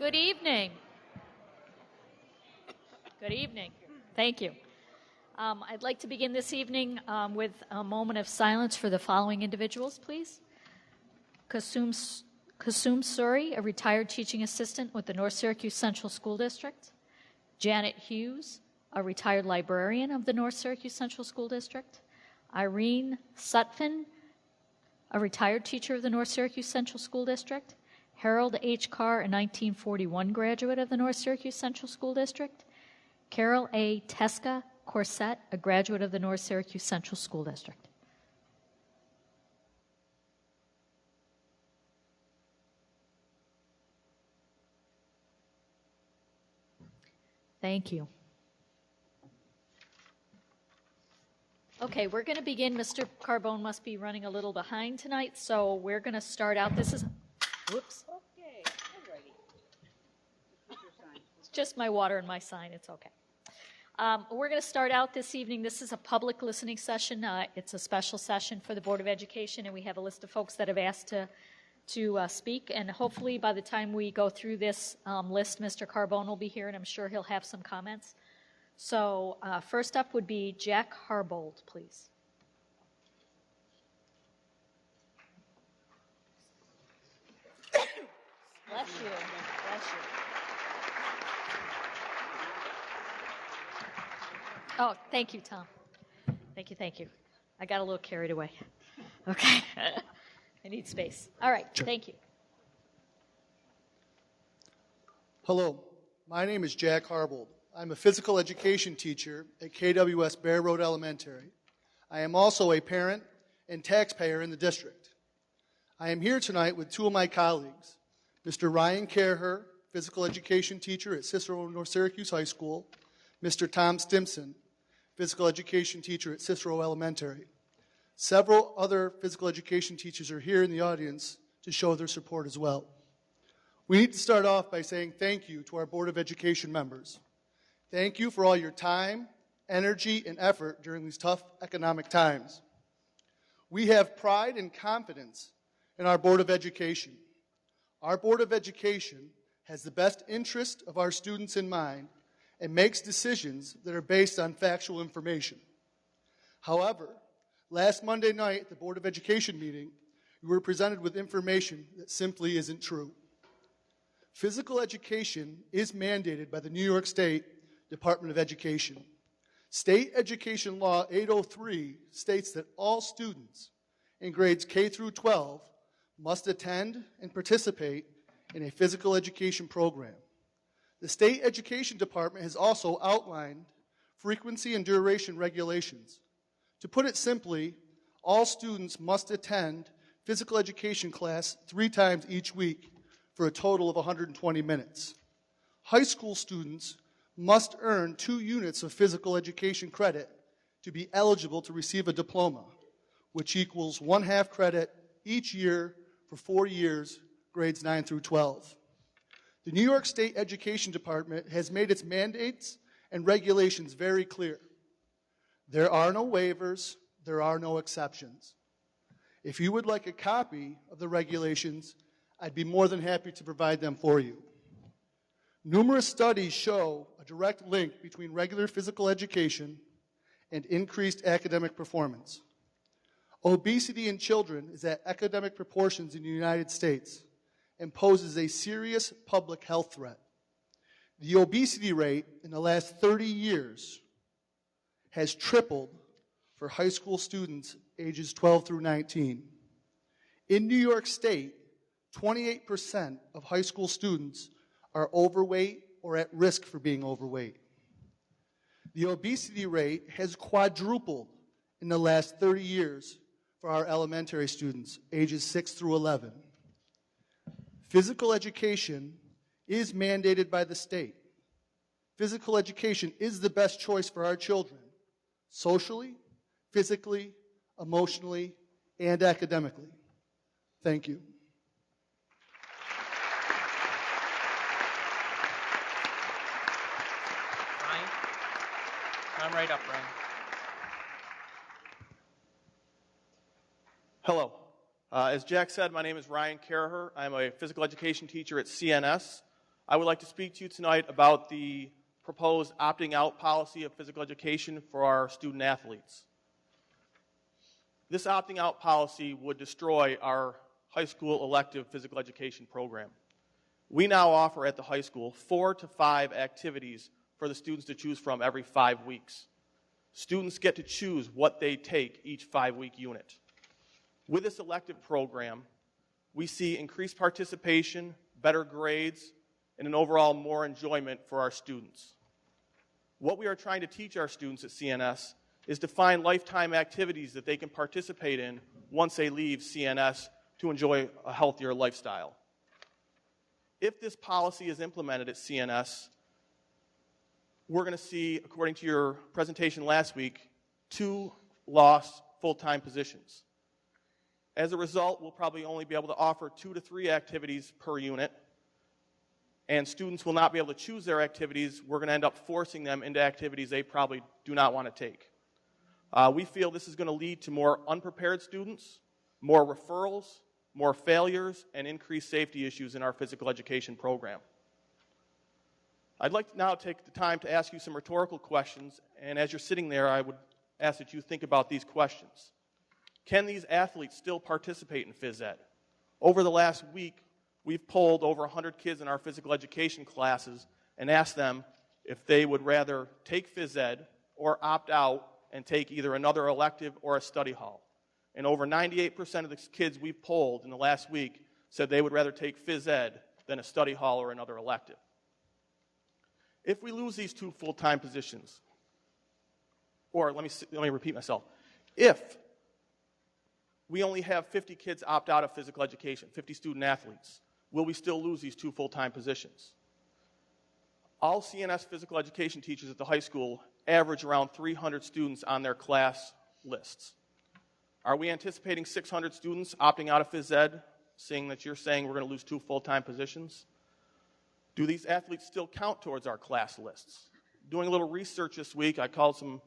Good evening. Good evening. Thank you. I'd like to begin this evening with a moment of silence for the following individuals, please. Kasum Suri, a retired teaching assistant with the North Syracuse Central School District. Janet Hughes, a retired librarian of the North Syracuse Central School District. Irene Sutphin, a retired teacher of the North Syracuse Central School District. Harold H. Carr, a 1941 graduate of the North Syracuse Central School District. Carol A. Teska Corset, a graduate of the North Syracuse Central School District. Thank you. Okay, we're going to begin. Mr. Carbone must be running a little behind tonight, so we're going to start out. This is, whoops. Okay, alrighty. It's just my water and my sign. It's okay. We're going to start out this evening. This is a public listening session. It's a special session for the Board of Education, and we have a list of folks that have asked to speak. And hopefully by the time we go through this list, Mr. Carbone will be here, and I'm sure he'll have some comments. So first up would be Jack Harbold, please. Bless you. Bless you. Oh, thank you, Tom. Thank you. I got a little carried away. Okay. I need space. All right, thank you. Hello, my name is Jack Harbold. I'm a physical education teacher at KWS Bear Road Elementary. I am also a parent and taxpayer in the district. I am here tonight with two of my colleagues, Mr. Ryan Kerher, physical education teacher at Cicero North Syracuse High School, Mr. Tom Stimson, physical education teacher at Cicero Elementary. Several other physical education teachers are here in the audience to show their support as well. We need to start off by saying thank you to our Board of Education members. Thank you for all your time, energy, and effort during these tough economic times. We have pride and confidence in our Board of Education. Our Board of Education has the best interest of our students in mind and makes decisions that are based on factual information. However, last Monday night at the Board of Education meeting, we were presented with information that simply isn't true. Physical education is mandated by the New York State Department of Education. State Education Law 803 states that all students in grades K through 12 must attend and participate in a physical education program. The State Education Department has also outlined frequency and duration regulations. To put it simply, all students must attend physical education class 3 times each week for a total of 120 minutes. High school students must earn 2 units of physical education credit to be eligible to receive a diploma, which equals 1/2 credit each year for 4 years, grades 9 through 12. The New York State Education Department has made its mandates and regulations very clear. There are no waivers, there are no exceptions. If you would like a copy of the regulations, I'd be more than happy to provide them for you. Numerous studies show a direct link between regular physical education and increased academic performance. Obesity in children is at epidemic proportions in the United States and poses a serious public health threat. The obesity rate in the last 30 years has tripled for high school students ages 12 through 19. In New York State, 28% of high school students are overweight or at risk for being overweight. The obesity rate has quadrupled in the last 30 years for our elementary students, ages 6 through 11. Physical education is mandated by the state. Physical education is the best choice for our children, socially, physically, emotionally, and academically. Thank you. Ryan? Come right up, Ryan. Hello. As Jack said, my name is Ryan Kerher. I'm a physical education teacher at CNS. I would like to speak to you tonight about the proposed opting out policy of physical education for our student athletes. This opting out policy would destroy our high school elective physical education program. We now offer at the high school 4 to 5 activities for the students to choose from every 5 weeks. Students get to choose what they take each 5-week unit. With this elective program, we see increased participation, better grades, and an overall more enjoyment for our students. What we are trying to teach our students at CNS is to find lifetime activities that they can participate in once they leave CNS to enjoy a healthier lifestyle. If this policy is implemented at CNS, we're going to see, according to your presentation last week, 2 lost full-time positions. As a result, we'll probably only be able to offer 2 to 3 activities per unit, and students will not be able to choose their activities. We're going to end up forcing them into activities they probably do not want to take. We feel this is going to lead to more unprepared students, more referrals, more failures, and increased safety issues in our physical education program. I'd like to now take the time to ask you some rhetorical questions, and as you're sitting there, I would ask that you think about these questions. Can these athletes still participate in phys ed? Over the last week, we've polled over 100 kids in our physical education classes and asked them if they would rather take phys ed or opt out and take either another elective or a study hall. And over 98% of the kids we've polled in the last week said they would rather take phys ed than a study hall or another elective. If we lose these 2 full-time positions, or let me repeat myself, if we only have 50 kids opt out of physical education, 50 student athletes, will we still lose these 2 full-time positions? All CNS physical education teachers at the high school average around 300 students on their class lists. Are we anticipating 600 students opting out of phys ed, seeing that you're saying we're going to lose 2 full-time positions? Do these athletes still count towards our class lists? Doing a little research this week, I called some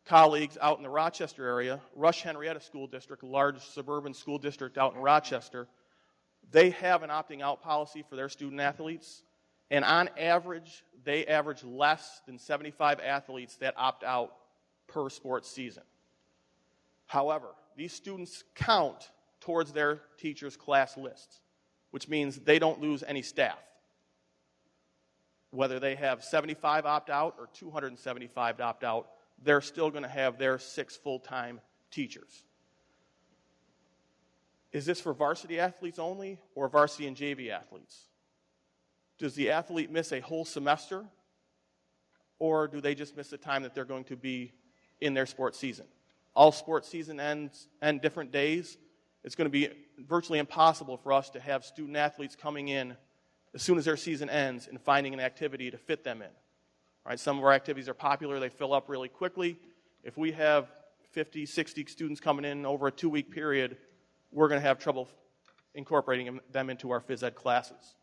colleagues out in the Rochester area. Rush Henrietta School District, a large suburban school district out in Rochester, they have an opting out policy for their student athletes, and on average, they average less than 75 athletes that opt out per sports season. However, these students count towards their teachers' class lists, which means they don't lose any staff. Whether they have 75 opt out or 275 opt out, they're still going to have their 6 full-time teachers. Is this for varsity athletes only or varsity and JV athletes? Does the athlete miss a whole semester, or do they just miss the time that they're going to be in their sports season? All sports season end different days. It's going to be virtually impossible for us to have student athletes coming in as soon as their season ends and finding an activity to fit them in. All right, some of our activities are popular. They fill up really quickly. If we have 50, 60 students coming in over a 2-week period, we're going to have trouble incorporating them into our phys ed classes.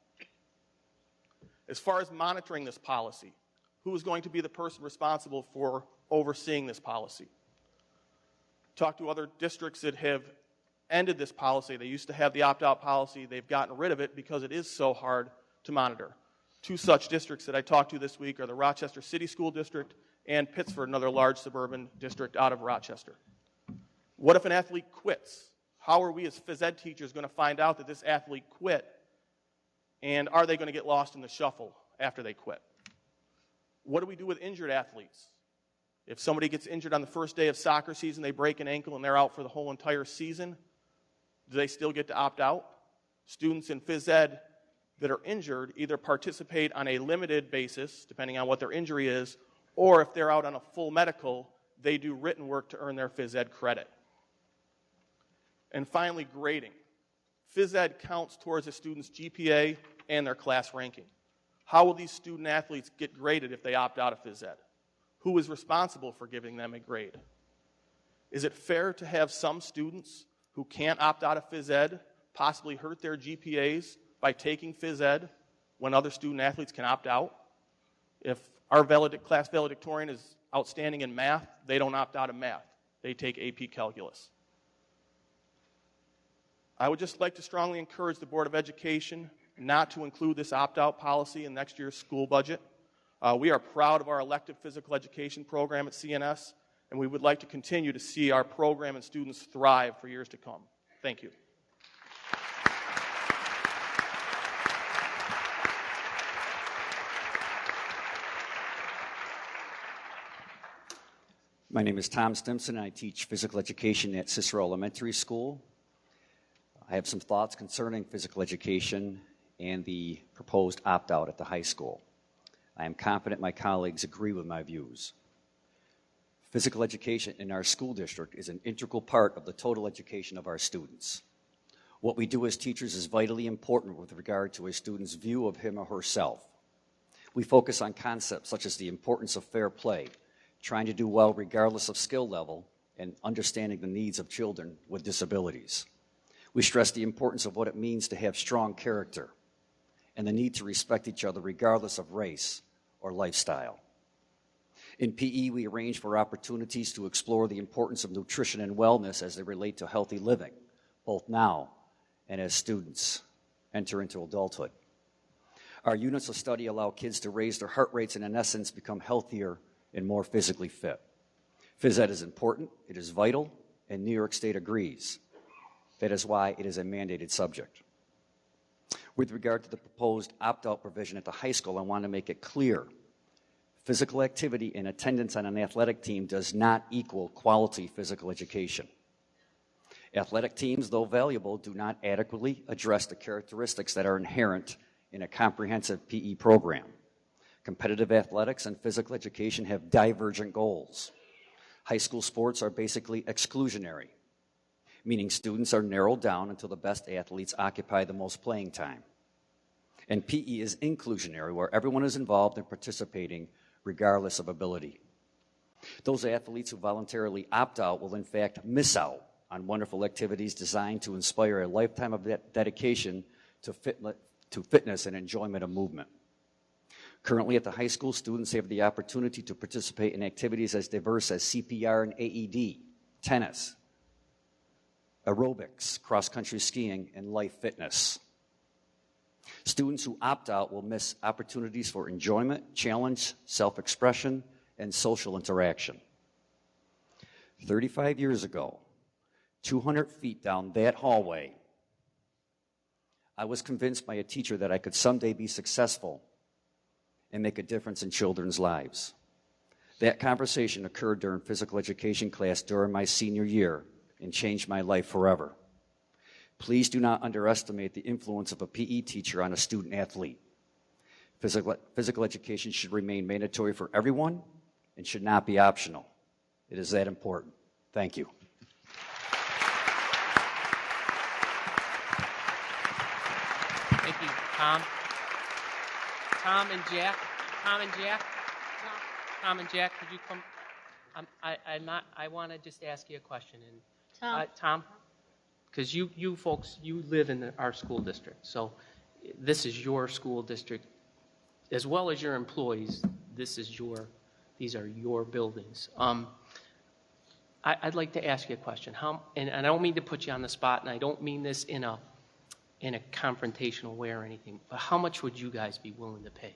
As far as monitoring this policy, who is going to be the person responsible for overseeing this policy? Talk to other districts that have ended this policy. They used to have the opt-out policy. They've gotten rid of it because it is so hard to monitor. 2 such districts that I talked to this week are the Rochester City School District and Pittsford, another large suburban district out of Rochester. What if an athlete quits? How are we as phys ed teachers going to find out that this athlete quit? And are they going to get lost in the shuffle after they quit? What do we do with injured athletes? If somebody gets injured on the first day of soccer season, they break an ankle and they're out for the whole entire season, do they still get to opt out? Students in phys ed that are injured either participate on a limited basis, depending on what their injury is, or if they're out on a full medical, they do written work to earn their phys ed credit. And finally, grading. Phys ed counts towards a student's GPA and their class ranking. How will these student athletes get graded if they opt out of phys ed? Who is responsible for giving them a grade? Is it fair to have some students who can't opt out of phys ed possibly hurt their GPAs by taking phys ed when other student athletes can opt out? If our class valedictorian is outstanding in math, they don't opt out of math. They take AP Calculus. I would just like to strongly encourage the Board of Education not to include this opt-out policy in next year's school budget. We are proud of our elective physical education program at CNS, and we would like to continue to see our program and students thrive for years to come. Thank you. My name is Tom Stimson, and I teach physical education at Cicero Elementary School. I have some thoughts concerning physical education and the proposed opt-out at the high school. I am confident my colleagues agree with my views. Physical education in our school district is an integral part of the total education of our students. What we do as teachers is vitally important with regard to a student's view of him or herself. We focus on concepts such as the importance of fair play, trying to do well regardless of skill level, and understanding the needs of children with disabilities. We stress the importance of what it means to have strong character and the need to respect each other regardless of race or lifestyle. In PE, we arrange for opportunities to explore the importance of nutrition and wellness as they relate to healthy living, both now and as students enter into adulthood. Our units of study allow kids to raise their heart rates and, in essence, become healthier and more physically fit. Phys ed is important, it is vital, and New York State agrees. That is why it is a mandated subject. With regard to the proposed opt-out provision at the high school, I want to make it clear. Physical activity and attendance on an athletic team does not equal quality physical education. Athletic teams, though valuable, do not adequately address the characteristics that are inherent in a comprehensive PE program. Competitive athletics and physical education have divergent goals. High school sports are basically exclusionary, meaning students are narrowed down until the best athletes occupy the most playing time. And PE is inclusionary, where everyone is involved in participating regardless of ability. Those athletes who voluntarily opt out will in fact miss out on wonderful activities designed to inspire a lifetime of dedication to fitness and enjoyment of movement. Currently at the high school, students have the opportunity to participate in activities as diverse as CPR and AED, tennis, aerobics, cross-country skiing, and life fitness. Students who opt out will miss opportunities for enjoyment, challenge, self-expression, and social interaction. 35 years ago, 200 feet down that hallway, I was convinced by a teacher that I could someday be successful and make a difference in children's lives. That conversation occurred during physical education class during my senior year and changed my life forever. Please do not underestimate the influence of a PE teacher on a student athlete. Physical education should remain mandatory for everyone and should not be optional. It is that important. Thank you. Thank you, Tom. Tom and Jack, could you come? I want to just ask you a question. And Tom, because you folks, you live in our school district, so this is your school district, as well as your employees. These are your buildings. I'd like to ask you a question. And I don't mean to put you on the spot, and I don't mean this in a confrontational way or anything, but how much would you guys be willing to pay?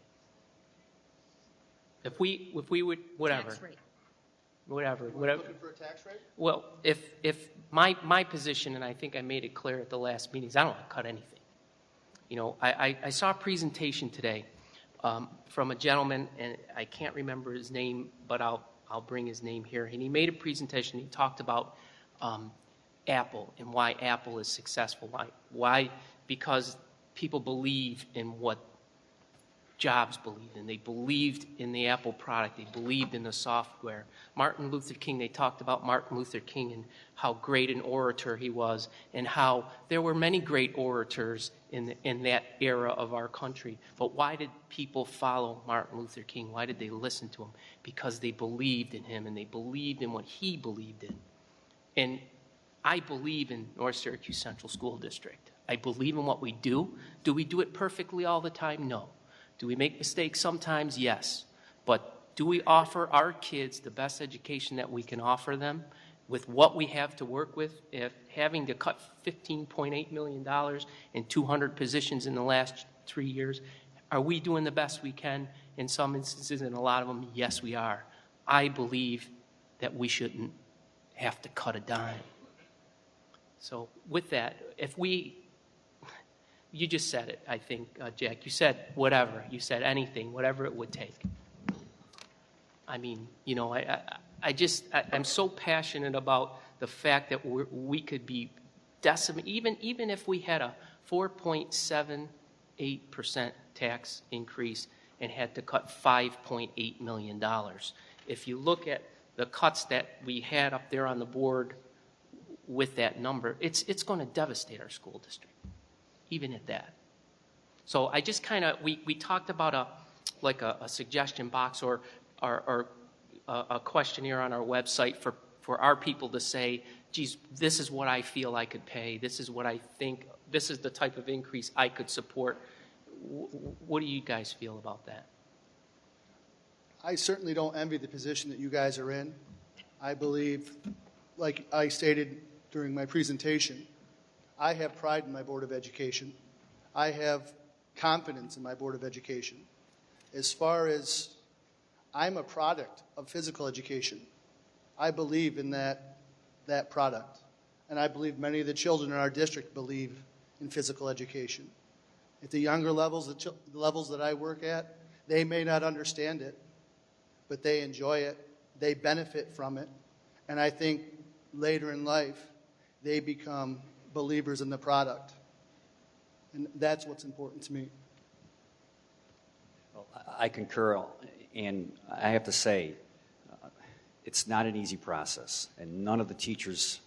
If we would, whatever. Tax rate. Whatever. Looking for a tax rate? Well, if my position, and I think I made it clear at the last meetings, I don't want to cut anything. You know, I saw a presentation today from a gentleman, and I can't remember his name, but I'll bring his name here. And he made a presentation. He talked about Apple and why Apple is successful. Why? Because people believe in what Jobs believed in. They believed in the Apple product. They believed in the software. Martin Luther King, they talked about Martin Luther King and how great an orator he was, and how there were many great orators in that era of our country. But why did people follow Martin Luther King? Why did they listen to him? Because they believed in him, and they believed in what he believed in. And I believe in North Syracuse Central School District. I believe in what we do. Do we do it perfectly all the time? No. Do we make mistakes sometimes? Yes. But do we offer our kids the best education that we can offer them with what we have to work with? If having to cut $15.8 million and 200 positions in the last 3 years. Are we doing the best we can? In some instances, in a lot of them, yes, we are. I believe that we shouldn't have to cut a dime. So with that, you just said it, I think, Jack. You said whatever. You said anything, whatever it would take. I mean, you know, I'm so passionate about the fact that we could be even if we had a 4.78% tax increase and had to cut $5.8 million. If you look at the cuts that we had up there on the board with that number, it's going to devastate our school district, even at that. So I just kind of, we talked about a suggestion box or a questionnaire on our website for our people to say, geez, this is what I feel I could pay. This is what I think, this is the type of increase I could support. What do you guys feel about that? I certainly don't envy the position that you guys are in. I believe, like I stated during my presentation, I have pride in my Board of Education. I have confidence in my Board of Education. As far as I'm a product of physical education, I believe in that product. And I believe many of the children in our district believe in physical education. At the younger levels, the levels that I work at, they may not understand it, but they enjoy it, they benefit from it, and I think later in life, they become believers in the product. And that's what's important to me. Well, I concur, and I have to say, it's not an easy process, and none of the teachers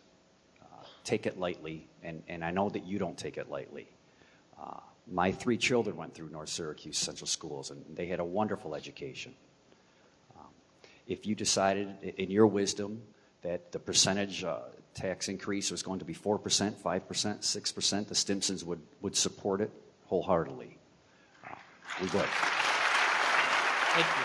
take it lightly, and I know that you don't take it lightly. My 3 children went through North Syracuse Central Schools, and they had a wonderful education. If you decided, in your wisdom, that the percentage tax increase was going to be 4%, 5%, 6%, the Stimsons would support it wholeheartedly. We would. Thank you.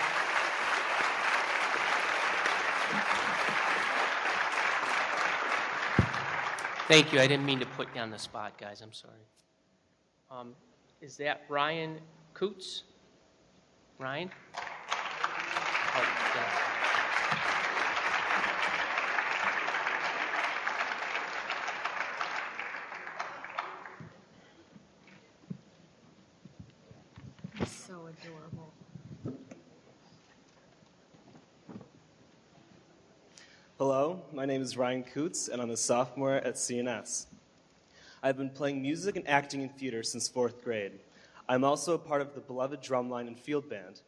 Thank you. I didn't mean to put you on the spot, guys. I'm sorry. Is that Ryan Coots? Ryan? Oh, yeah. So adorable. Hello, my name is Ryan Coots, and I'm a sophomore at CNS. I've been playing music and acting in theater since 4th grade. I'm also a part of the beloved drumline and field band.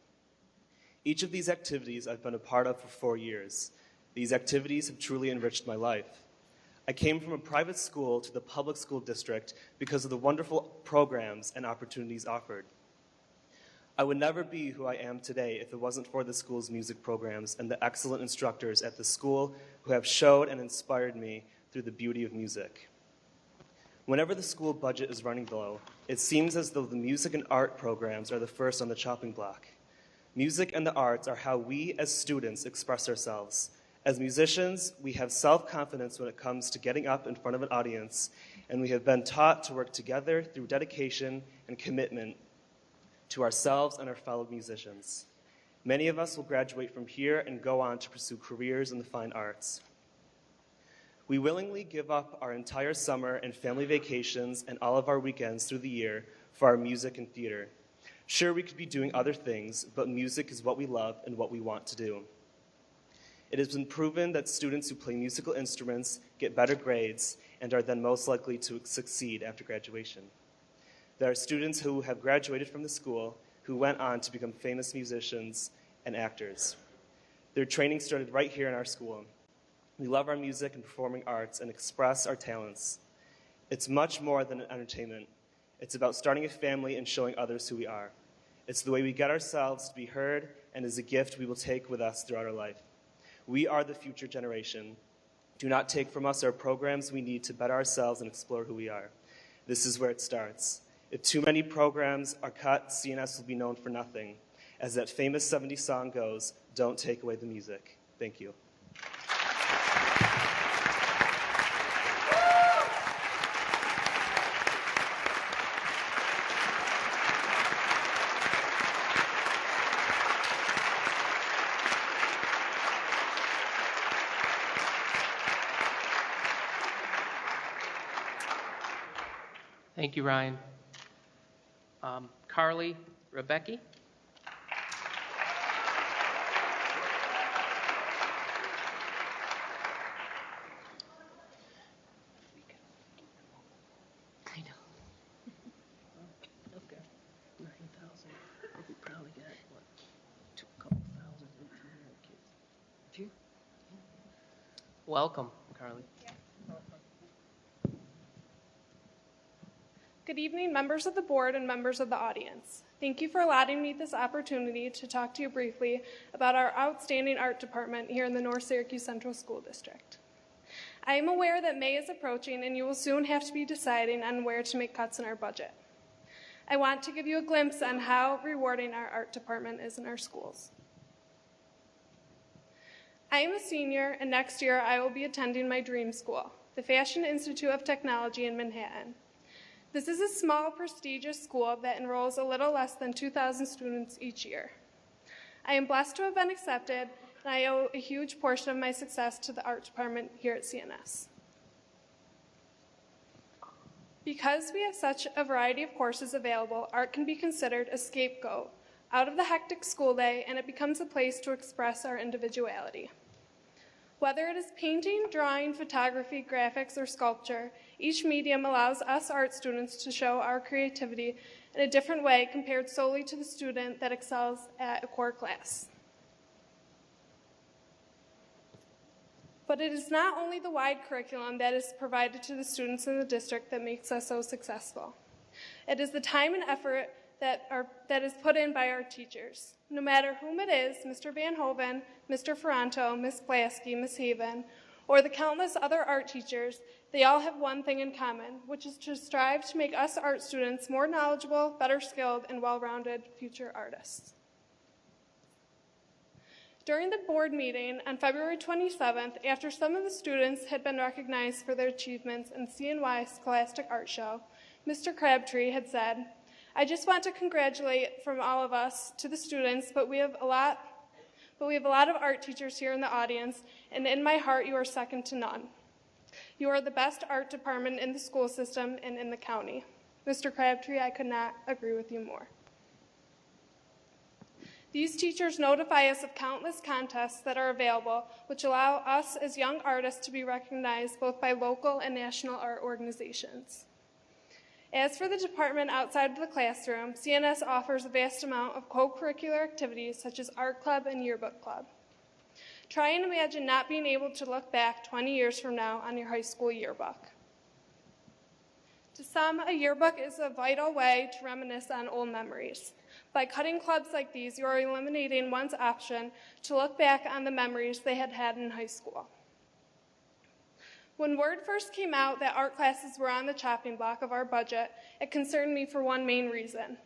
Each of these activities I've been a part of for 4 years. These activities have truly enriched my life. I came from a private school to the public school district because of the wonderful programs and opportunities offered. I would never be who I am today if it wasn't for the school's music programs and the excellent instructors at the school who have showed and inspired me through the beauty of music. Whenever the school budget is running low, it seems as though the music and art programs are the first on the chopping block. Music and the arts are how we as students express ourselves. As musicians, we have self-confidence when it comes to getting up in front of an audience, and we have been taught to work together through dedication and commitment to ourselves and our fellow musicians. Many of us will graduate from here and go on to pursue careers in the fine arts. We willingly give up our entire summer and family vacations and all of our weekends through the year for our music and theater. Sure, we could be doing other things, but music is what we love and what we want to do. It has been proven that students who play musical instruments get better grades and are then most likely to succeed after graduation. There are students who have graduated from the school who went on to become famous musicians and actors. Their training started right here in our school. We love our music and performing arts and express our talents. It's much more than an entertainment. It's about starting a family and showing others who we are. It's the way we get ourselves to be heard and is a gift we will take with us throughout our life. We are the future generation. Do not take from us our programs we need to better ourselves and explore who we are. This is where it starts. If too many programs are cut, CNS will be known for nothing. As that famous 70s song goes, don't take away the music. Thank you. Thank you, Ryan. Carly Rebecki. I know. Okay. 9,000. We probably got, what, couple thousand, 1,800 kids. Few? Welcome, Carly. Good evening, members of the board and members of the audience. Thank you for allowing me this opportunity to talk to you briefly about our outstanding art department here in the North Syracuse Central School District. I am aware that May is approaching and you will soon have to be deciding on where to make cuts in our budget. I want to give you a glimpse on how rewarding our art department is in our schools. I am a senior, and next year I will be attending my dream school, the Fashion Institute of Technology in Manhattan. This is a small, prestigious school that enrolls a little less than 2,000 students each year. I am blessed to have been accepted, and I owe a huge portion of my success to the art department here at CNS. Because we have such a variety of courses available, art can be considered a scapegoat out of the hectic school day, and it becomes a place to express our individuality. Whether it is painting, drawing, photography, graphics, or sculpture, each medium allows us art students to show our creativity in a different way compared solely to the student that excels at a core class. But it is not only the wide curriculum that is provided to the students in the district that makes us so successful. It is the time and effort that is put in by our teachers. No matter whom it is, Mr. Van Hoven, Mr. Ferranto, Ms. Plasky, Ms. Haven, or the countless other art teachers, they all have one thing in common, which is to strive to make us art students more knowledgeable, better skilled, and well-rounded future artists. During the board meeting on February 27th, after some of the students had been recognized for their achievements in CNY Scholastic Art Show, Mr. Crabtree had said, "I just want to congratulate from all of us to the students, but we have a lot of art teachers here in the audience, and in my heart you are second to none. You are the best art department in the school system and in the county." Mr. Crabtree, I could not agree with you more. These teachers notify us of countless contests that are available, which allow us as young artists to be recognized both by local and national art organizations. As for the department outside of the classroom, CNS offers a vast amount of co-curricular activities such as art club and yearbook club. Try and imagine not being able to look back 20 years from now on your high school yearbook. To some, a yearbook is a vital way to reminisce on old memories. By cutting clubs like these, you are eliminating one's option to look back on the memories they had had in high school. When word first came out that art classes were on the chopping block of our budget, it concerned me for one main reason.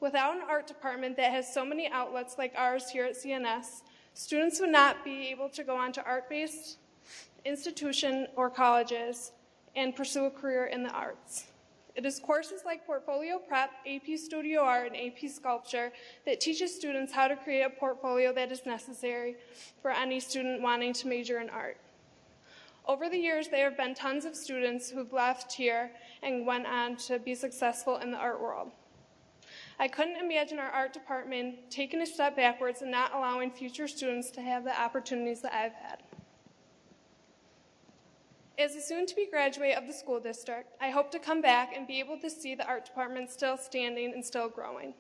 Without an art department that has so many outlets like ours here at CNS, students would not be able to go on to art-based institutions or colleges and pursue a career in the arts. It is courses like Portfolio Prep, AP Studio Art, and AP Sculpture that teaches students how to create a portfolio that is necessary for any student wanting to major in art. Over the years, there have been tons of students who've left here and went on to be successful in the art world. I couldn't imagine our art department taking a step backwards and not allowing future students to have the opportunities that I've had. As a soon-to-be graduate of the school district, I hope to come back and be able to see the art department still standing and still growing.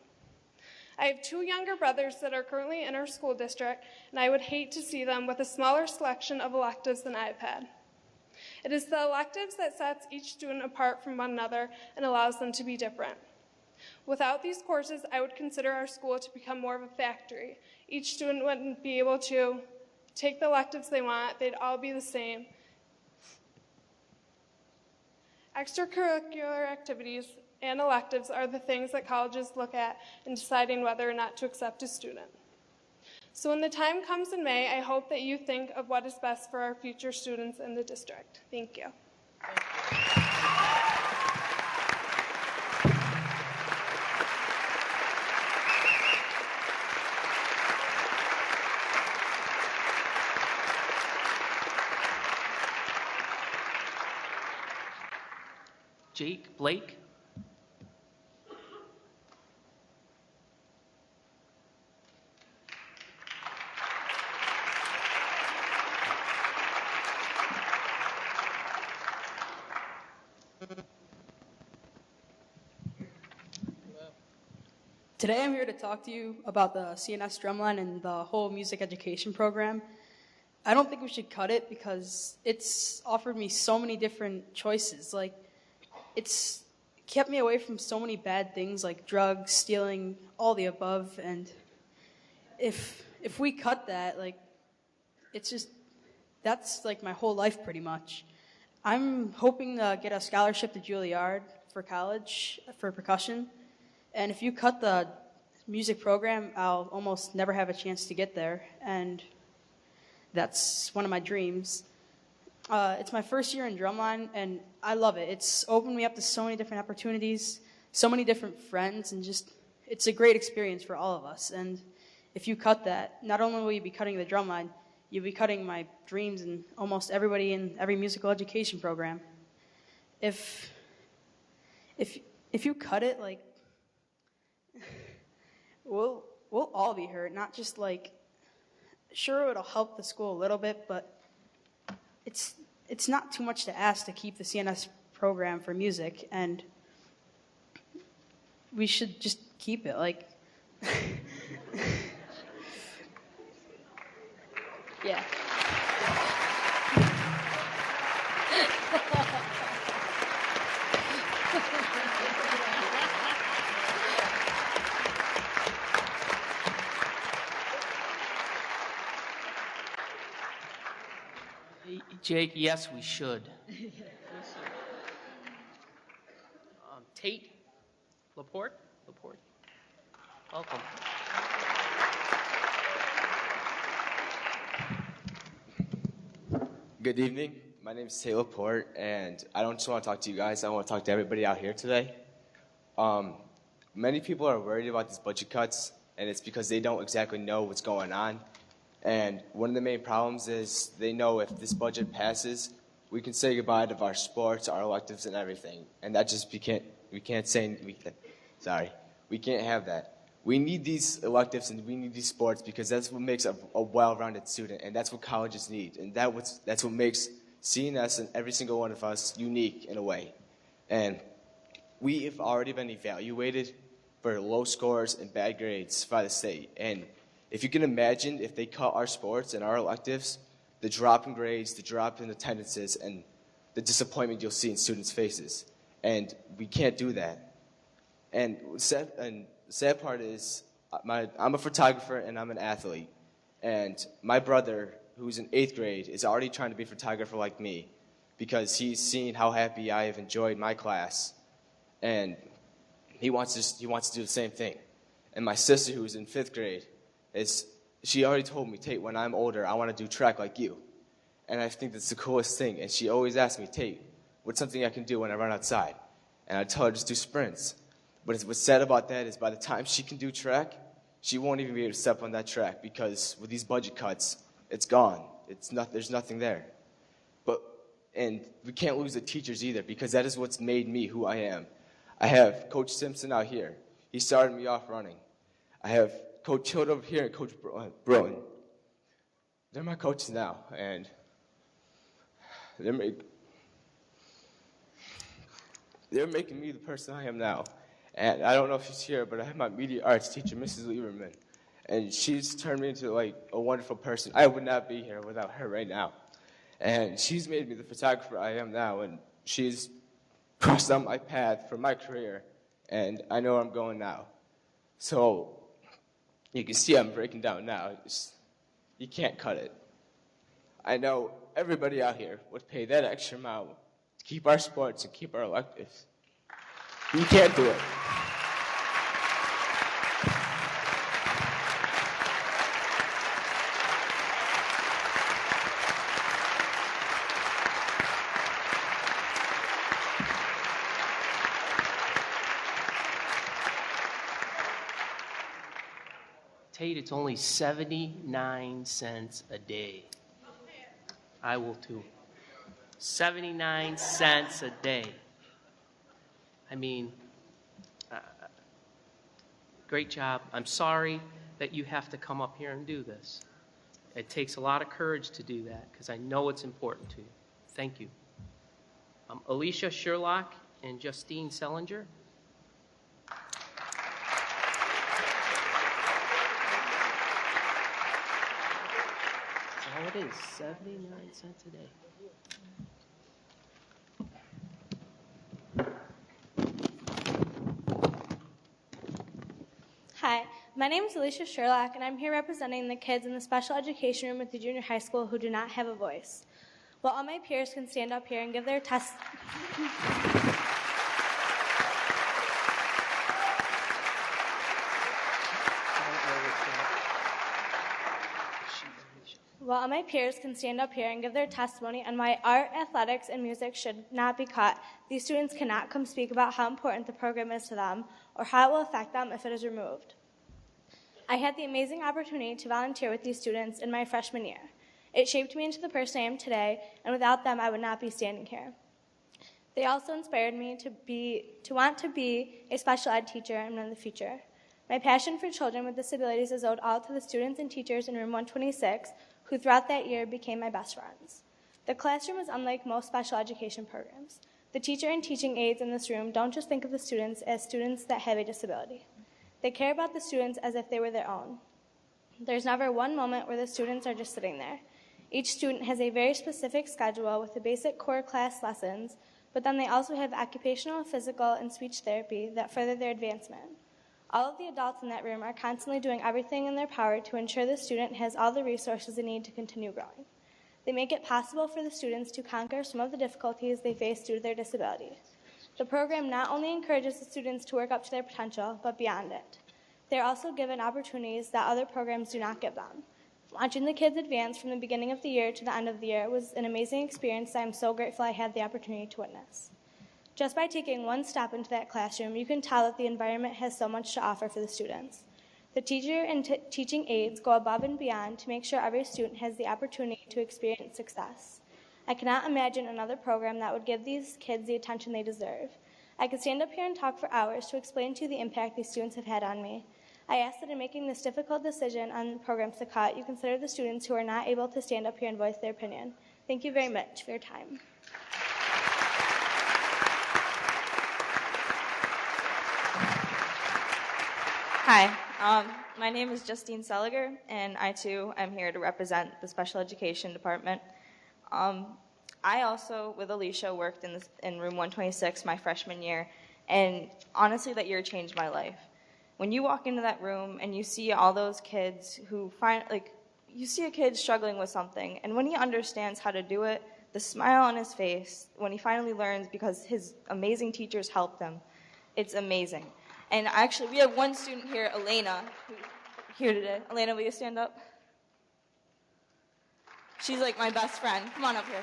I have two younger brothers that are currently in our school district, and I would hate to see them with a smaller selection of electives than I've had. It is the electives that sets each student apart from one another and allows them to be different. Without these courses, I would consider our school to become more of a factory. Each student wouldn't be able to take the electives they want. They'd all be the same. Extracurricular activities and electives are the things that colleges look at in deciding whether or not to accept a student. So when the time comes in May, I hope that you think of what is best for our future students in the district. Thank you. Jake Blake. Today I'm here to talk to you about the CNS Drumline and the whole music education program. I don't think we should cut it because it's offered me so many different choices. Like, it's kept me away from so many bad things like drugs, stealing, all the above. And if we cut that, like, it's just, that's like my whole life pretty much. I'm hoping to get a scholarship to Juilliard for college for percussion. And if you cut the music program, I'll almost never have a chance to get there. And that's one of my dreams. It's my first year in drumline, and I love it. It's opened me up to so many different opportunities, so many different friends, and just, it's a great experience for all of us. And if you cut that, not only will you be cutting the drumline, you'll be cutting my dreams and almost everybody in every musical education program. If you cut it, like, we'll all be hurt, not just like, sure it'll help the school a little bit, but it's not too much to ask to keep the CNS program for music, and we should just keep it, like, yeah. Jake, yes, we should. Tate Laporte? Welcome. Good evening. My name is Tate Laporte, and I don't just want to talk to you guys. I want to talk to everybody out here today. Many people are worried about these budget cuts, and it's because they don't exactly know what's going on. And one of the main problems is they know if this budget passes, we can say goodbye to our sports, our electives, and everything. And that just we can't have that. We need these electives and we need these sports because that's what makes a well-rounded student, and that's what colleges need. And that's what makes CNS and every single one of us unique in a way. And we have already been evaluated for low scores and bad grades by the state. And if you can imagine if they cut our sports and our electives, the drop in grades, the drop in attendances, and the disappointment you'll see in students' faces. And we can't do that. And the sad part is I'm a photographer and I'm an athlete. And my brother, who's in 8th grade, is already trying to be a photographer like me because he's seen how happy I have enjoyed my class. And he wants to do the same thing. And my sister, who's in 5th grade, she already told me, Tate, when I'm older, I want to do track like you. And I think that's the coolest thing. And she always asks me, Tate, what's something I can do when I run outside? And I tell her just do sprints. But what's sad about that is by the time she can do track, she won't even be able to step on that track because with these budget cuts, it's gone. There's nothing there. And we can't lose the teachers either because that is what's made me who I am. I have Coach Simpson out here. He started me off running. I have Coach Hild over here and Coach Bruin. They're my coaches now, and they're making me the person I am now. And I don't know if she's here, but I have my media arts teacher, Mrs. Lieberman, and she's turned me into like a wonderful person. I would not be here without her right now. And she's made me the photographer I am now, and she's crossed on my path for my career, and I know where I'm going now. So you can see I'm breaking down now. You can't cut it. I know everybody out here would pay that extra amount to keep our sports and keep our electives. You can't do it. Tate, it's only 79 cents a day. I will too. 79 cents a day. I mean, great job. I'm sorry that you have to come up here and do this. It takes a lot of courage to do that because I know it's important to you. Thank you. Alicia Sherlock and Justine Sellinger. That's all it is, 79 cents a day. Hi, my name is Alicia Sherlock, and I'm here representing the kids in the special education room at the junior high school who do not have a voice. While all my peers can stand up here and give their While all my peers can stand up here and give their testimony on why art, athletics, and music should not be cut, these students cannot come speak about how important the program is to them or how it will affect them if it is removed. I had the amazing opportunity to volunteer with these students in my freshman year. It shaped me into the person I am today, and without them, I would not be standing here. They also inspired me to want to be a special ed teacher in the future. My passion for children with disabilities is owed all to the students and teachers in room 126, who throughout that year became my best friends. The classroom is unlike most special education programs. The teacher and teaching aides in this room don't just think of the students as students that have a disability. They care about the students as if they were their own. There's never one moment where the students are just sitting there. Each student has a very specific schedule with the basic core class lessons, but then they also have occupational, physical, and speech therapy that further their advancement. All of the adults in that room are constantly doing everything in their power to ensure the student has all the resources they need to continue growing. They make it possible for the students to conquer some of the difficulties they face due to their disability. The program not only encourages the students to work up to their potential, but beyond it. They are also given opportunities that other programs do not give them. Watching the kids advance from the beginning of the year to the end of the year was an amazing experience that I'm so grateful I had the opportunity to witness. Just by taking one step into that classroom, you can tell that the environment has so much to offer for the students. The teacher and teaching aides go above and beyond to make sure every student has the opportunity to experience success. I cannot imagine another program that would give these kids the attention they deserve. I could stand up here and talk for hours to explain to you the impact these students have had on me. I ask that in making this difficult decision on programs to cut, you consider the students who are not able to stand up here and voice their opinion. Thank you very much for your time. Hi, my name is Justine Seliger, and I too am here to represent the Special Education Department. I also, with Alicia, worked in room 126 my freshman year, and honestly, that year changed my life. When you walk into that room and you see all those kids who you see a kid struggling with something, and when he understands how to do it, the smile on his face, when he finally learns because his amazing teachers helped him, it's amazing. And actually, we have one student here, Elena, who's here today. Elena, will you stand up? She's like my best friend. Come on up here.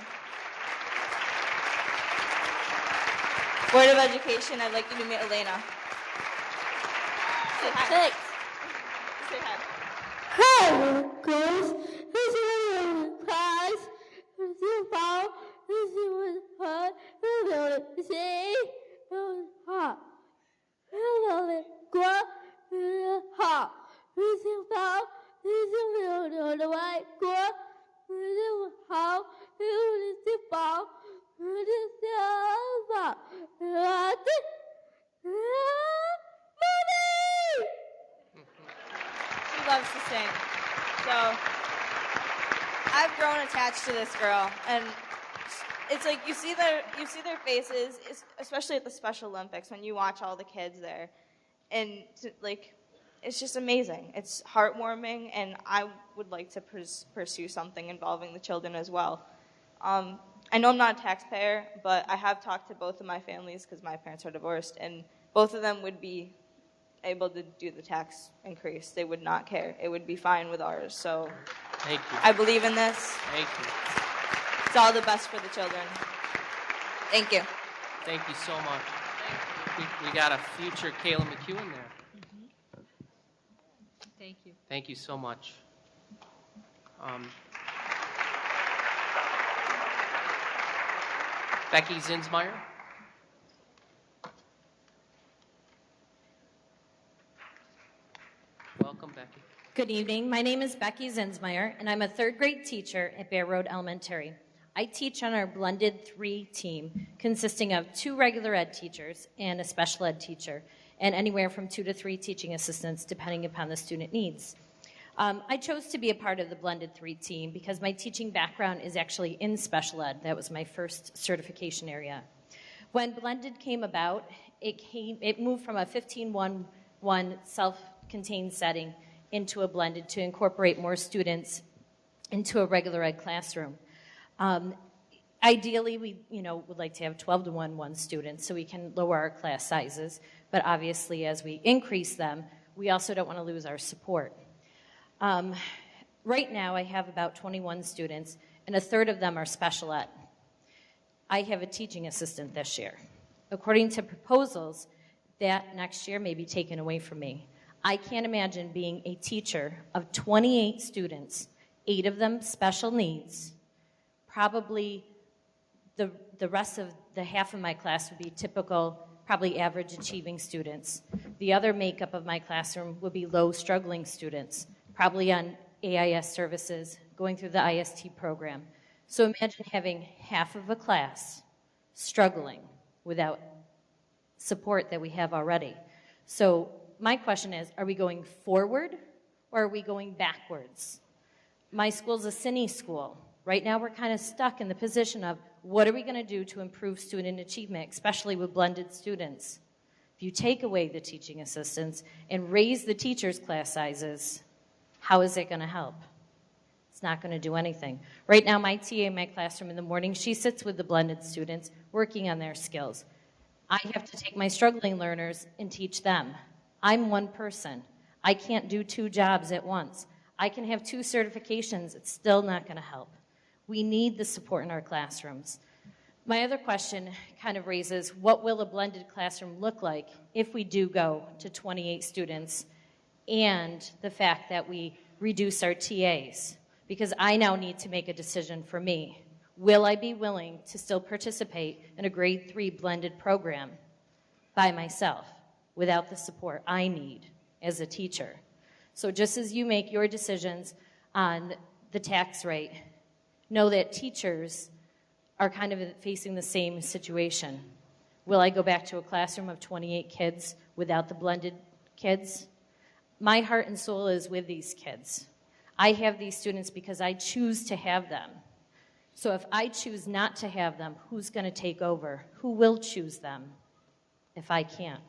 Board of Education, I'd like you to meet Elena. Say hi. Say hi. Hi, girls. This is class. This is Paul. This is hot. This is hot. Hello, go. Hot. This is Paul. This is the white go. This is how. This is Paul. This is Paul. She loves to sing. So I've grown attached to this girl, and it's like you see their faces, especially at the Special Olympics when you watch all the kids there, and it's just amazing. It's heartwarming, and I would like to pursue something involving the children as well. I know I'm not a taxpayer, but I have talked to both of my families because my parents are divorced, and both of them would be able to do the tax increase. They would not care. It would be fine with ours. So Thank you. I believe in this. Thank you. It's all the best for the children. Thank you. Thank you so much. We got a future Kayla McEwen there. Thank you. Thank you so much. Becky Zinsmeyer. Good evening. My name is Becky Zinsmeyer, and I'm a third grade teacher at Bear Road Elementary. I teach on our blended 3 team, consisting of 2 regular ed teachers and a special ed teacher, and anywhere from 2 to 3 teaching assistants, depending upon the student needs. I chose to be a part of the blended 3 team because my teaching background is actually in special ed. That was my first certification area. When blended came about, it moved from a 15-1-1 self-contained setting into a blended to incorporate more students into a regular ed classroom. Ideally, we would like to have 12-1-1 students so we can lower our class sizes, but obviously as we increase them, we also don't want to lose our support. Right now, I have about 21 students, and a third of them are special ed. I have a teaching assistant this year. According to proposals, that next year may be taken away from me. I can't imagine being a teacher of 28 students, 8 of them special needs. Probably the rest of the half of my class would be typical, probably average achieving students. The other makeup of my classroom would be low struggling students, probably on AIS services, going through the IST program. So imagine having half of a class struggling without support that we have already. So my question is, are we going forward or are we going backwards? My school's a CINE school. Right now we're kind of stuck in the position of what are we going to do to improve student achievement, especially with blended students? If you take away the teaching assistants and raise the teachers' class sizes, how is it going to help? It's not going to do anything. Right now, my TA in my classroom in the morning, she sits with the blended students working on their skills. I have to take my struggling learners and teach them. I'm one person. I can't do 2 jobs at once. I can have 2 certifications. It's still not going to help. We need the support in our classrooms. My other question kind of raises, what will a blended classroom look like if we do go to 28 students and the fact that we reduce our TAs? Because I now need to make a decision for me. Will I be willing to still participate in a grade 3 blended program by myself without the support I need as a teacher? So just as you make your decisions on the tax rate, know that teachers are kind of facing the same situation. Will I go back to a classroom of 28 kids without the blended kids? My heart and soul is with these kids. I have these students because I choose to have them. So if I choose not to have them, who's going to take over? Who will choose them if I can't?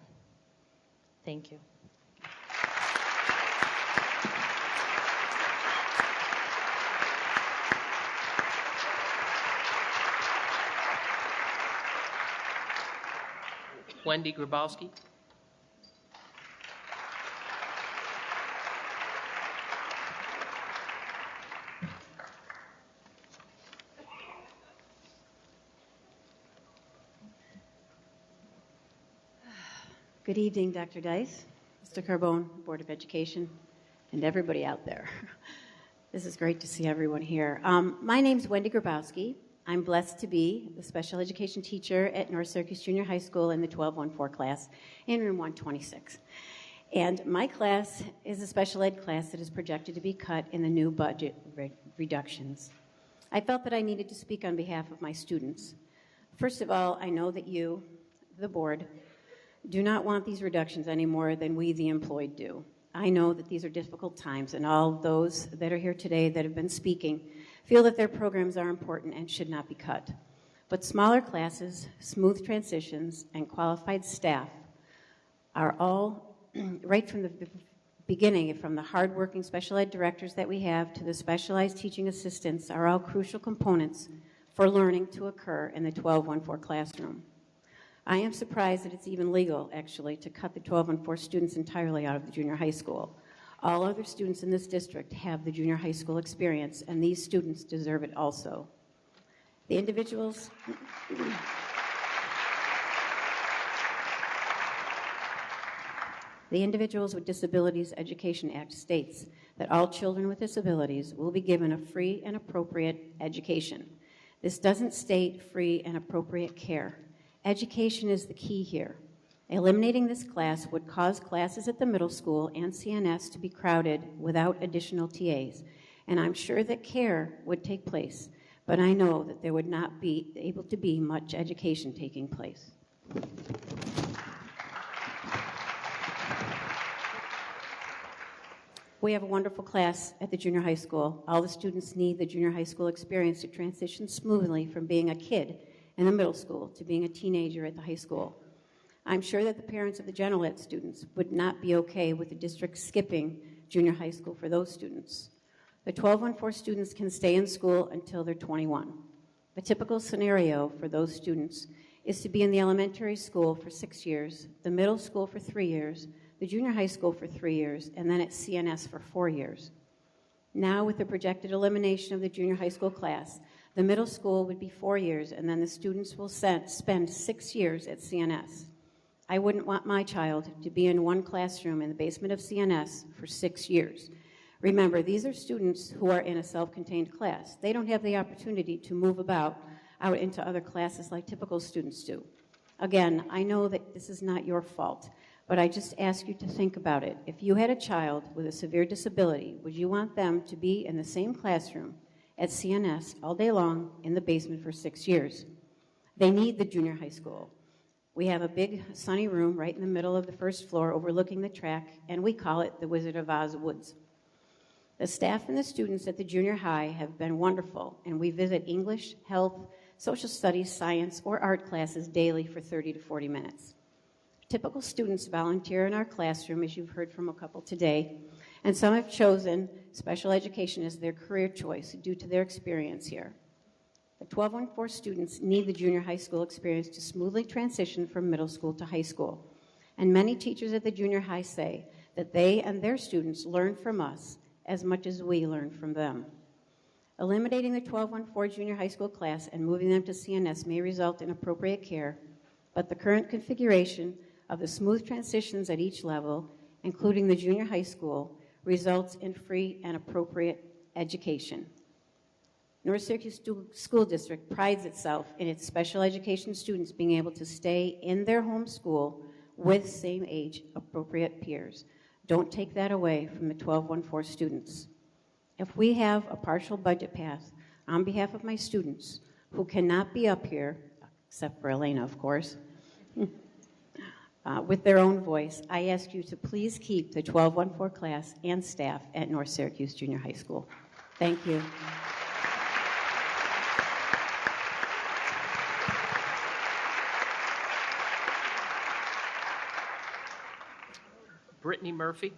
Thank you. Wendy Grabowski. Good evening, Dr. Dice, Mr. Carbone, Board of Education, and everybody out there. This is great to see everyone here. My name's Wendy Grabowski. I'm blessed to be the special education teacher at North Syracuse Junior High School in the 12-1-4 class in room 126. And my class is a special ed class that is projected to be cut in the new budget reductions. I felt that I needed to speak on behalf of my students. First of all, I know that you, the board, do not want these reductions any more than we, the employed, do. I know that these are difficult times, and all those that are here today that have been speaking feel that their programs are important and should not be cut. But smaller classes, smooth transitions, and qualified staff are all, right from the beginning, from the hardworking special ed directors that we have to the specialized teaching assistants, are all crucial components for learning to occur in the 12-1-4 classroom. I am surprised that it's even legal, actually, to cut the 12-1-4 students entirely out of the junior high school. All other students in this district have the junior high school experience, and these students deserve it also. The individuals... The Individuals with Disabilities Education Act states that all children with disabilities will be given a free and appropriate education. This doesn't state free and appropriate care. Education is the key here. Eliminating this class would cause classes at the middle school and CNS to be crowded without additional TAs, and I'm sure that care would take place, but I know that there would not be able to be much education taking place. We have a wonderful class at the junior high school. All the students need the junior high school experience to transition smoothly from being a kid in the middle school to being a teenager at the high school. I'm sure that the parents of the general ed students would not be okay with the district skipping junior high school for those students. The 1214 students can stay in school until they're 21. The typical scenario for those students is to be in the elementary school for 6 years, the middle school for 3 years, the junior high school for 3 years, and then at CNS for 4 years. Now, with the projected elimination of the junior high school class, the middle school would be 4 years, and then the students will spend 6 years at CNS. I wouldn't want my child to be in one classroom in the basement of CNS for 6 years. Remember, these are students who are in a self-contained class. They don't have the opportunity to move out into other classes like typical students do. Again, I know that this is not your fault, but I just ask you to think about it. If you had a child with a severe disability, would you want them to be in the same classroom at CNS all day long in the basement for 6 years? They need the junior high school. We have a big sunny room right in the middle of the first floor overlooking the track, and we call it the Wizard of Oz Woods. The staff and the students at the junior high have been wonderful, and we visit English, health, social studies, science, or art classes daily for 30 to 40 minutes. Typical students volunteer in our classroom, as you've heard from a couple today, and some have chosen special education as their career choice due to their experience here. The 1214 students need the junior high school experience to smoothly transition from middle school to high school. And many teachers at the junior high say that they and their students learn from us as much as we learn from them. Eliminating the 1214 junior high school class and moving them to CNS may result in appropriate care, but the current configuration of the smooth transitions at each level, including the junior high school, results in free and appropriate education. North Syracuse School District prides itself in its special education students being able to stay in their home school with same-age appropriate peers. Don't take that away from the 1214 students. If we have a partial budget path on behalf of my students who cannot be up here, except for Elena, of course, with their own voice, I ask you to please keep the 1214 class and staff at North Syracuse Junior High School. Thank you. Brittany Murphy.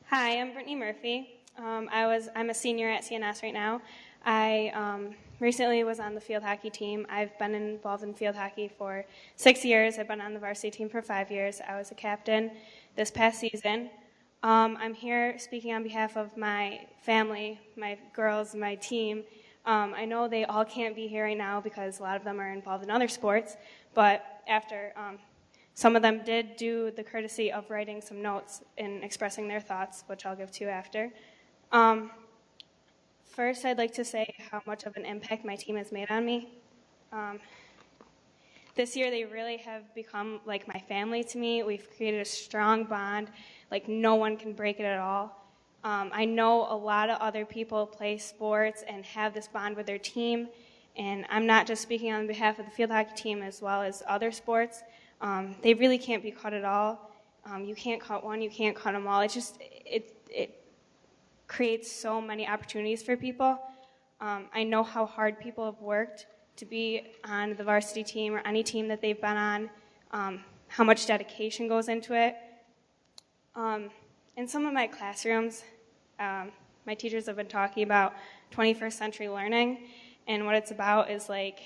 Hi, I'm Brittany Murphy. I'm a senior at CNS right now. I recently was on the field hockey team. I've been involved in field hockey for 6 years. I've been on the varsity team for 5 years. I was a captain this past season. I'm here speaking on behalf of my family, my girls, my team. I know they all can't be here right now because a lot of them are involved in other sports, but after some of them did do the courtesy of writing some notes and expressing their thoughts, which I'll give to you after. First, I'd like to say how much of an impact my team has made on me. This year, they really have become like my family to me. We've created a strong bond, like no one can break it at all. I know a lot of other people play sports and have this bond with their team, and I'm not just speaking on behalf of the field hockey team as well as other sports. They really can't be cut at all. You can't cut one, you can't cut them all. It creates so many opportunities for people. I know how hard people have worked to be on the varsity team or any team that they've been on, how much dedication goes into it. In some of my classrooms, my teachers have been talking about 21st century learning, And what it's about is like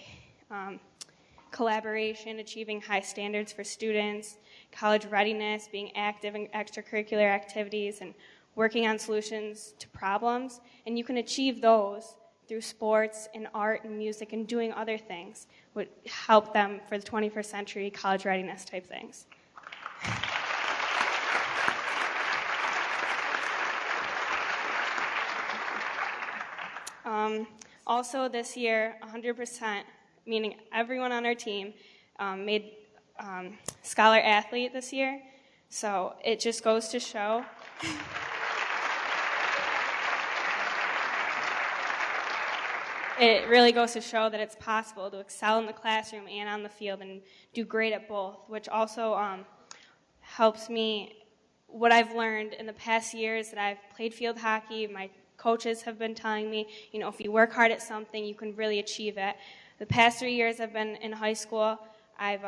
collaboration, achieving high standards for students, college readiness, being active in extracurricular activities, and working on solutions to problems. And you can achieve those through sports and art and music and doing other things would help them for the 21st century college readiness type things. Also this year, 100%, meaning everyone on our team, made Scholar Athlete this year. So it just goes to show... It really goes to show that it's possible to excel in the classroom and on the field and do great at both, which also helps me. What I've learned in the past years that I've played field hockey, my coaches have been telling me, you know, if you work hard at something, you can really achieve it. The past 3 years I've been in high school, I've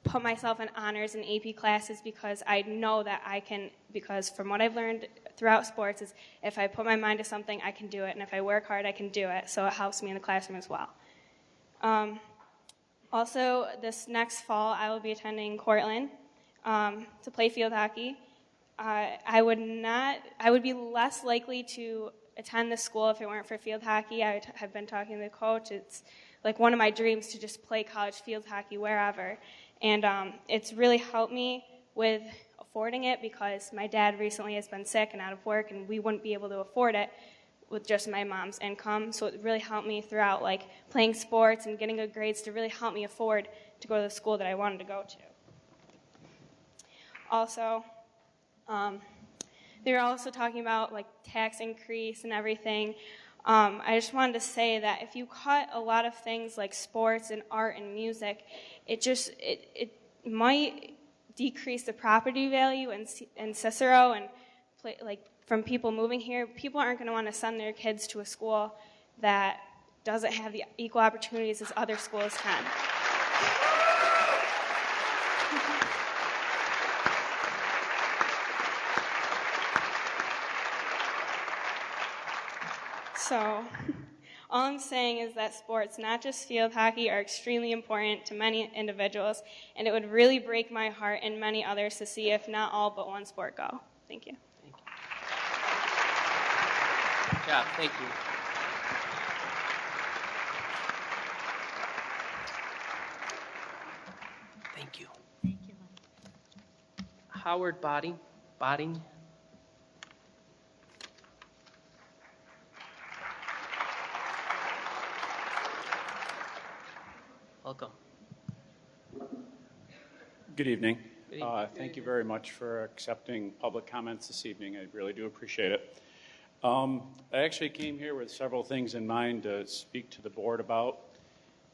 put myself in honors and AP classes because I know that I can, because from what I've learned throughout sports is if I put my mind to something, I can do it, and if I work hard, I can do it, so it helps me in the classroom as well. Also, this next fall, I will be attending Cortland to play field hockey. I would be less likely to attend this school if it weren't for field hockey. I have been talking to the coach. It's like one of my dreams to just play college field hockey wherever. And it's really helped me with affording it because my dad recently has been sick and out of work, and we wouldn't be able to afford it with just my mom's income. So it really helped me throughout, like playing sports and getting good grades to really help me afford to go to the school that I wanted to go to. Also, they were also talking about like tax increase and everything. I just wanted to say that if you cut a lot of things like sports and art and music, it might decrease the property value in Cicero and like from people moving here. People aren't going to want to send their kids to a school that doesn't have the equal opportunities as other schools can. So, all I'm saying is that sports, not just field hockey, are extremely important to many individuals, and it would really break my heart and many others to see if not all but one sport go. Thank you. Good job. Thank you. Thank you. Thank you. Howard Botting. Welcome. Good evening. Thank you very much for accepting public comments this evening. I really do appreciate it. I actually came here with several things in mind to speak to the board about.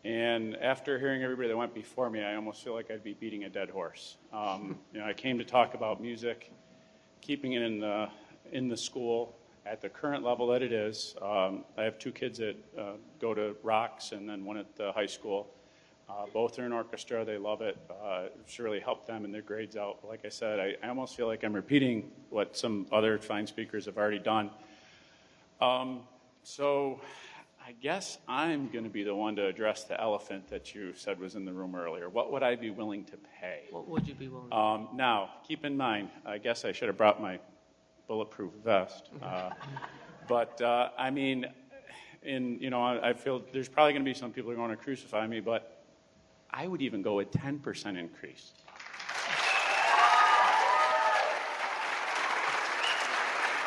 And after hearing everybody that went before me, I almost feel like I'd be beating a dead horse. I came to talk about music, keeping it in the school at the current level that it is. I have two kids that go to Rocks and then one at the high school. Both are in orchestra. They love it. It's really helped them in their grades out. But like I said, I almost feel like I'm repeating what some other fine speakers have already done. So I guess I'm going to be the one to address the elephant that you said was in the room earlier. What would I be willing to pay? What would you be willing to pay? Now, keep in mind, I guess I should have brought my bulletproof vest. But I mean, I feel there's probably going to be some people who are going to crucify me, but I would even go with 10% increase.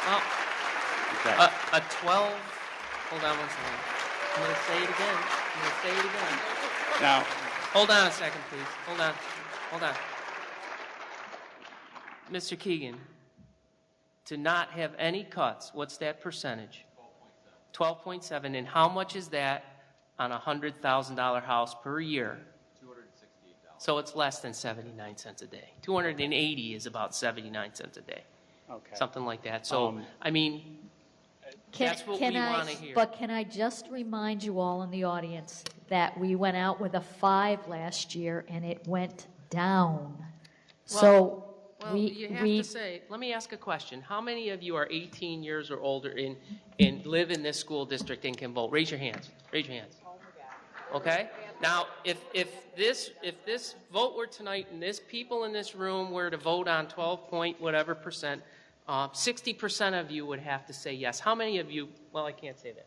Well, okay. A 12, hold on one second. I'm going to say it again. Now, hold on a second, please. Hold on. Mr. Keegan, to not have any cuts, what's that percentage? 12.7. And how much is that on a $100,000 house per year? So it's less than 79 cents a day. 280 is about 79 cents a day. Okay. Something like that. So, I mean, that's what we want to hear. But can I just remind you all in the audience that we went out with a 5 last year and it went down. So Well, you have to say, let me ask a question. How many of you are 18 years or older and live in this school district and can vote? Raise your hands. Raise your hands. Okay? Now, if this vote were tonight and this people in this room were to vote on 12 point whatever percent, 60% of you would have to say yes. How many of you, well, I can't say that.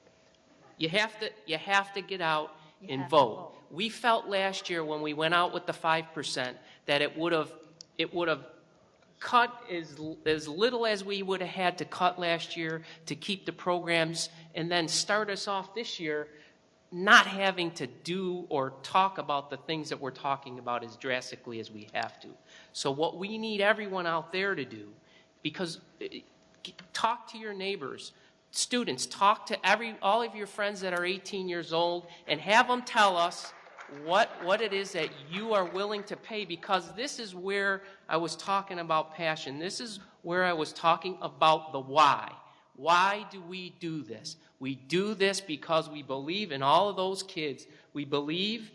You have to get out and vote. We felt last year when we went out with the 5% that it would have cut as little as we would have had to cut last year to keep the programs and then start us off this year not having to do or talk about the things that we're talking about as drastically as we have to. So what we need everyone out there to do, because talk to your neighbors, students, talk to all of your friends that are 18 years old and have them tell us what it is that you are willing to pay, because this is where I was talking about passion. This is where I was talking about the why. Why do we do this? We do this because we believe in all of those kids. We believe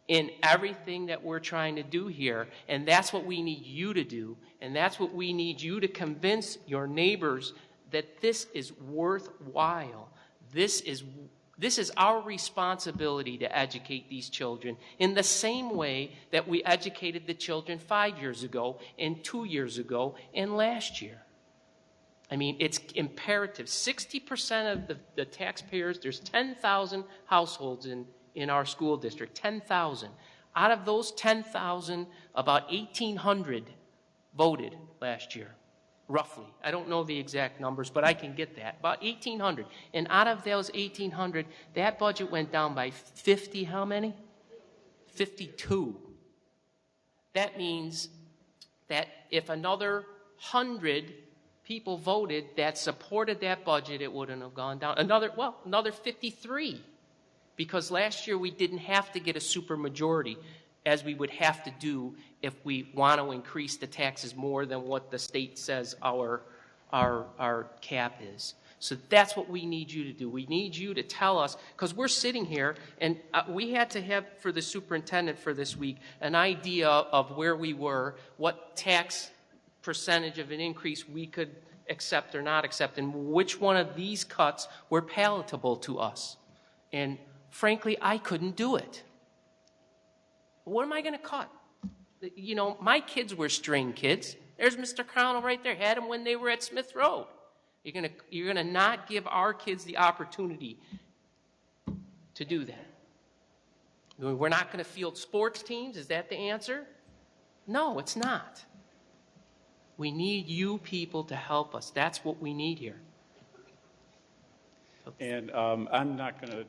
in everything that we're trying to do here, and that's what we need you to do, and that's what we need you to convince your neighbors that this is worthwhile. This is our responsibility to educate these children in the same way that we educated the children 5 years ago and 2 years ago and last year. I mean, it's imperative. 60% of the taxpayers, there's 10,000 households in our school district, 10,000. Out of those 10,000, about 1,800 voted last year. Roughly. I don't know the exact numbers, but I can get that. About 1,800. And out of those 1,800, that budget went down by 50, how many? 52. That means that if another 100 people voted that supported that budget, it wouldn't have gone down. Another 53. Because last year we didn't have to get a supermajority, as we would have to do if we want to increase the taxes more than what the state says our cap is. So that's what we need you to do. We need you to tell us, because we're sitting here, and we had to have, for the superintendent for this week, an idea of where we were, what tax percentage of an increase we could accept or not accept, and which one of these cuts were palatable to us. And frankly, I couldn't do it. What am I going to cut? You know, my kids were string kids. There's Mr. Connell right there. Had them when they were at Smith Road. You're gonna not give our kids the opportunity to do that. We're not going to field sports teams. Is that the answer? No, it's not. We need you people to help us. That's what we need here. And I'm not going to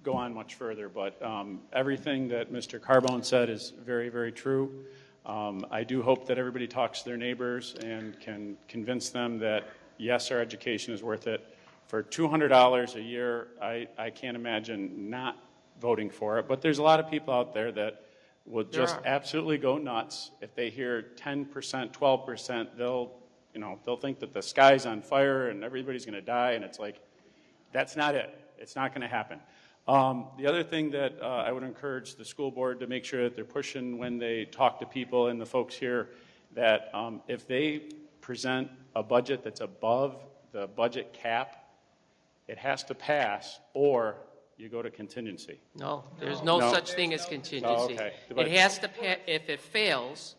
go on much further, but everything that Mr. Carbone said is very, very true. I do hope that everybody talks to their neighbors and can convince them that, yes, our education is worth it. For $200 a year, I can't imagine not voting for it, but there's a lot of people out there that will just absolutely go nuts if they hear 10%, 12%. They'll think that the sky's on fire and everybody's going to die, and it's like, that's not it. It's not going to happen. The other thing that I would encourage the school board to make sure that they're pushing when they talk to people and the folks here, that if they present a budget that's above the budget cap, it has to pass, or you go to contingency. No, there's no such thing as contingency. Oh, okay. It has to pass. If it fails,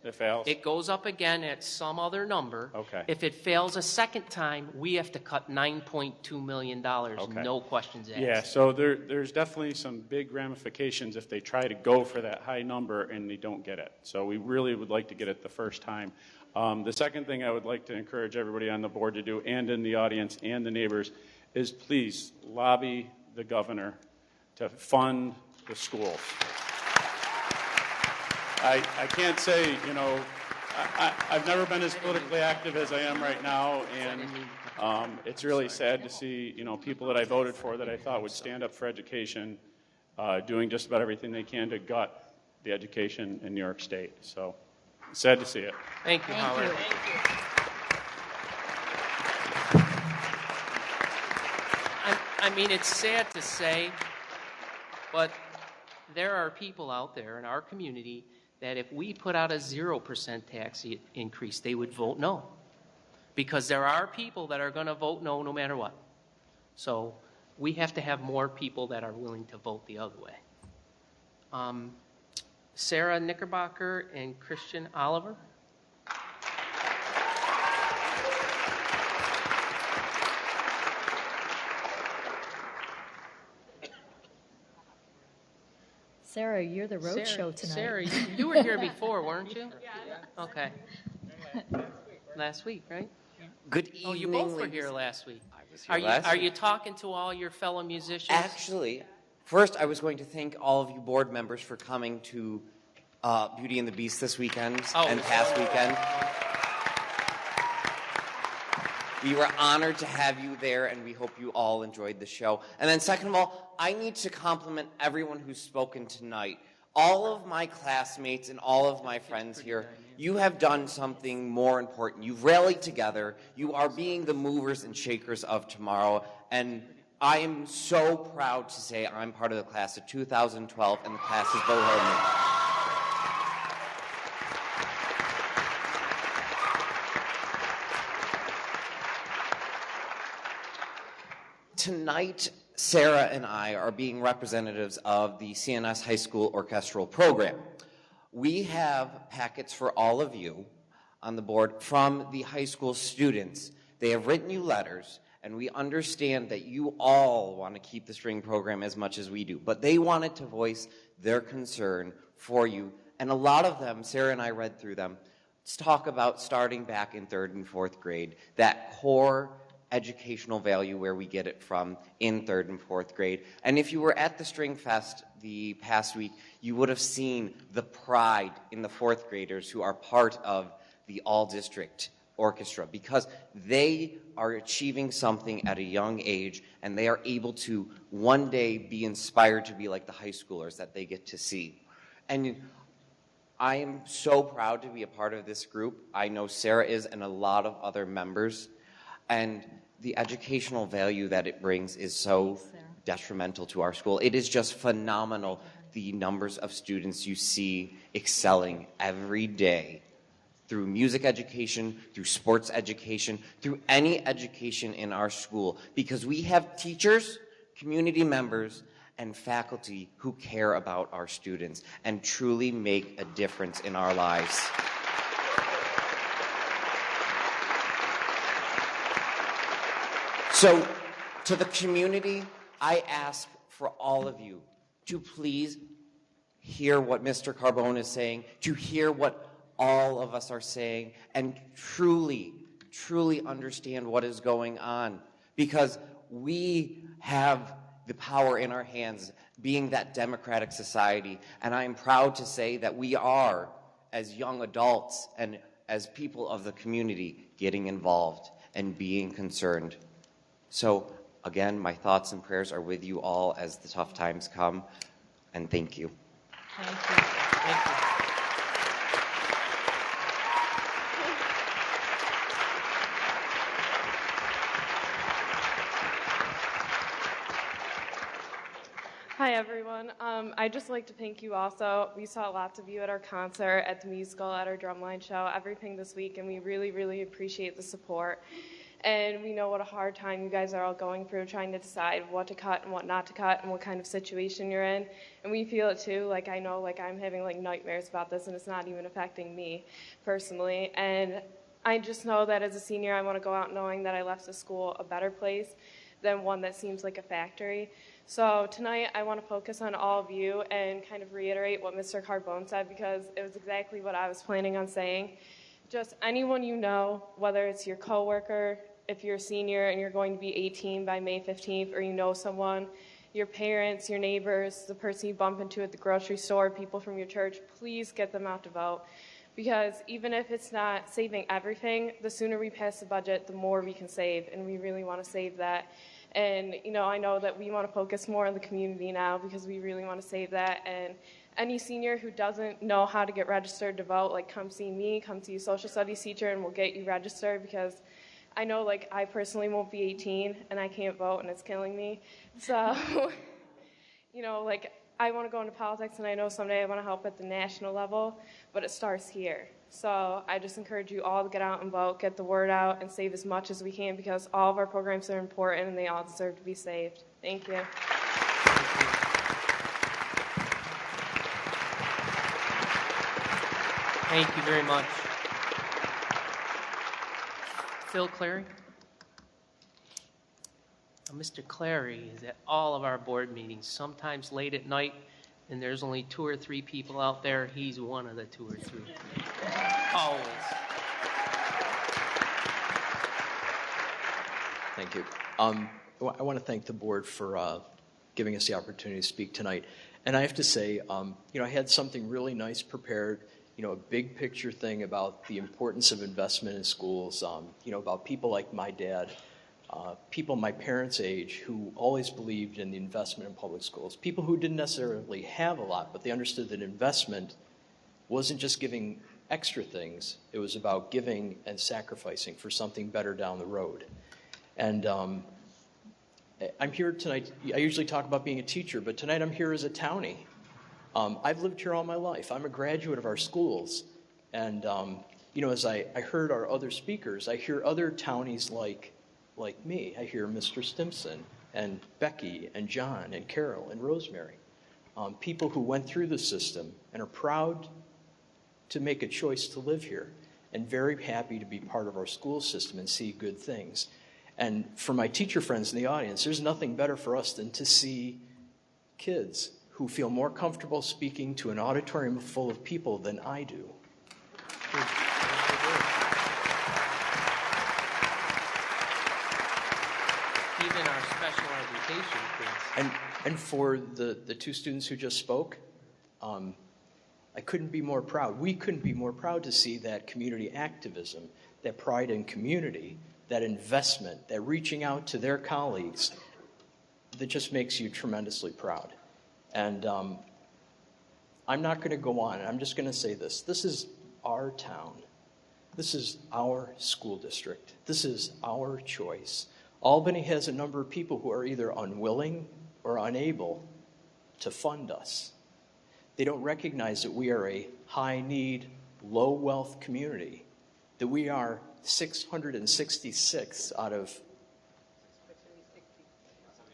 it goes up again at some other number. Okay. If it fails a second time, we have to cut $9.2 million, Okay. no questions asked. Yeah, so there's definitely some big ramifications if they try to go for that high number and they don't get it. So we really would like to get it the first time. The second thing I would like to encourage everybody on the board to do, and in the audience and the neighbors, is please lobby the governor to fund the schools. I can't say, I've never been as politically active as I am right now, and it's really sad to see, people that I voted for that I thought would stand up for education, doing just about everything they can to gut the education in New York State. So, sad to see it. Thank you, Howard. I mean, it's sad to say, but there are people out there in our community that if we put out a 0% tax increase, they would vote no. Because there are people that are going to vote no matter what. So we have to have more people that are willing to vote the other way. Sarah Knickerbocker and Christian Oliver. Sarah, you're the road show tonight. Sarah, you were here before, weren't you? Yeah. Okay. Last week, right? Good evening. Oh, you both were here last week. I was here last Are week. you talking to all your fellow musicians? Actually, first I was going to thank all of you board members for coming to Beauty and the Beast this weekend and past weekend. We were honored to have you there, and we hope you all enjoyed the show. And then second of all, I need to compliment everyone who's spoken tonight. All of my classmates and all of my friends here, you have done something more important. You've rallied together. You are being the movers and shakers of tomorrow. And I am so proud to say I'm part of the class of 2012, and the class is Bohemian. Tonight, Sarah and I are being representatives of the CNS High School Orchestral Program. We have packets for all of you on the board from the high school students. They have written you letters, and we understand that you all want to keep the string program as much as we do, but they wanted to voice their concern for you, and a lot of them, Sarah and I read through them, talk about starting back in 3rd and 4th grade, that core educational value where we get it from in 3rd and 4th grade. And if you were at the String Fest the past week, you would have seen the pride in the 4th graders who are part of the all-district orchestra, because they are achieving something at a young age, and they are able to one day be inspired to be like the high schoolers that they get to see. And I am so proud to be a part of this group. I know Sarah is, and a lot of other members. And the educational value that it brings is so detrimental to our school. It is just phenomenal, the numbers of students you see excelling every day through music education, through sports education, through any education in our school, because we have teachers, community members, and faculty who care about our students and truly make a difference in our lives. So, to the community, I ask for all of you to please hear what Mr. Carbone is saying, to hear what all of us are saying, and truly, truly understand what is going on, because we have the power in our hands, being that democratic society, and I am proud to say that we are, as young adults and as people of the community, getting involved and being concerned. So, again, my thoughts and prayers are with you all as the tough times come, and thank you. Thank you. Thank you. Hi, everyone. I'd just like to thank you also. We saw lots of you at our concert, at the musical, at our drumline show, everything this week, and we really, really appreciate the support. And we know what a hard time you guys are all going through, trying to decide what to cut and what not to cut and what kind of situation you're in. And we feel it too. Like, I know, like, I'm having like nightmares about this, and it's not even affecting me personally. And I just know that as a senior, I want to go out knowing that I left the school a better place than one that seems like a factory. So tonight, I want to focus on all of you and kind of reiterate what Mr. Carbone said, because it was exactly what I was planning on saying. Just anyone you know, whether it's your coworker, if you're a senior and you're going to be 18 by May 15th, or you know someone, your parents, your neighbors, the person you bump into at the grocery store, people from your church, please get them out to vote. Because even if it's not saving everything, the sooner we pass the budget, the more we can save, and we really want to save that. And, you know, I know that we want to focus more on the community now because we really want to save that. And any senior who doesn't know how to get registered to vote, like, come see me, come see a social studies teacher, and we'll get you registered, because I know, like, I personally won't be 18 and I can't vote and it's killing me. So, you know, like, I want to go into politics, and I know someday I want to help at the national level, but it starts here. So I just encourage you all to get out and vote, get the word out, and save as much as we can, because all of our programs are important and they all deserve to be saved. Thank you. Thank you very much. Phil Clary. Now, Mr. Clary is at all of our board meetings, sometimes late at night, and there's only 2 or 3 people out there. He's one of the 2 or 3. Always. Thank you. I want to thank the board for giving us the opportunity to speak tonight. And I have to say, I had something really nice prepared, a big picture thing about the importance of investment in schools, about people like my dad, people my parents' age who always believed in the investment in public schools, people who didn't necessarily have a lot, but they understood that investment wasn't just giving extra things, it was about giving and sacrificing for something better down the road. And I'm here tonight, I usually talk about being a teacher, but tonight I'm here as a townie. I've lived here all my life. I'm a graduate of our schools. And, as I heard our other speakers, I hear other townies like me. I hear Mr. Stimson and Becky and John and Carol and Rosemary, people who went through the system and are proud to make a choice to live here and very happy to be part of our school system and see good things. And for my teacher friends in the audience, there's nothing better for us than to see kids who feel more comfortable speaking to an auditorium full of people than I do. Even our special education kids. And for the 2 students who just spoke, I couldn't be more proud. We couldn't be more proud to see that community activism, that pride in community, that investment, that reaching out to their colleagues, that just makes you tremendously proud. And I'm not going to go on. I'm just going to say this. This is our town. This is our school district. This is our choice. Albany has a number of people who are either unwilling or unable to fund us. They don't recognize that we are a high-need, low-wealth community, that we are 666 out of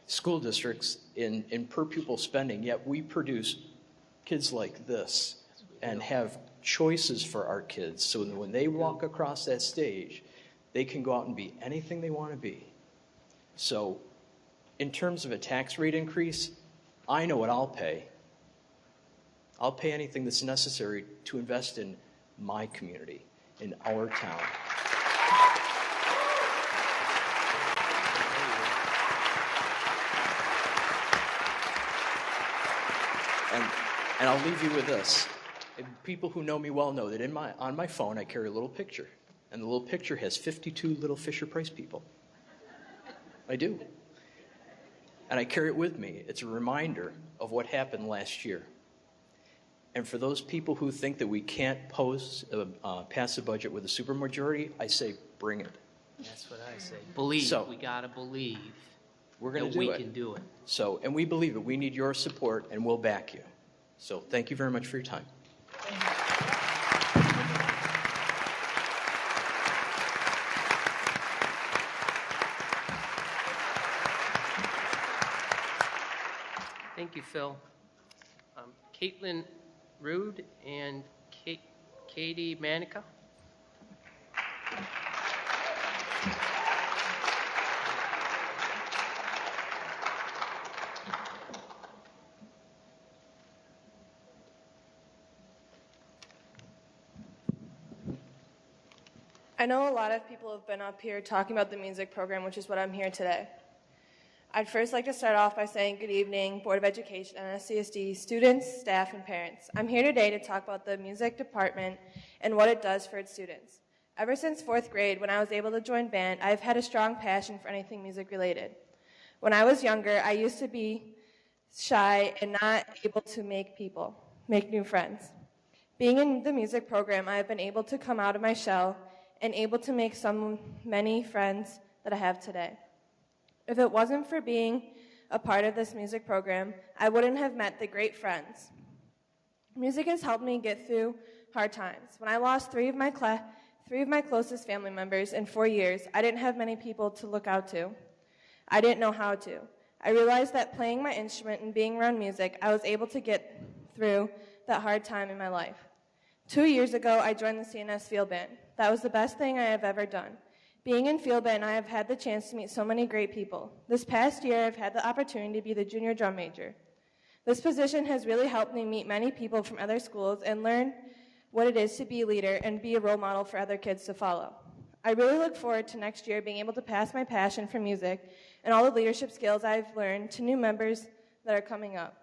school districts in per pupil spending, yet we produce kids like this and have choices for our kids so that when they walk across that stage, they can go out and be anything they want to be. So in terms of a tax rate increase, I know what I'll pay. I'll pay anything that's necessary to invest in my community, in our town. And I'll leave you with this. People who know me well know that on my phone I carry a little picture. And the little picture has 52 little Fisher-Price people. I do. And I carry it with me. It's a reminder of what happened last year. And for those people who think that we can't pass a budget with a supermajority, I say bring it. That's what I say. Believe. So, we got to believe we're going to that do we it. can do it. So, and we believe it. We need your support, and we'll back you. So thank you very much for your time. Thank you, Phil. Caitlin Rude and Katie Manica. I know a lot of people have been up here talking about the music program, which is what I'm here today. I'd first like to start off by saying good evening, Board of Education, NSCSD, students, staff, and parents. I'm here today to talk about the music department and what it does for its students. Ever since 4th grade, when I was able to join band, I've had a strong passion for anything music related. When I was younger, I used to be shy and not able to make new friends. Being in the music program, I have been able to come out of my shell and able to make many friends that I have today. If it wasn't for being a part of this music program, I wouldn't have met the great friends. Music has helped me get through hard times. When I lost three of my closest family members in 4 years, I didn't have many people to look out to. I didn't know how to. I realized that playing my instrument and being around music, I was able to get through that hard time in my life. 2 years ago, I joined the CNS Field Band. That was the best thing I have ever done. Being in Field Band, I have had the chance to meet so many great people. This past year, I've had the opportunity to be the junior drum major. This position has really helped me meet many people from other schools and learn what it is to be a leader and be a role model for other kids to follow. I really look forward to next year being able to pass my passion for music and all the leadership skills I've learned to new members that are coming up.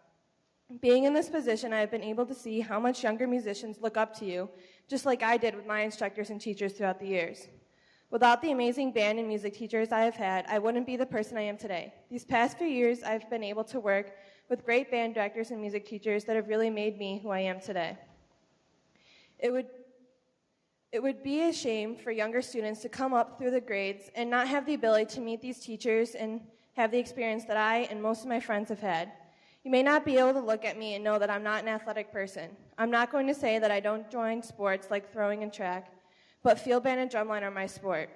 Being in this position, I have been able to see how much younger musicians look up to you, just like I did with my instructors and teachers throughout the years. Without the amazing band and music teachers I have had, I wouldn't be the person I am today. These past few years, I've been able to work with great band directors and music teachers that have really made me who I am today. It would be a shame for younger students to come up through the grades and not have the ability to meet these teachers and have the experience that I and most of my friends have had. You may not be able to look at me and know that I'm not an athletic person. I'm not going to say that I don't join sports like throwing and track, but field band and drumline are my sport.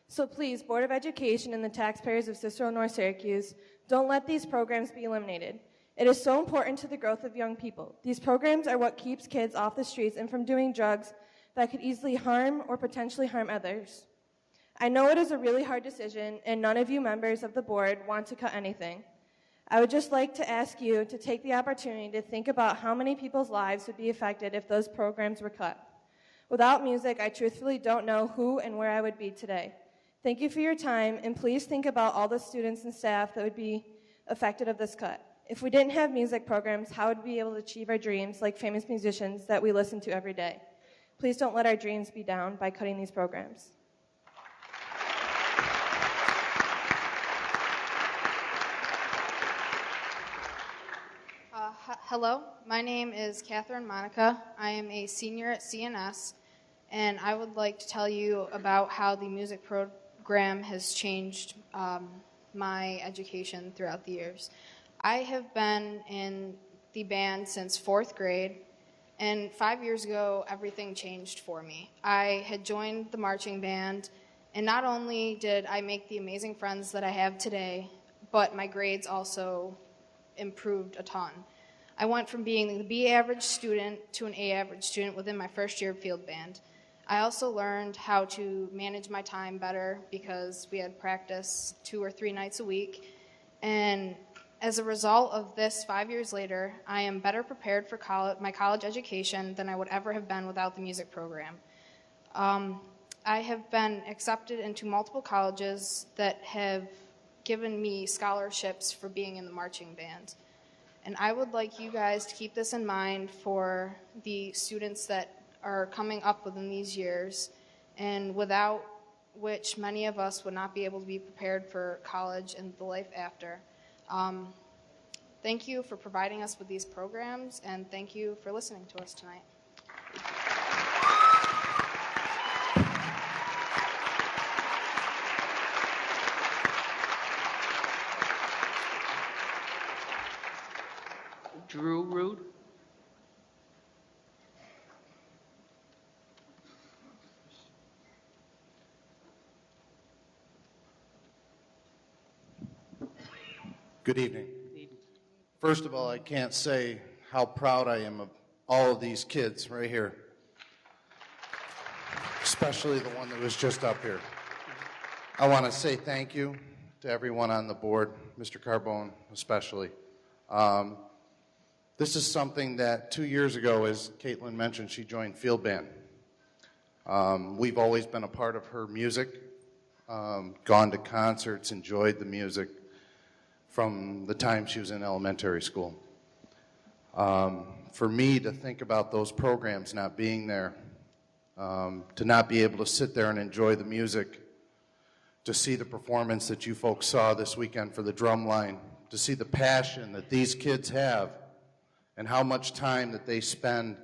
So please, Board of Education and the taxpayers of Cicero North Syracuse, don't let these programs be eliminated. It is so important to the growth of young people. These programs are what keeps kids off the streets and from doing drugs that could easily harm or potentially harm others. I know it is a really hard decision, and none of you members of the board want to cut anything. I would just like to ask you to take the opportunity to think about how many people's lives would be affected if those programs were cut. Without music, I truthfully don't know who and where I would be today. Thank you for your time, and please think about all the students and staff that would be affected of this cut. If we didn't have music programs, how would we be able to achieve our dreams like famous musicians that we listen to every day? Please don't let our dreams be down by cutting these programs. Hello, my name is Catherine Monica. I am a senior at CNS, and I would like to tell you about how the music program has changed my education throughout the years. I have been in the band since 4th grade, and 5 years ago, everything changed for me. I had joined the marching band, and not only did I make the amazing friends that I have today, but my grades also improved a ton. I went from being the B average student to an A average student within my first year of field band. I also learned how to manage my time better because we had practice 2 or 3 nights a week. And as a result of this, 5 years later, I am better prepared for my college education than I would ever have been without the music program. I have been accepted into multiple colleges that have given me scholarships for being in the marching band. And I would like you guys to keep this in mind for the students that are coming up within these years, and without which many of us would not be able to be prepared for college and the life after. Thank you for providing us with these programs, and thank you for listening to us tonight. Drew Rude. Good evening. First of all, I can't say how proud I am of all of these kids right here, especially the one that was just up here. I want to say thank you to everyone on the board, Mr. Carbone especially. This is something that 2 years ago, as Caitlin mentioned, she joined field band. We've always been a part of her music, gone to concerts, enjoyed the music from the time she was in elementary school. For me to think about those programs not being there, to not be able to sit there and enjoy the music, to see the performance that you folks saw this weekend for the drumline, to see the passion that these kids have and how much time that they spend.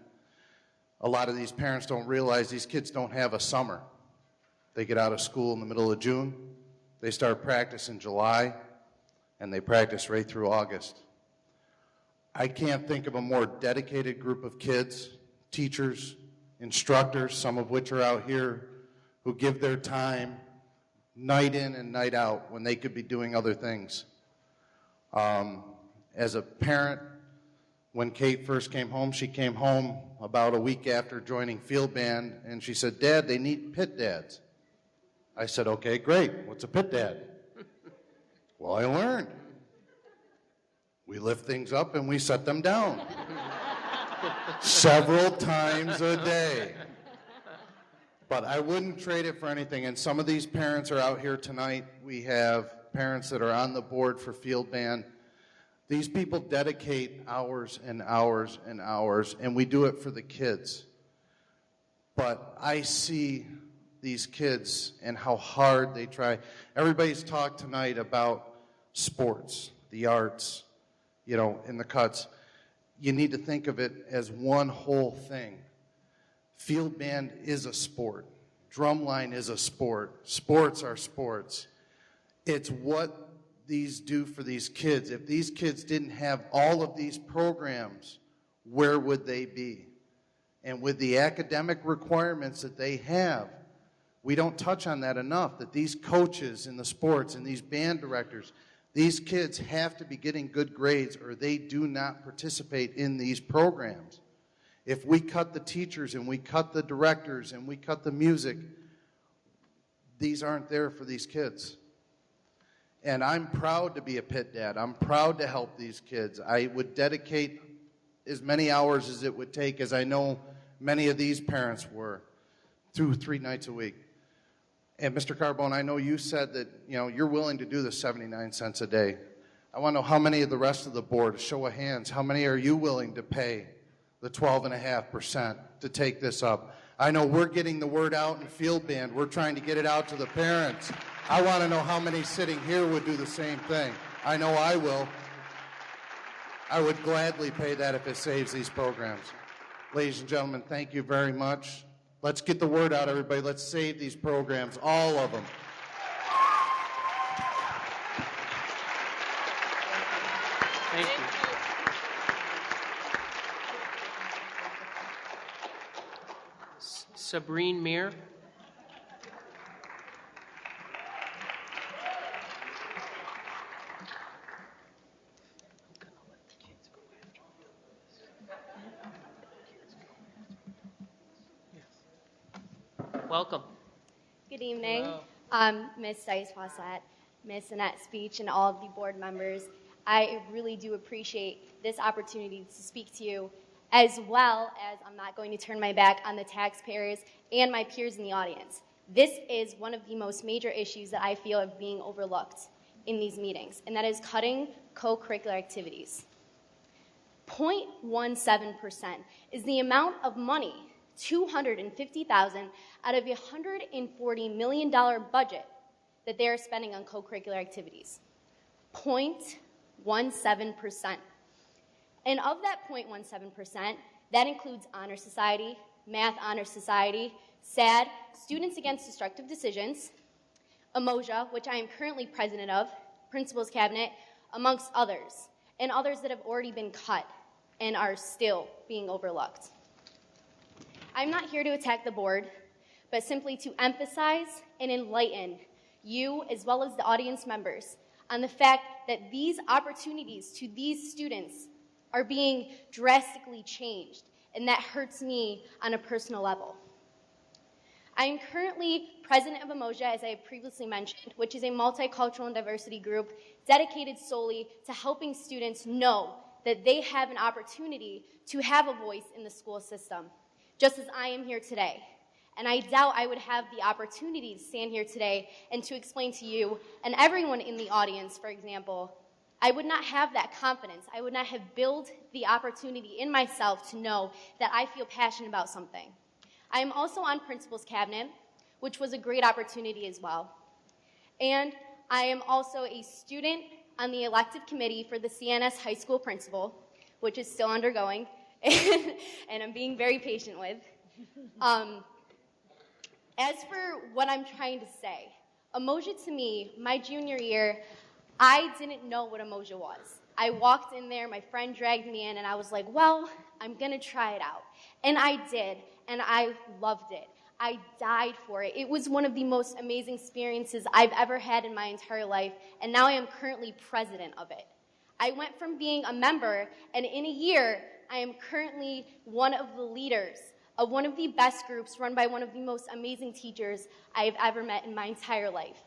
A lot of these parents don't realize these kids don't have a summer. They get out of school in the middle of June. They start practice in July. and they practice right through August. I can't think of a more dedicated group of kids, teachers, instructors, some of which are out here, who give their time night in and night out when they could be doing other things. As a parent, when Kate first came home, she came home about a week after joining field band, and she said, "Dad, they need pit dads." I said, "Okay, great. What's a pit dad?" Well, I learned. We lift things up and we set them down. Several times a day. But I wouldn't trade it for anything. And some of these parents are out here tonight. We have parents that are on the board for field band. These people dedicate hours and hours and hours, and we do it for the kids. But I see these kids and how hard they try. Everybody's talked tonight about sports, the arts, in the cuts. You need to think of it as one whole thing. Field band is a sport. Drumline is a sport. Sports are sports. It's what these do for these kids. If these kids didn't have all of these programs, where would they be? And with the academic requirements that they have, we don't touch on that enough, that these coaches in the sports and these band directors, these kids have to be getting good grades or they do not participate in these programs. If we cut the teachers and we cut the directors and we cut the music, these aren't there for these kids. And I'm proud to be a pit dad. I'm proud to help these kids. I would dedicate as many hours as it would take, as I know many of these parents were, 3 nights a week. And Mr. Carbone, I know you said that you're willing to do the 79 cents a day. I want to know how many of the rest of the board, a show of hands, how many are you willing to pay the 12.5% to take this up? I know we're getting the word out in field band. We're trying to get it out to the parents. I want to know how many sitting here would do the same thing. I know I will. I would gladly pay that if it saves these programs. Ladies and gentlemen, thank you very much. Let's get the word out, everybody. Let's save these programs, all of them. Thank you. Sabrine Mir. Welcome. Good evening, Ms. Dice Fawcett, Ms. Annette Speech, and all of the board members. I really do appreciate this opportunity to speak to you, as well as I'm not going to turn my back on the taxpayers and my peers in the audience. This is one of the most major issues that I feel are being overlooked in these meetings, and that is cutting co-curricular activities. 0.17% is the amount of money, $250,000 out of a $140 million budget that they are spending on co-curricular activities. 0.17%. And of that 0.17%, that includes Honor Society, Math Honor Society, SAD, Students Against Destructive Decisions, Umoja, which I am currently president of, Principal's Cabinet, amongst others, and others that have already been cut and are still being overlooked. I'm not here to attack the board, but simply to emphasize and enlighten you, as well as the audience members, on the fact that these opportunities to these students are being drastically changed, and that hurts me on a personal level. I am currently president of Umoja, as I have previously mentioned, which is a multicultural and diversity group dedicated solely to helping students know that they have an opportunity to have a voice in the school system, just as I am here today. And I doubt I would have the opportunity to stand here today and to explain to you and everyone in the audience, for example, I would not have that confidence. I would not have built the opportunity in myself to know that I feel passionate about something. I am also on Principal's Cabinet, which was a great opportunity as well. And I am also a student on the elective committee for the CNS High School Principal, which is still undergoing, and I'm being very patient with. As for what I'm trying to say, Umoja to me, my junior year, I didn't know what Umoja was. I walked in there, my friend dragged me in, and I was like, well, I'm going to try it out. And I did, and I loved it. I died for it. It was one of the most amazing experiences I've ever had in my entire life, and now I am currently president of it. I went from being a member, and in a year, I am currently one of the leaders of one of the best groups run by one of the most amazing teachers I have ever met in my entire life.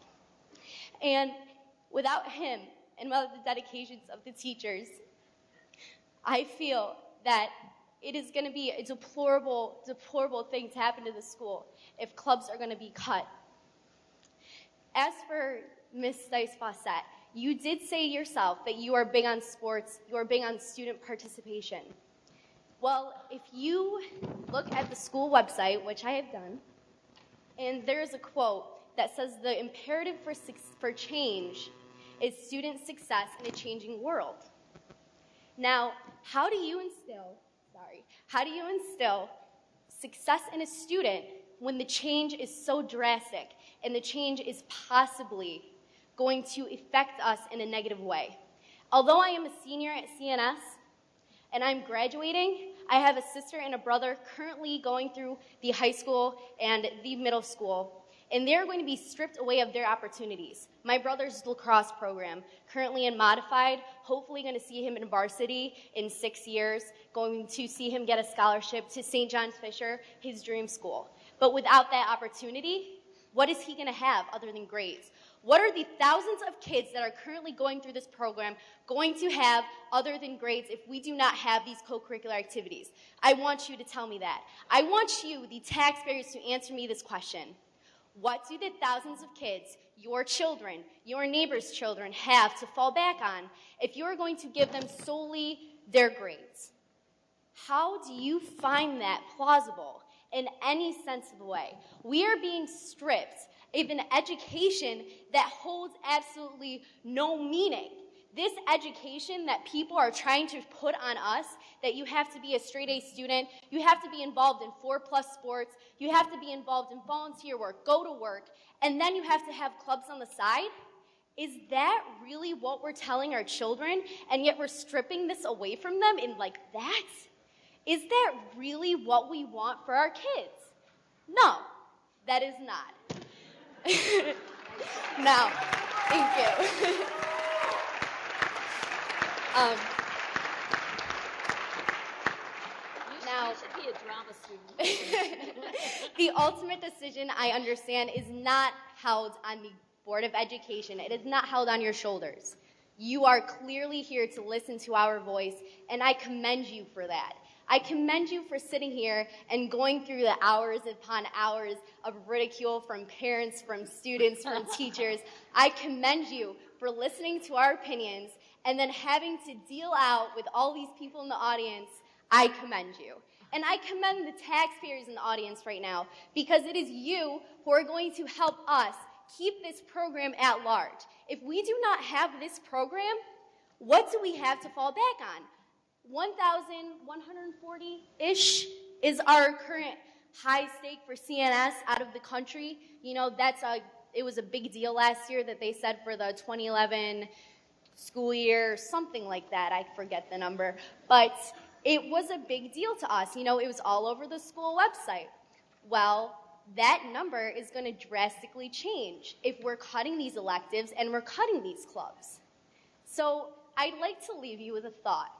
And without him and without the dedications of the teachers, I feel that it is going to be a deplorable, deplorable thing to happen to the school if clubs are going to be cut. As for Ms. Dice-Fawcett, you did say yourself that you are big on sports, you are big on student participation. Well, if you look at the school website, which I have done, and there's a quote that says the imperative for change is student success in a changing world. Now, how do you instill success in a student when the change is so drastic and the change is possibly going to affect us in a negative way? Although I am a senior at CNS and I'm graduating, I have a sister and a brother currently going through the high school and the middle school, and they're going to be stripped away of their opportunities. My brother's lacrosse program, currently in modified, hopefully going to see him in varsity in 6 years, going to see him get a scholarship to St. John's Fisher, his dream school. But without that opportunity, what is he going to have other than grades? What are the thousands of kids that are currently going through this program going to have other than grades if we do not have these co-curricular activities? I want you to tell me that. I want you, the taxpayers, to answer me this question. What do the thousands of kids, your children, your neighbors' children, have to fall back on if you're going to give them solely their grades? How do you find that plausible in any sensible way? We are being stripped of an education that holds absolutely no meaning. This education that people are trying to put on us, that you have to be a straight A student, you have to be involved in 4+ sports, you have to be involved in volunteer work, go to work, and then you have to have clubs on the side. Is that really what we're telling our children, and yet we're stripping this away from them in like that? Is that really what we want for our kids? No, that is not. No, thank you. Now, should be a drama student. the ultimate decision, I understand, is not held on the Board of Education. It is not held on your shoulders. You are clearly here to listen to our voice, and I commend you for that. I commend you for sitting here and going through the hours upon hours of ridicule from parents, from students, from teachers. I commend you for listening to our opinions and then having to deal out with all these people in the audience. I commend you. And I commend the taxpayers in the audience right now, because it is you who are going to help us keep this program at large. If we do not have this program, what do we have to fall back on? 1,140-ish is our current high stake for CNS out of the country. You know, it was a big deal last year that they said for the 2011 school year, something like that. I forget the number. But it was a big deal to us. You know, it was all over the school website. Well, that number is going to drastically change if we're cutting these electives and we're cutting these clubs. So I'd like to leave you with a thought.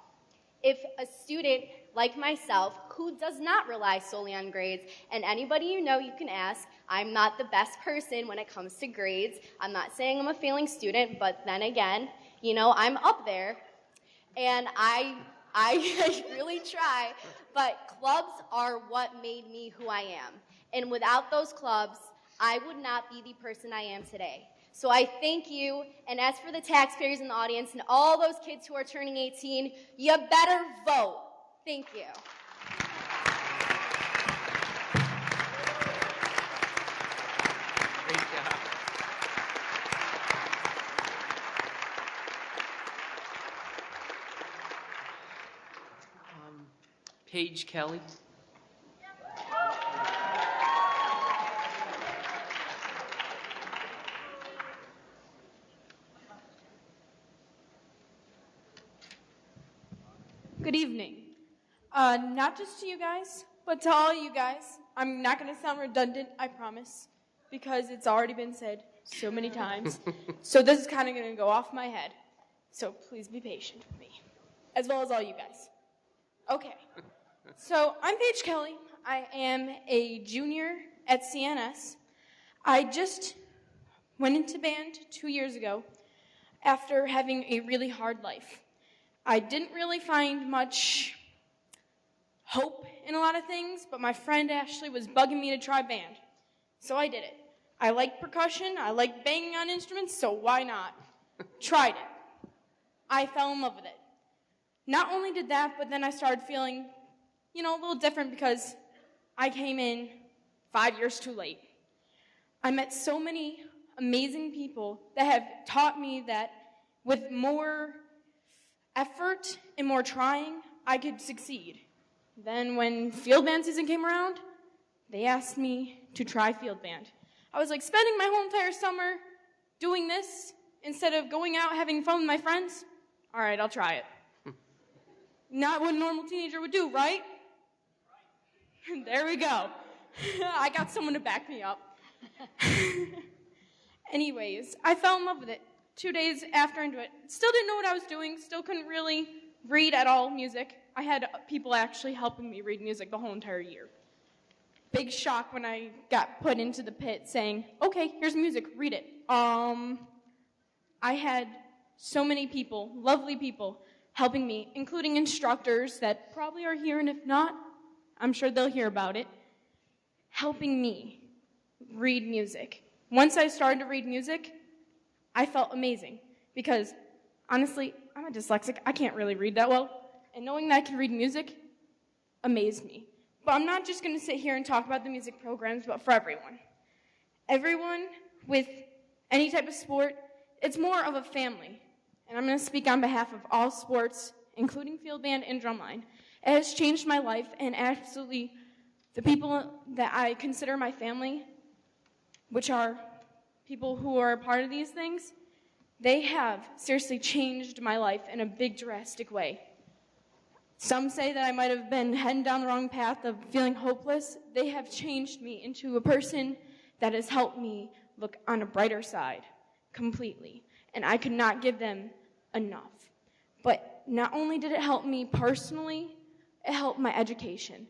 If a student like myself, who does not rely solely on grades, and anybody you know you can ask, I'm not the best person when it comes to grades. I'm not saying I'm a failing student, but then again, you know, I'm up there, and I really try, but clubs are what made me who I am. And without those clubs, I would not be the person I am today. So I thank you, and as for the taxpayers in the audience and all those kids who are turning 18, you better vote. Thank you. Great job. Paige Kelly. Good evening. Not just to you guys, but to all you guys. I'm not going to sound redundant, I promise, because it's already been said so many times. So this is kind of going to go off my head. So please be patient with me, as well as all you guys. Okay. So I'm Paige Kelly. I am a junior at CNS. I just went into band 2 years ago after having a really hard life. I didn't really find much hope in a lot of things, but my friend Ashley was bugging me to try band. So I did it. I like percussion, I like banging on instruments, so why not? Tried it. I fell in love with it. Not only did that, but then I started feeling, a little different because I came in 5 years too late. I met so many amazing people that have taught me that with more effort and more trying, I could succeed. Then when field band season came around, they asked me to try field band. I was like, spending my whole entire summer doing this instead of going out having fun with my friends? All right, I'll try it. Not what a normal teenager would do, right? There we go. I got someone to back me up. Anyways, I fell in love with it 2 days after into it. Still didn't know what I was doing, still couldn't really read at all music. I had people actually helping me read music the whole entire year. Big shock when I got put into the pit saying, okay, here's music, read it. I had so many people, lovely people, helping me, including instructors that probably are here, and if not, I'm sure they'll hear about it, helping me read music. Once I started to read music, I felt amazing because, honestly, I'm a dyslexic. I can't really read that well, and knowing that I can read music amazed me. But I'm not just going to sit here and talk about the music programs, but for everyone. Everyone with any type of sport, it's more of a family. And I'm going to speak on behalf of all sports, including field band and drumline. It has changed my life, and absolutely the people that I consider my family, which are people who are a part of these things, they have seriously changed my life in a big, drastic way. Some say that I might have been heading down the wrong path of feeling hopeless. They have changed me into a person that has helped me look on a brighter side completely. And I could not give them enough. But not only did it help me personally, it helped my education.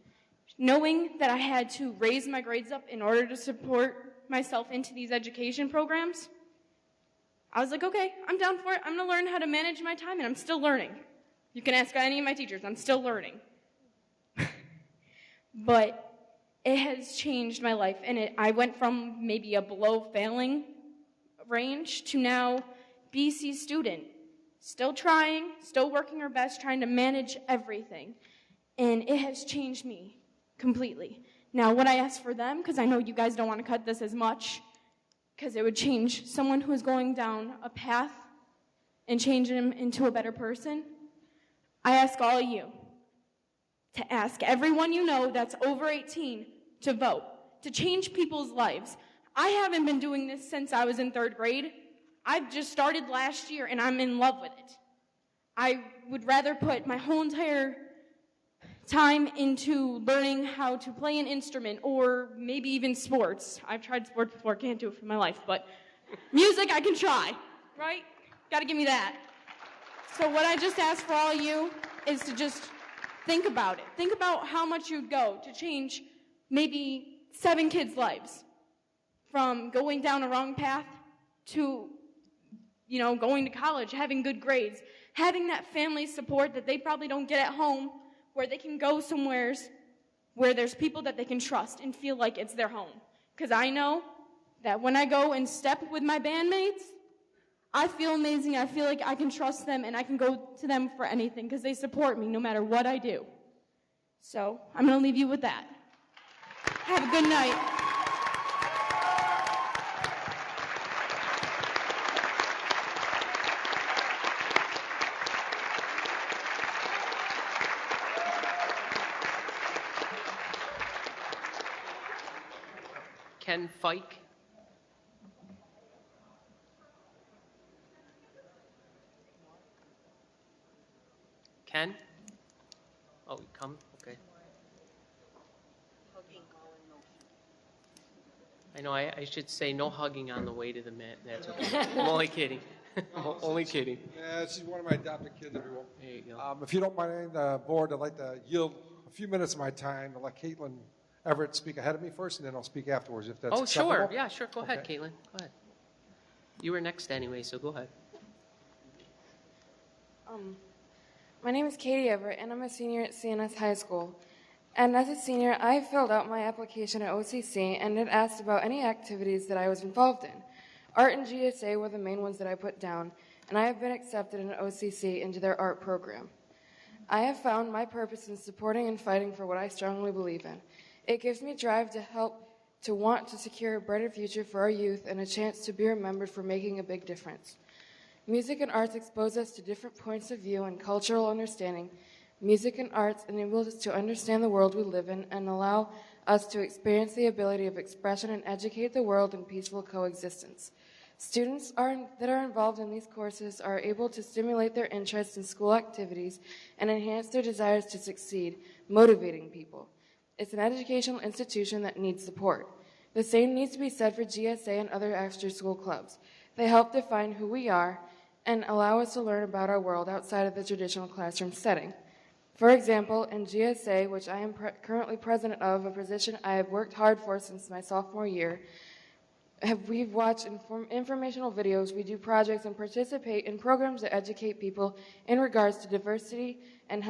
Knowing that I had to raise my grades up in order to support myself into these education programs, I was like, okay, I'm down for it. I'm going to learn how to manage my time, and I'm still learning. You can ask any of my teachers. I'm still learning. But it has changed my life, and I went from maybe a below failing range to now BC student. Still trying, still working our best, trying to manage everything. And it has changed me completely. Now, what I ask for them, because I know you guys don't want to cut this as much, because it would change someone who is going down a path and change them into a better person, I ask all of you to ask everyone you know that's over 18 to vote, to change people's lives. I haven't been doing this since I was in 3rd grade. I've just started last year, and I'm in love with it. I would rather put my whole entire time into learning how to play an instrument or maybe even sports. I've tried sports before, can't do it for my life, but music I can try, right? Gotta give me that. So what I just ask for all of you is to just think about it. Think about how much you'd go to change maybe 7 kids' lives from going down a wrong path to, going to college, having good grades, having that family support that they probably don't get at home, where they can go somewhere where there's people that they can trust and feel like it's their home. Because I know that when I go and step with my bandmates, I feel amazing. I feel like I can trust them, and I can go to them for anything because they support me no matter what I do. So I'm going to leave you with that. Have a good night. Ken Fike. Ken? Oh, come? Okay. I know I should say no hugging on the way to the mat. That's okay. I'm only kidding. I'm only kidding. Yeah, she's one of my adopted kids, everyone. There you go. If you don't mind, board, I'd like to yield a few minutes of my time to let Caitlin Everett speak ahead of me first, and then I'll speak afterwards if that's acceptable. Sure. Yeah, sure. Go ahead, Caitlin. Go ahead. You were next anyway, so go ahead. My name is Katie Everett, and I'm a senior at CNS High School. And as a senior, I filled out my application at OCC, and it asked about any activities that I was involved in. Art and GSA were the main ones that I put down, and I have been accepted in OCC into their art program. I have found my purpose in supporting and fighting for what I strongly believe in. It gives me drive to want to secure a brighter future for our youth and a chance to be remembered for making a big difference. Music and arts expose us to different points of view and cultural understanding. Music and arts enable us to understand the world we live in and allow us to experience the ability of expression and educate the world in peaceful coexistence. Students that are involved in these courses are able to stimulate their interest in school activities and enhance their desires to succeed, motivating people. It's an educational institution that needs support. The same needs to be said for GSA and other after-school clubs. They help define who we are and allow us to learn about our world outside of the traditional classroom setting. For example, in GSA, which I am currently president of, a position I have worked hard for since my sophomore year, we've watched informational videos, we do projects, and participate in programs that educate people in regards to diversity and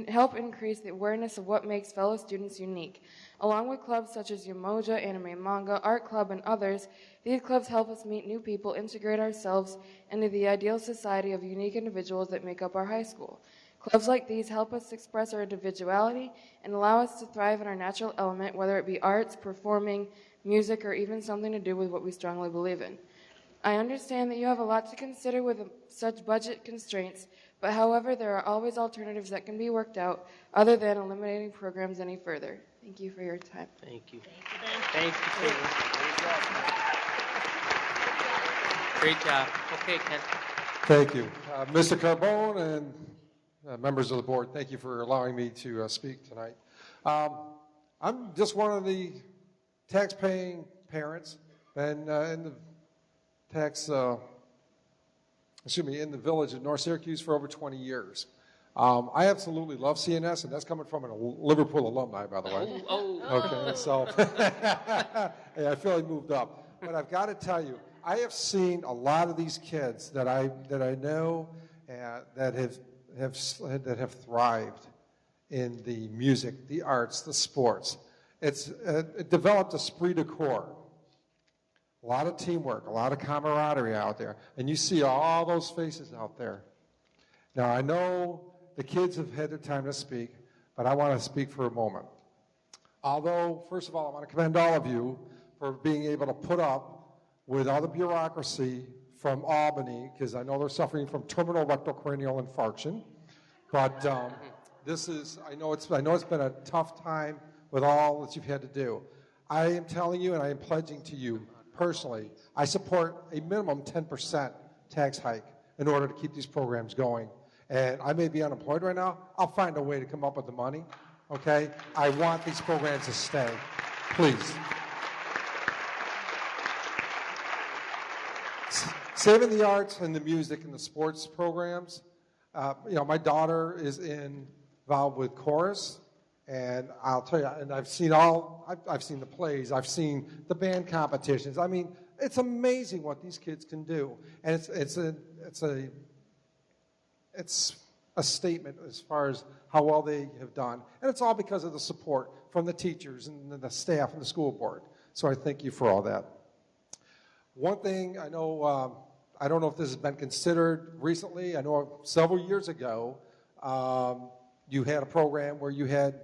help increase the awareness of what makes fellow students unique. Along with clubs such as Umoja, Anime Manga, Art Club, and others, these clubs help us meet new people, integrate ourselves into the ideal society of unique individuals that make up our high school. Clubs like these help us express our individuality and allow us to thrive in our natural element, whether it be arts, performing, music, or even something to do with what we strongly believe in. I understand that you have a lot to consider with such budget constraints, but however, there are always alternatives that can be worked out other than eliminating programs any further. Thank you for your time. Thank you. Thank you, Caitlin. Great job. Okay, Ken. Thank you. Mr. Carbone and members of the board, thank you for allowing me to speak tonight. I'm just one of the tax-paying parents, been in the in the village of North Syracuse for over 20 years. I absolutely love CNS, and that's coming from a Liverpool alumni, by the way. Okay, so yeah, I feel I moved up. But I've got to tell you, I have seen a lot of these kids that I know that have thrived in the music, the arts, the sports. It developed esprit de corps. A lot of teamwork, a lot of camaraderie out there. And you see all those faces out there. Now, I know the kids have had their time to speak, but I want to speak for a moment. Although, first of all, I want to commend all of you for being able to put up with all the bureaucracy from Albany, because I know they're suffering from terminal rectal cranial infarction. But I know it's been a tough time with all that you've had to do. I am telling you, and I am pledging to you personally, I support a minimum 10% tax hike in order to keep these programs going. And I may be unemployed right now. I'll find a way to come up with the money, okay? I want these programs to stay. Please. Saving the arts and the music and the sports programs. My daughter is involved with chorus. And I'll tell you, and I've seen the plays, I've seen the band competitions. I mean, it's amazing what these kids can do, and it's a statement as far as how well they have done, and it's all because of the support from the teachers and the staff and the school board. So I thank you for all that. One thing I know, I don't know if this has been considered recently. I know several years ago, you had a program where you had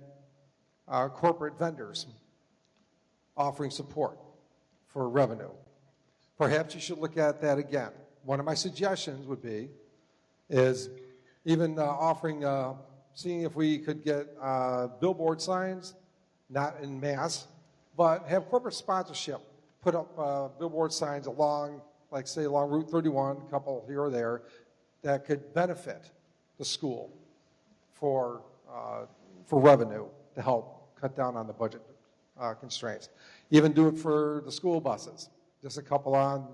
corporate vendors offering support for revenue. Perhaps you should look at that again. One of my suggestions would be is even offering, seeing if we could get billboard signs, not in mass, but have corporate sponsorship. Put up billboard signs along, like say along Route 31, a couple here or there, that could benefit the school for for revenue to help cut down on the budget constraints. Even do it for the school buses, just a couple on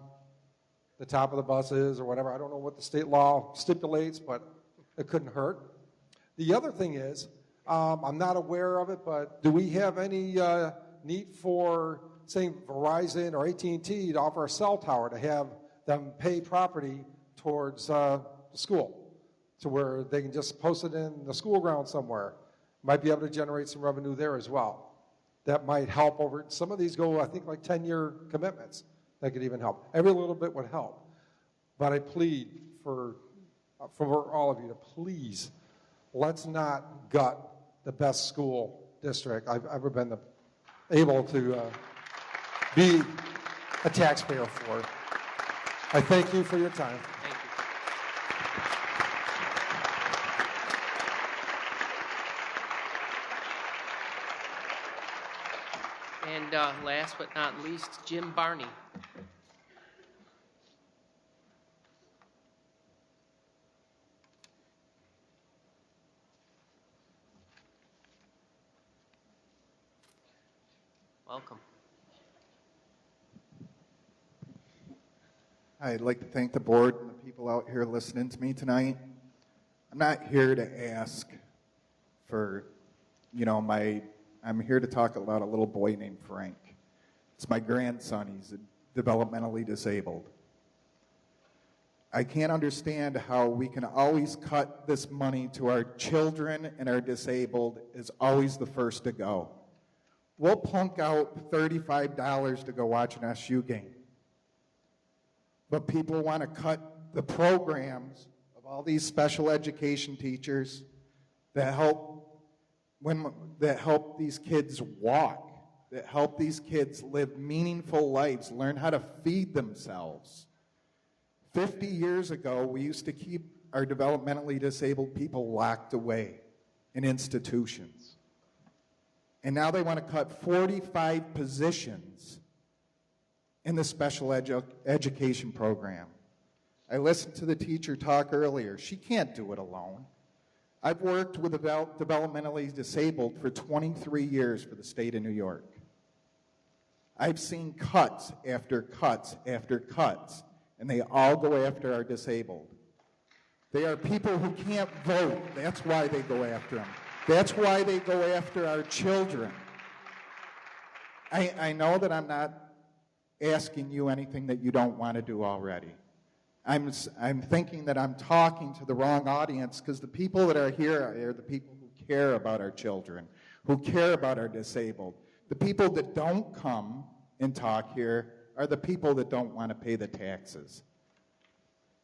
the top of the buses or whatever. I don't know what the state law stipulates, but it couldn't hurt. The other thing is, I'm not aware of it, but do we have any need for, say, Verizon or AT&T to offer a cell tower to have them pay property towards the school, to where they can just post it in the school ground somewhere? Might be able to generate some revenue there as well. That might help over, some of these go, I think, like 10-year commitments. That could even help. Every little bit would help. But I plead for all of you to please, let's not gut the best school district I've ever been able to be a taxpayer for. I thank you for your time. Thank you. And last but not least, Jim Barney. Welcome. I'd like to thank the board and the people out here listening to me tonight. I'm not here to ask for, I'm here to talk about a little boy named Frank. It's my grandson. He's developmentally disabled. I can't understand how we can always cut this money to our children and our disabled is always the first to go. We'll plunk out $35 to go watch an SU game. But people want to cut the programs of all these special education teachers that help these kids walk, that help these kids live meaningful lives, learn how to feed themselves. 50 years ago, we used to keep our developmentally disabled people locked away in institutions. And now they want to cut 45 positions in the special education program. I listened to the teacher talk earlier. She can't do it alone. I've worked with developmentally disabled for 23 years for the state of New York. I've seen cuts after cuts after cuts, and they all go after our disabled. They are people who can't vote. That's why they go after them. That's why they go after our children. I know that I'm not asking you anything that you don't want to do already. I'm thinking that I'm talking to the wrong audience, because the people that are here are the people who care about our children, who care about our disabled. The people that don't come and talk here are the people that don't want to pay the taxes.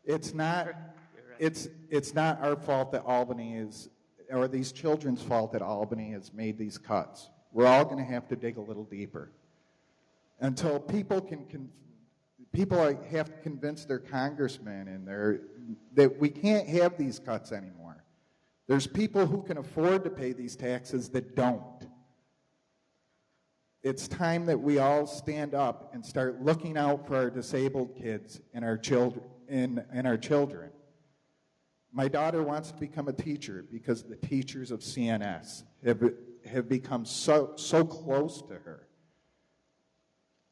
It's not our fault that Albany is, or these children's fault that Albany has made these cuts. We're all going to have to dig a little deeper. Until people have to convince their congressmen and that we can't have these cuts anymore. There's people who can afford to pay these taxes that don't. It's time that we all stand up and start looking out for our disabled kids and our children. My daughter wants to become a teacher because the teachers of CNS have become so close to her.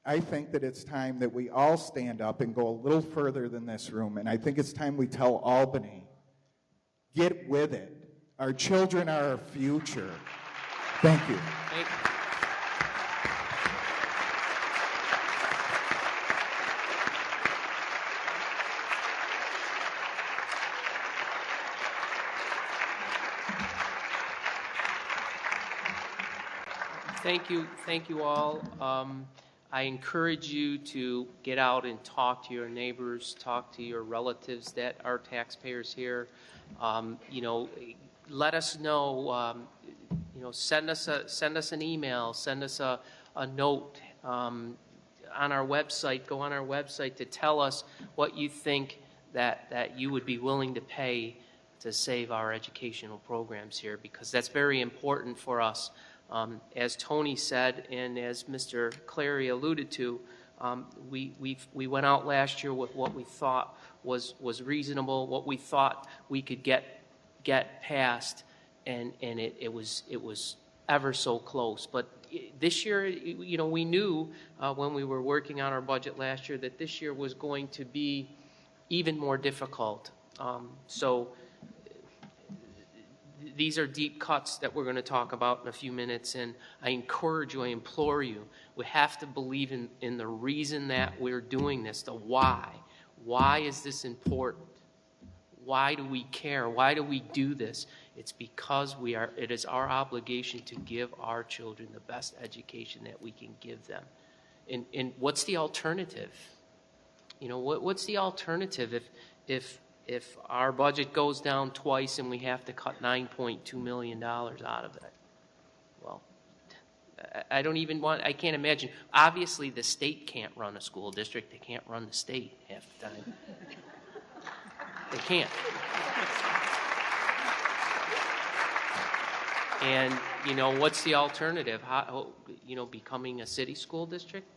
I think that it's time that we all stand up and go a little further than this room, and I think it's time we tell Albany, get with it. Our children are our future. Thank you. Thank you. Thank you all. I encourage you to get out and talk to your neighbors, talk to your relatives that are taxpayers here. Let us know. Send us an email, send us a note on our website. Go on our website to tell us what you think that you would be willing to pay to save our educational programs here, because that's very important for us. As Tony said, and as Mr. Clary alluded to, we went out last year with what we thought was reasonable, what we thought we could get past and it was ever so close. But this year, we knew when we were working on our budget last year that this year was going to be even more difficult. So these are deep cuts that we're going to talk about in a few minutes, and I encourage you, I implore you, we have to believe in the reason that we're doing this, the why. Why is this important? Why do we care? Why do we do this? It's because it is our obligation to give our children the best education that we can give them. And what's the alternative? What's the alternative if our budget goes down twice and we have to cut $9.2 million out of it? Well, I can't imagine. Obviously, the state can't run a school district. They can't run the state half the time. They can't. And, what's the alternative? Becoming a city school district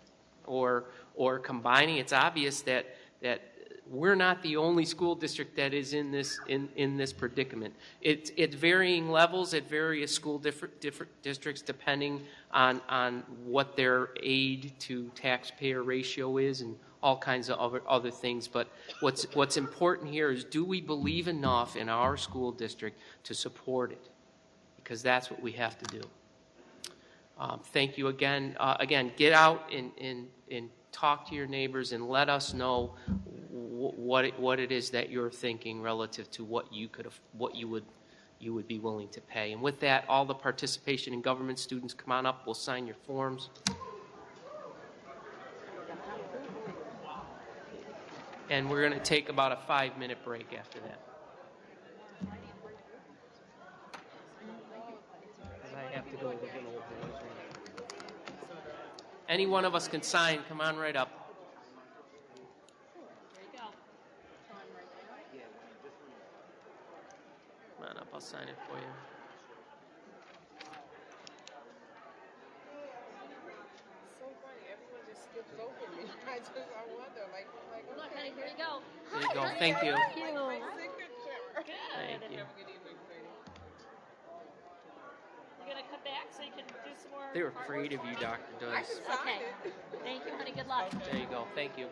or combining? It's obvious that we're not the only school district that is in this predicament. It's at varying levels at various school different districts depending on what their aid to taxpayer ratio is and all kinds of other things. But what's important here is, do we believe enough in our school district to support it? Because that's what we have to do. Thank you again. Again, get out and talk to your neighbors and let us know what it is that you're thinking relative to what you would be willing to pay. And with that, all the participation in government students, come on up. We'll sign your forms. And we're going to take about a 5-minute break after that. I have to go look at old boys. Any one of us can sign. Come on right up. Come on up. I'll sign it for you. Look, honey, here you go. There you go. Thank you. Thank you. Thank you. You're going to come back so you can do some more? They were afraid of you, Dr. Duz. Okay. Thank you, honey. Good luck. There you go. Thank you.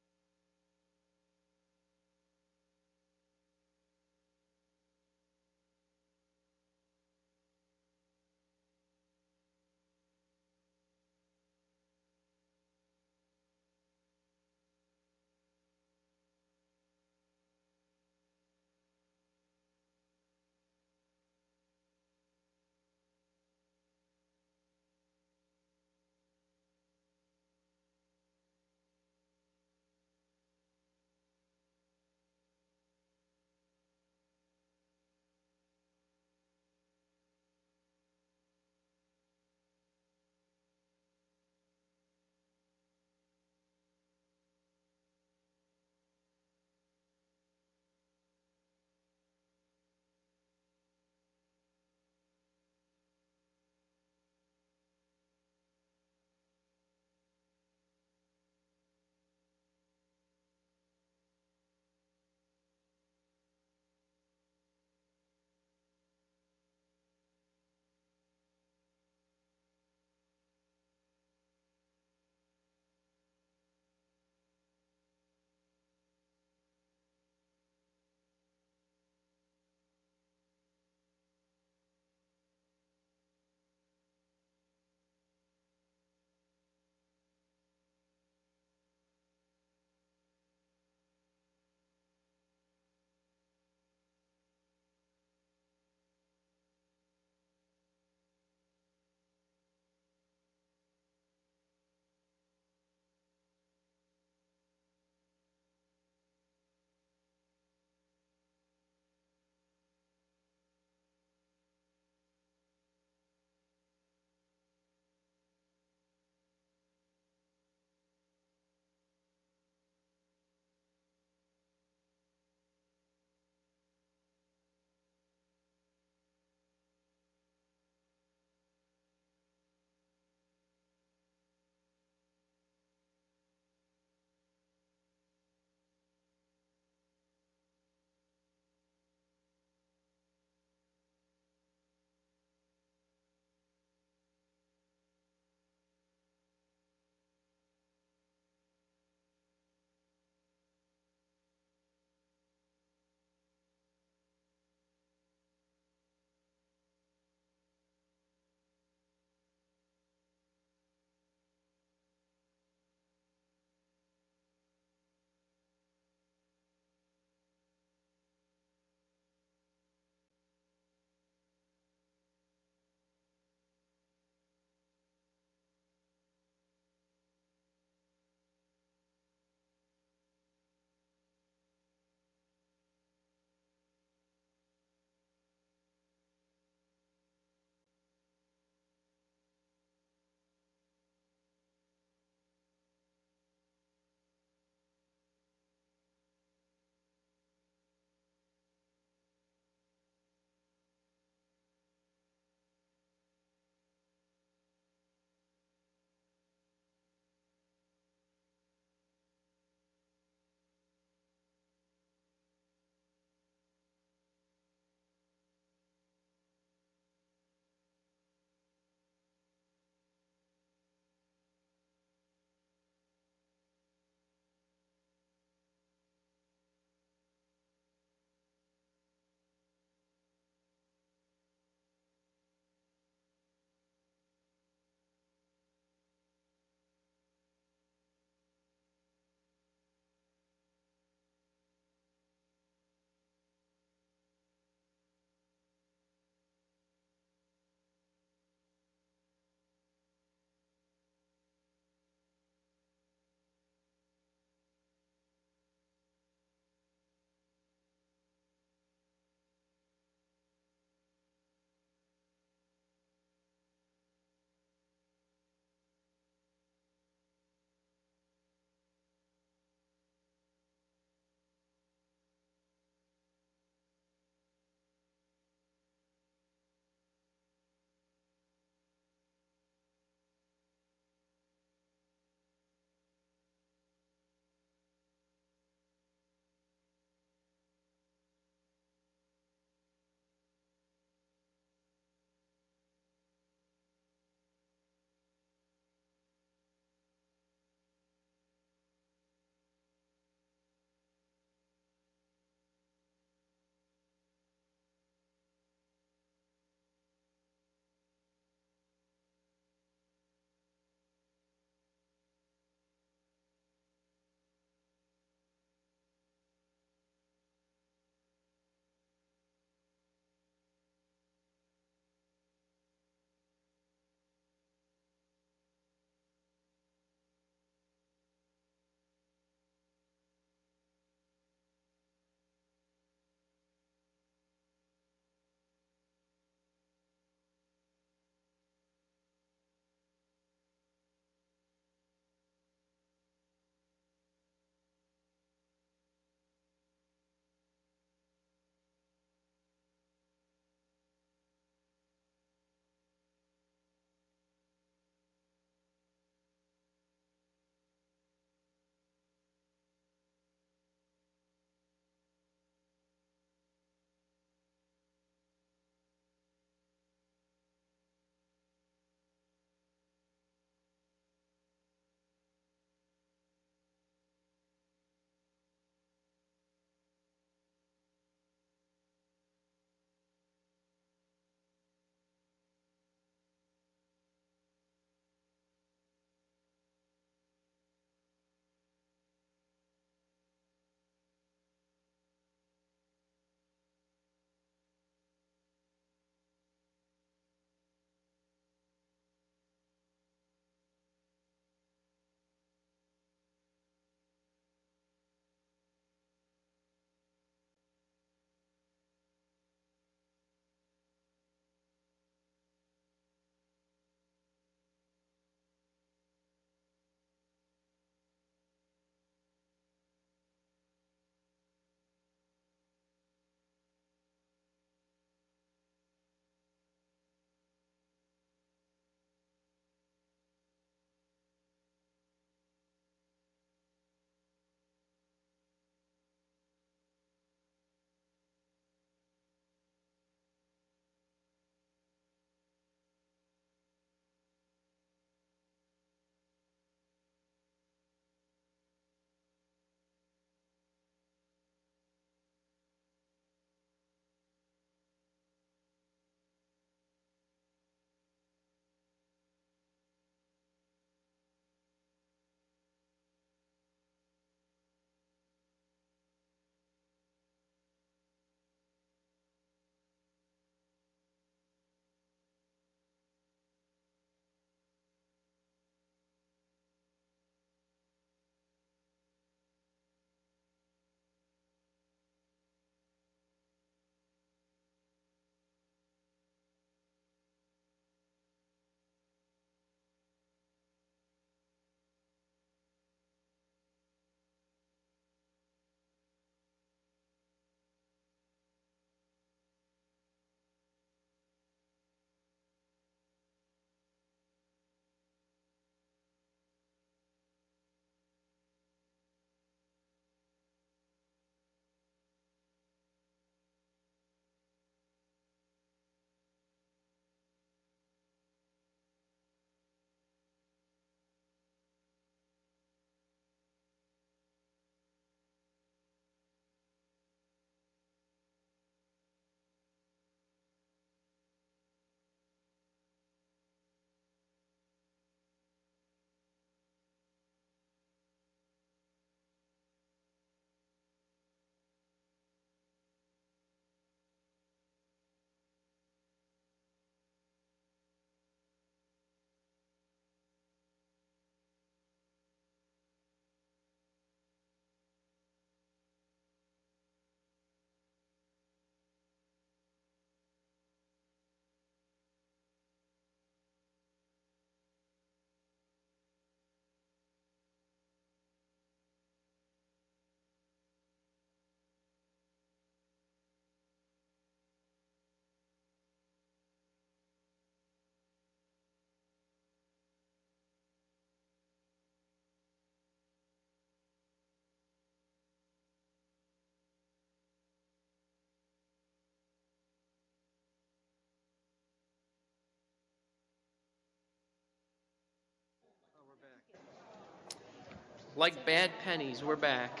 Like bad pennies, we're back.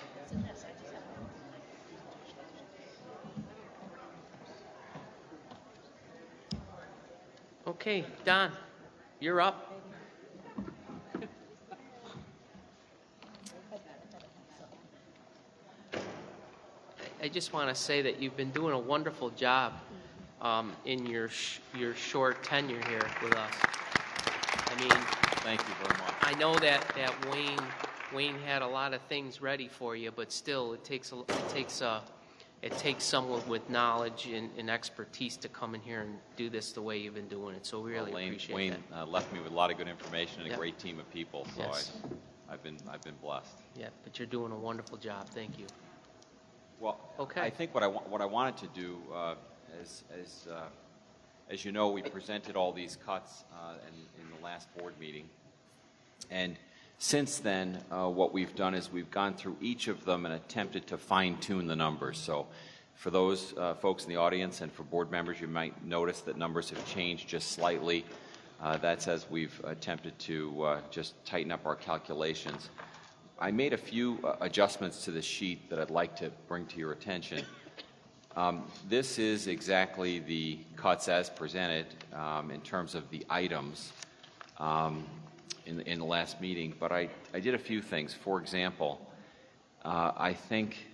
Okay, Don, you're up. I just want to say that you've been doing a wonderful job in your short tenure here with us. I mean, thank you very much. I know that Wayne had a lot of things ready for you, but still, it takes someone with knowledge and expertise to come in here and do this the way you've been doing it. So we really appreciate Wayne that. left me with a lot of good information and Yep. a great team of people. So Yes. I've been blessed. Yeah, but you're doing a wonderful job. Thank you. Well, okay. I think what I wanted to do, as you know, we presented all these cuts in the last board meeting, and since then, what we've done is we've gone through each of them and attempted to fine-tune the numbers. So, for those folks in the audience and for board members, you might notice that numbers have changed just slightly. That's as we've attempted to just tighten up our calculations. I made a few adjustments to the sheet that I'd like to bring to your attention. This is exactly the cuts as presented in terms of the items in the last meeting, but I did a few things. For example, I think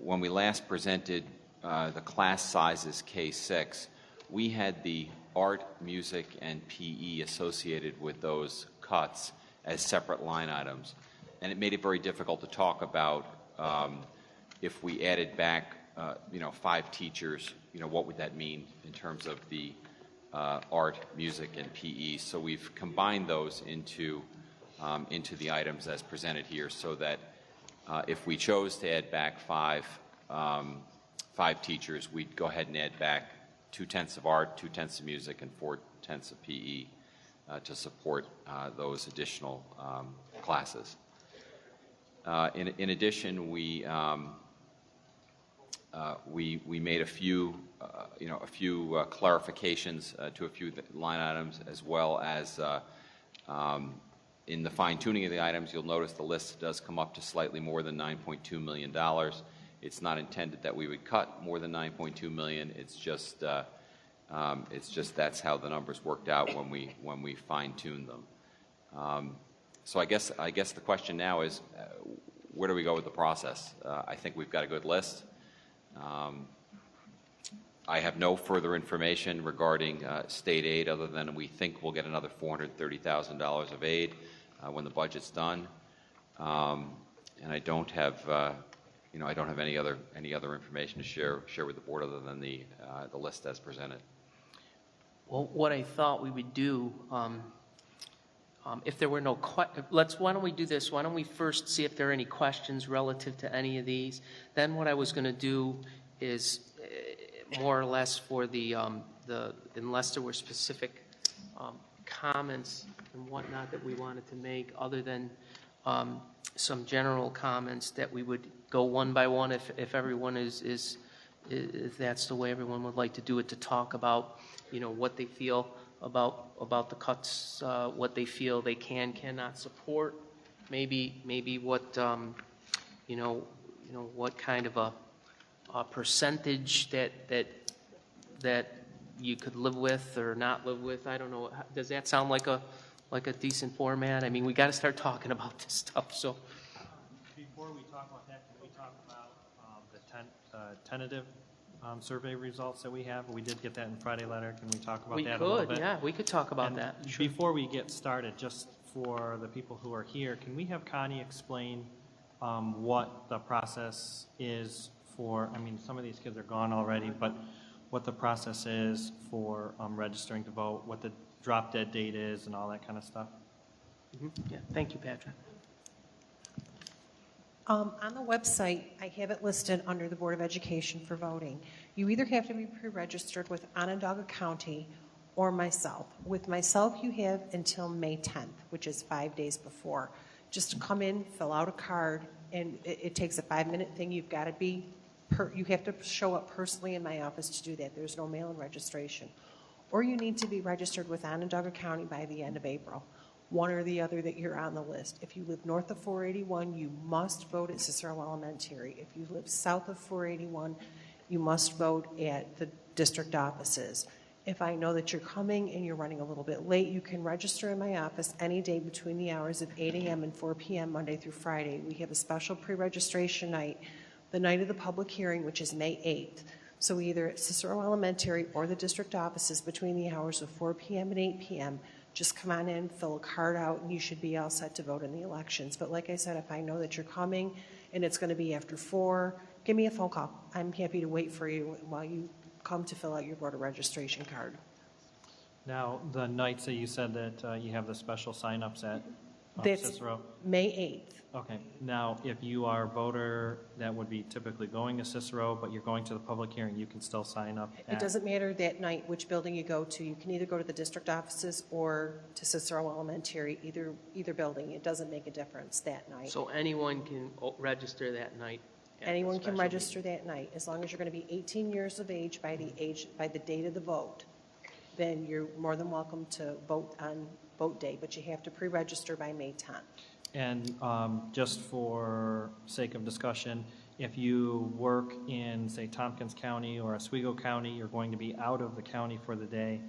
when we last presented the class sizes K-6, we had the art, music, and PE associated with those cuts as separate line items. And it made it very difficult to talk about if we added back 5 teachers, what would that mean in terms of the art, music, and PE. So we've combined those into the items as presented here so that if we chose to add back 5 teachers, we'd go ahead and add back 2/10 of art, 2/10 of music, and 4/10 of PE to support those additional classes. In addition, we made a few clarifications to a few line items, as well as in the fine-tuning of the items. You'll notice the list does come up to slightly more than $9.2 million. It's not intended that we would cut more than $9.2 million. It's just that's how the numbers worked out when we fine-tuned them. So I guess the question now is, where do we go with the process? I think we've got a good list. I have no further information regarding state aid other than we think we'll get another $430,000 of aid when the budget's done, and I don't have any other information to share with the board other than the list as presented. Well, what I thought we would do, if there were no why don't we do this? Why don't we first see if there are any questions relative to any of these? Then what I was going to do is more or less for the unless there were specific comments and whatnot that we wanted to make, other than some general comments, that we would go one by one if everyone is if that's the way everyone would like to do it, to talk about what they feel about the cuts, what they feel they cannot support, maybe what what kind of a percentage that you could live with or not live with. I don't know. Does that sound like a decent format? I mean, we got to start talking about this stuff. So before we talk about that, can we talk about the tentative survey results that we have? We did get that in Friday letter. Can we talk about that a little bit? Yeah, we could talk about that. Sure. Before we get started, just for the people who are here, can we have Connie explain what the process is for, I mean, some of these kids are gone already, but what the process is for registering to vote, what the drop dead date is, and all that kind of stuff? Mm-hmm. Yeah, thank you, Patrick. On the website, I have it listed under the Board of Education for voting. You either have to be pre-registered with Onondaga County or myself. With myself, you have until May 10th, which is 5 days before. Just to come in, fill out a card, and it takes a 5-minute thing. You've got to be, you have to show up personally in my office to do that. There's no mail-in registration. Or you need to be registered with Onondaga County by the end of April. one or the other that you're on the list. If you live north of 481, you must vote at Cicero Elementary. If you live south of 481, you must vote at the district offices. If I know that you're coming and you're running a little bit late, you can register in my office any day between the hours of 8 a.m. and 4 p.m. Monday through Friday. We have a special pre-registration night, the night of the public hearing, which is May 8th. So either at Cicero Elementary or the district offices between the hours of 4 p.m. and 8 p.m., just come on in, fill a card out, and you should be all set to vote in the elections. But like I said, if I know that you're coming and it's going to be after 4, give me a phone call. I'm happy to wait for you while you come to fill out your voter registration card. Now, the nights that you said that you have the special sign-ups at That's Cicero? May 8th. Okay. Now, if you are a voter that would be typically going to Cicero, but you're going to the public hearing, you can still sign up. It doesn't matter that night which building you go to. You can either go to the district offices or to Cicero Elementary, either building. It doesn't make a difference that night. So anyone can register that night? Anyone can register that night, as long as you're going to be 18 years of age by the date of the vote. Then you're more than welcome to vote on vote day, but you have to pre-register by May 10th. And just for sake of discussion, if you work in, say, Tompkins County or Oswego County, you're going to be out of the county for the day,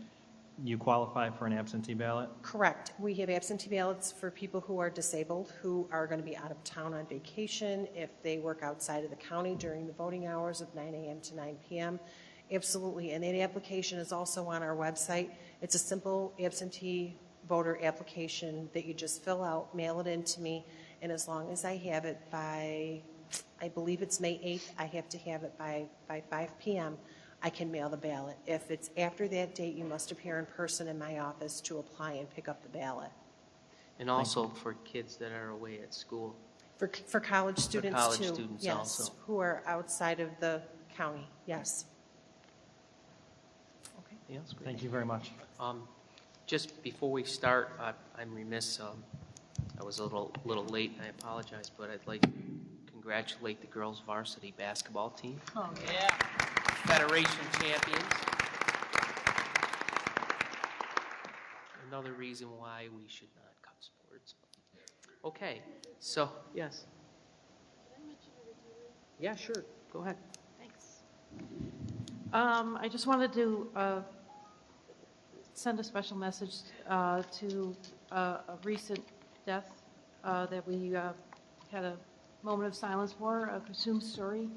you qualify for an absentee ballot? Correct. We have absentee ballots for people who are disabled, who are going to be out of town on vacation, if they work outside of the county during the voting hours of 9 a.m. to 9 p.m. Absolutely. And that application is also on our website. It's a simple absentee voter application that you just fill out, mail it in to me, and as long as I have it by, I believe it's May 8th, I have to have it by 5 p.m., I can mail the ballot. If it's after that date, you must appear in person in my office to apply and pick up the ballot. And also for kids that are away at school. For college students, for college too. Students yes, also. Who are outside of the county, yes. Okay. Thank you very much. Just before we start, I'm remiss. I was a little late, and I apologize, but I'd like to congratulate the girls' varsity basketball team. Oh, yeah. Federation champions. Another reason why we should not cut sports. Okay, so, yes. Yeah, sure. Go ahead. Thanks. I just wanted to send a special message to a recent death that we had a moment of silence for. Kusum Suri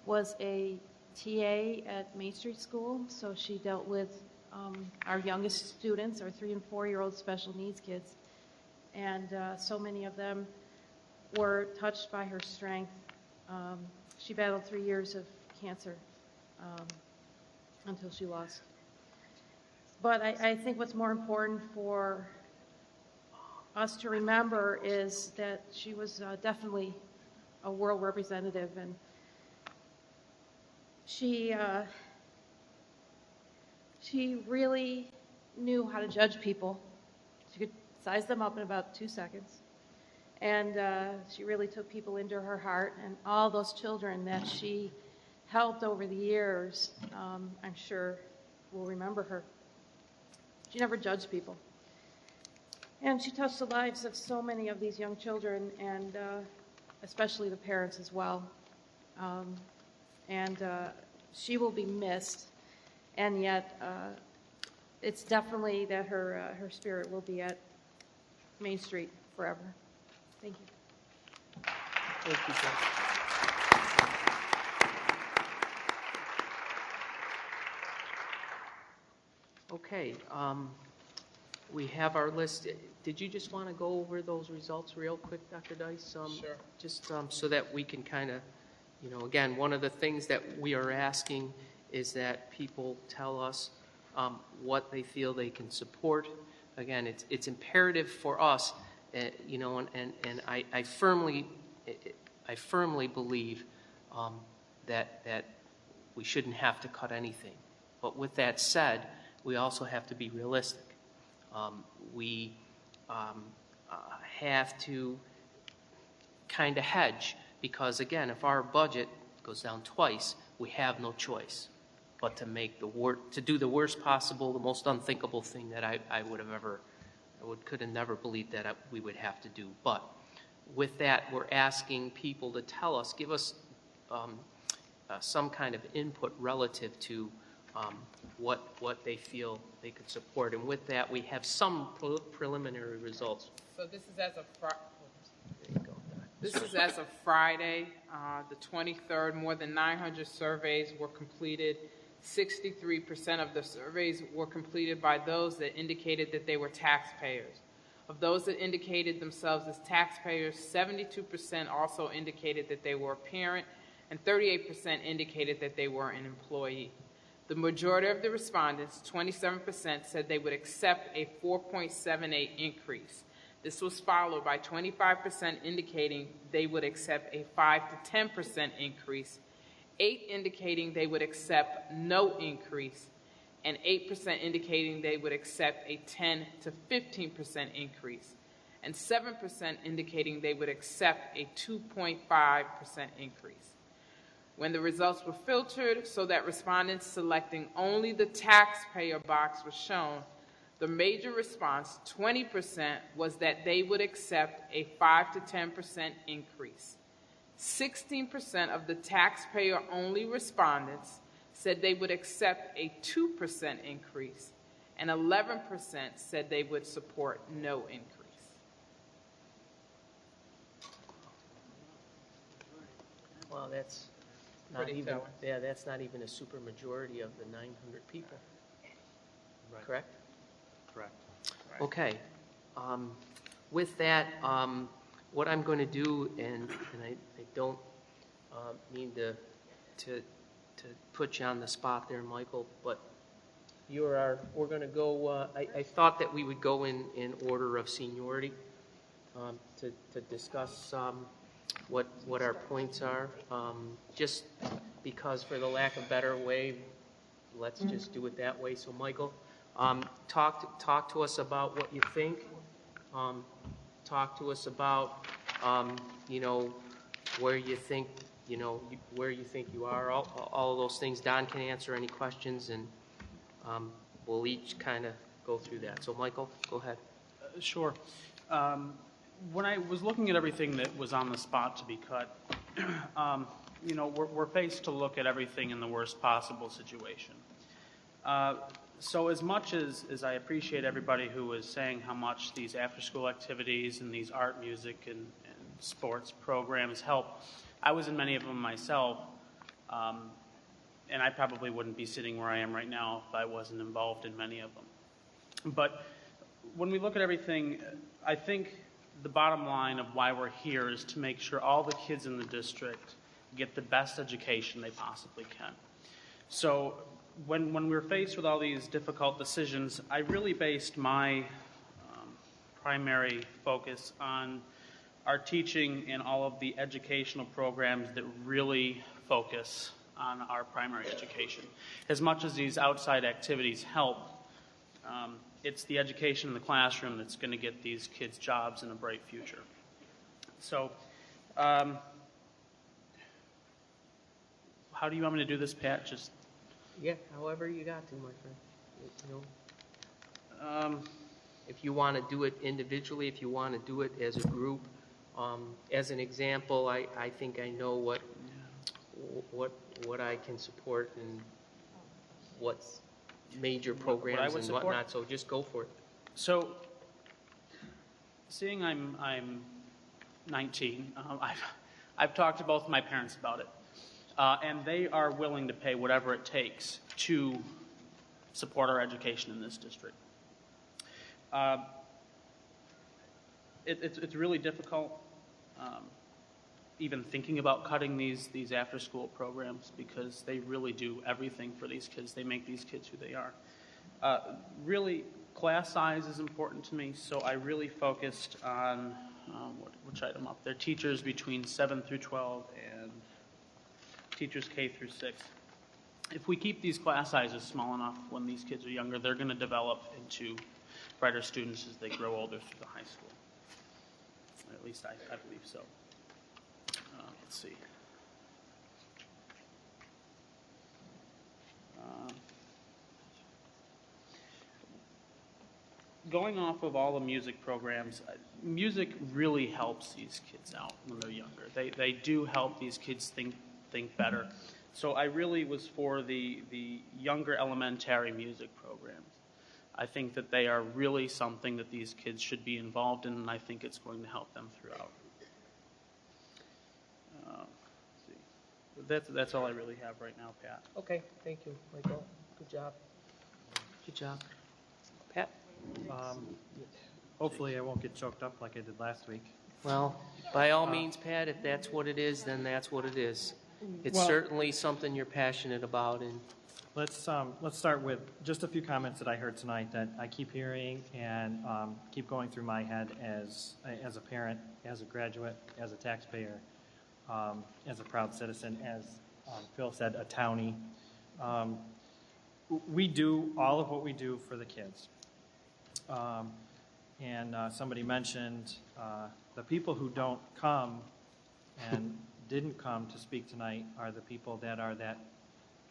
was a TA at Main Street School, so she dealt with our youngest students, our 3- and 4-year-old special needs kids, and so many of them were touched by her strength. She battled 3 years of cancer until she lost. But I think what's more important for us to remember is that she was definitely a world representative, and she really knew how to judge people. She could size them up in about 2 seconds. And she really took people into her heart, and all those children that she helped over the years, I'm sure will remember her. She never judged people. And she touched the lives of so many of these young children, and especially the parents as well. And she will be missed, and yet it's definitely that her spirit will be at Main Street forever. Thank you. Thank you, Jeff. Okay, we have our list. Did you just want to go over those results real quick, Dr. Dice? Sure. Just so that we can kind of, again, one of the things that we are asking is that people tell us what they feel they can support. Again, it's imperative for us, and I firmly believe that we shouldn't have to cut anything. But with that said, we also have to be realistic. We have to kind of hedge, because again, if our budget goes down twice, we have no choice but to make to do the worst possible, the most unthinkable thing that I would have ever could have never believed that we would have to do. But with that, we're asking people to tell us, give us some kind of input relative to what they feel they could support. And with that, we have some preliminary results. So this is as of Friday, the 23rd. More than 900 surveys were completed. 63% of the surveys were completed by those that indicated that they were taxpayers. Of those that indicated themselves as taxpayers, 72% also indicated that they were a parent, and 38% indicated that they were an employee. The majority of the respondents, 27%, said they would accept a 4.78 increase. This was followed by 25% indicating they would accept a 5 to 10% increase, 8 indicating they would accept no increase, and 8% indicating they would accept a 10 to 15% increase, and 7% indicating they would accept a 2.5% increase. When the results were filtered so that respondents selecting only the taxpayer box was shown, the major response, 20%, was that they would accept a 5 to 10% increase. 16% of the taxpayer-only respondents said they would accept a 2% increase, and 11% said they would support no increase. Well, that's not even, that's not even a supermajority of the 900 people. Right. Correct? Correct. Okay. With that, what I'm going to do, and I don't mean to put you on the spot there, Michael, but we're going to go, I thought that we would go in order of seniority to discuss what our points are. Just because, for the lack of a better way, let's just do it that way. So, Michael, talk to us about what you think. Talk to us about, where you think, where you think you are. All of those things. Don can answer any questions, and we'll each kind of go through that. So, Michael, go ahead. Sure. When I was looking at everything that was on the spot to be cut, we're faced to look at everything in the worst possible situation. So as much as I appreciate everybody who was saying how much these after-school activities and these art, music, and sports programs help, I was in many of them myself, and I probably wouldn't be sitting where I am right now if I wasn't involved in many of them. But when we look at everything, I think the bottom line of why we're here is to make sure all the kids in the district get the best education they possibly can. So when we're faced with all these difficult decisions, I really based my primary focus on our teaching and all of the educational programs that really focus on our primary education. As much as these outside activities help, it's the education in the classroom that's going to get these kids jobs and a bright future. So, how do you want me to do this, Pat? Just however you got to, my friend. If you want to do it individually, if you want to do it as a group, as an example, I think I know what I can support and what's major programs and whatnot. So just go for it. So, seeing I'm 19, I've talked to both my parents about it. And they are willing to pay whatever it takes to support our education in this district. It's really difficult even thinking about cutting these after-school programs because they really do everything for these kids. They make these kids who they are. Really, class size is important to me, so I really focused on, which item up there, teachers between 7 through 12 and teachers K through 6. If we keep these class sizes small enough when these kids are younger, they're going to develop into brighter students as they grow older through the high school. At least I believe so. Let's see. going off of all the music programs, music really helps these kids out when they're younger. They do help these kids think better. So I really was for the younger elementary music programs. I think that they are really something that these kids should be involved in, and I think it's going to help them throughout. Let's see. That's all I really have right now, Pat. Okay, thank you, Michael. Good job. Good job. Pat? Hopefully I won't get choked up like I did last week. Well, by all means, Pat, if that's what it is, then that's what it is. It's Well- certainly something you're passionate about, and Let's start with just a few comments that I heard tonight that I keep hearing and keep going through my head as a parent, as a graduate, as a taxpayer, as a proud citizen, as Phil said, a townie. We do all of what we do for the kids. And somebody mentioned the people who don't come and didn't come to speak tonight are the people that are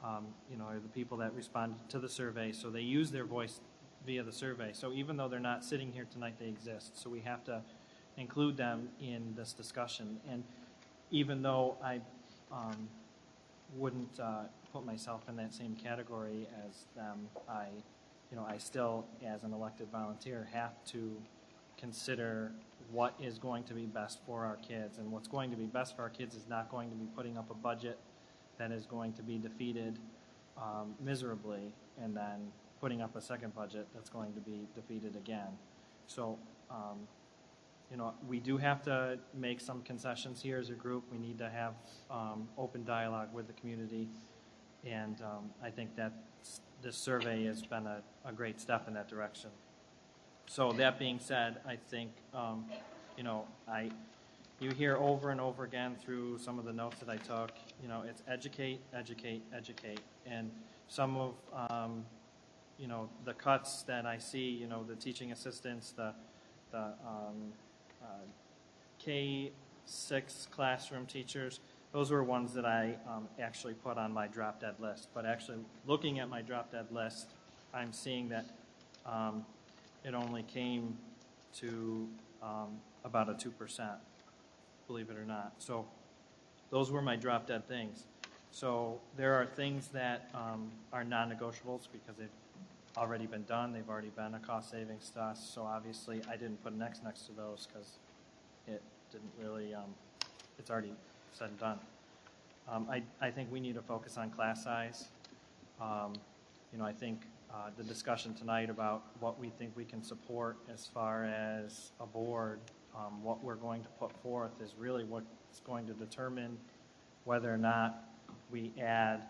are the people that responded to the survey. So they use their voice via the survey. So even though they're not sitting here tonight, they exist. So we have to include them in this discussion. And even though I wouldn't put myself in that same category as them, I still, as an elected volunteer, have to consider what is going to be best for our kids. And what's going to be best for our kids is not going to be putting up a budget that is going to be defeated miserably, and then putting up a second budget that's going to be defeated again. So, we do have to make some concessions here as a group. We need to have open dialogue with the community, and I think that this survey has been a great step in that direction. So that being said, I think, you hear over and over again through some of the notes that I took, it's educate, educate, educate. And some of, the cuts that I see, the teaching assistants, the K-6 classroom teachers, those were ones that I actually put on my drop dead list. But actually looking at my drop dead list, I'm seeing that it only came to about a 2%. Believe it or not. So those were my drop dead things. So there are things that are non-negotiables because they've already been done. They've already been a cost savings to us. So obviously I didn't put an X next to those because it didn't really, it's already said and done. I think we need to focus on class size. I think the discussion tonight about what we think we can support as far as a board, what we're going to put forth is really what's going to determine whether or not we add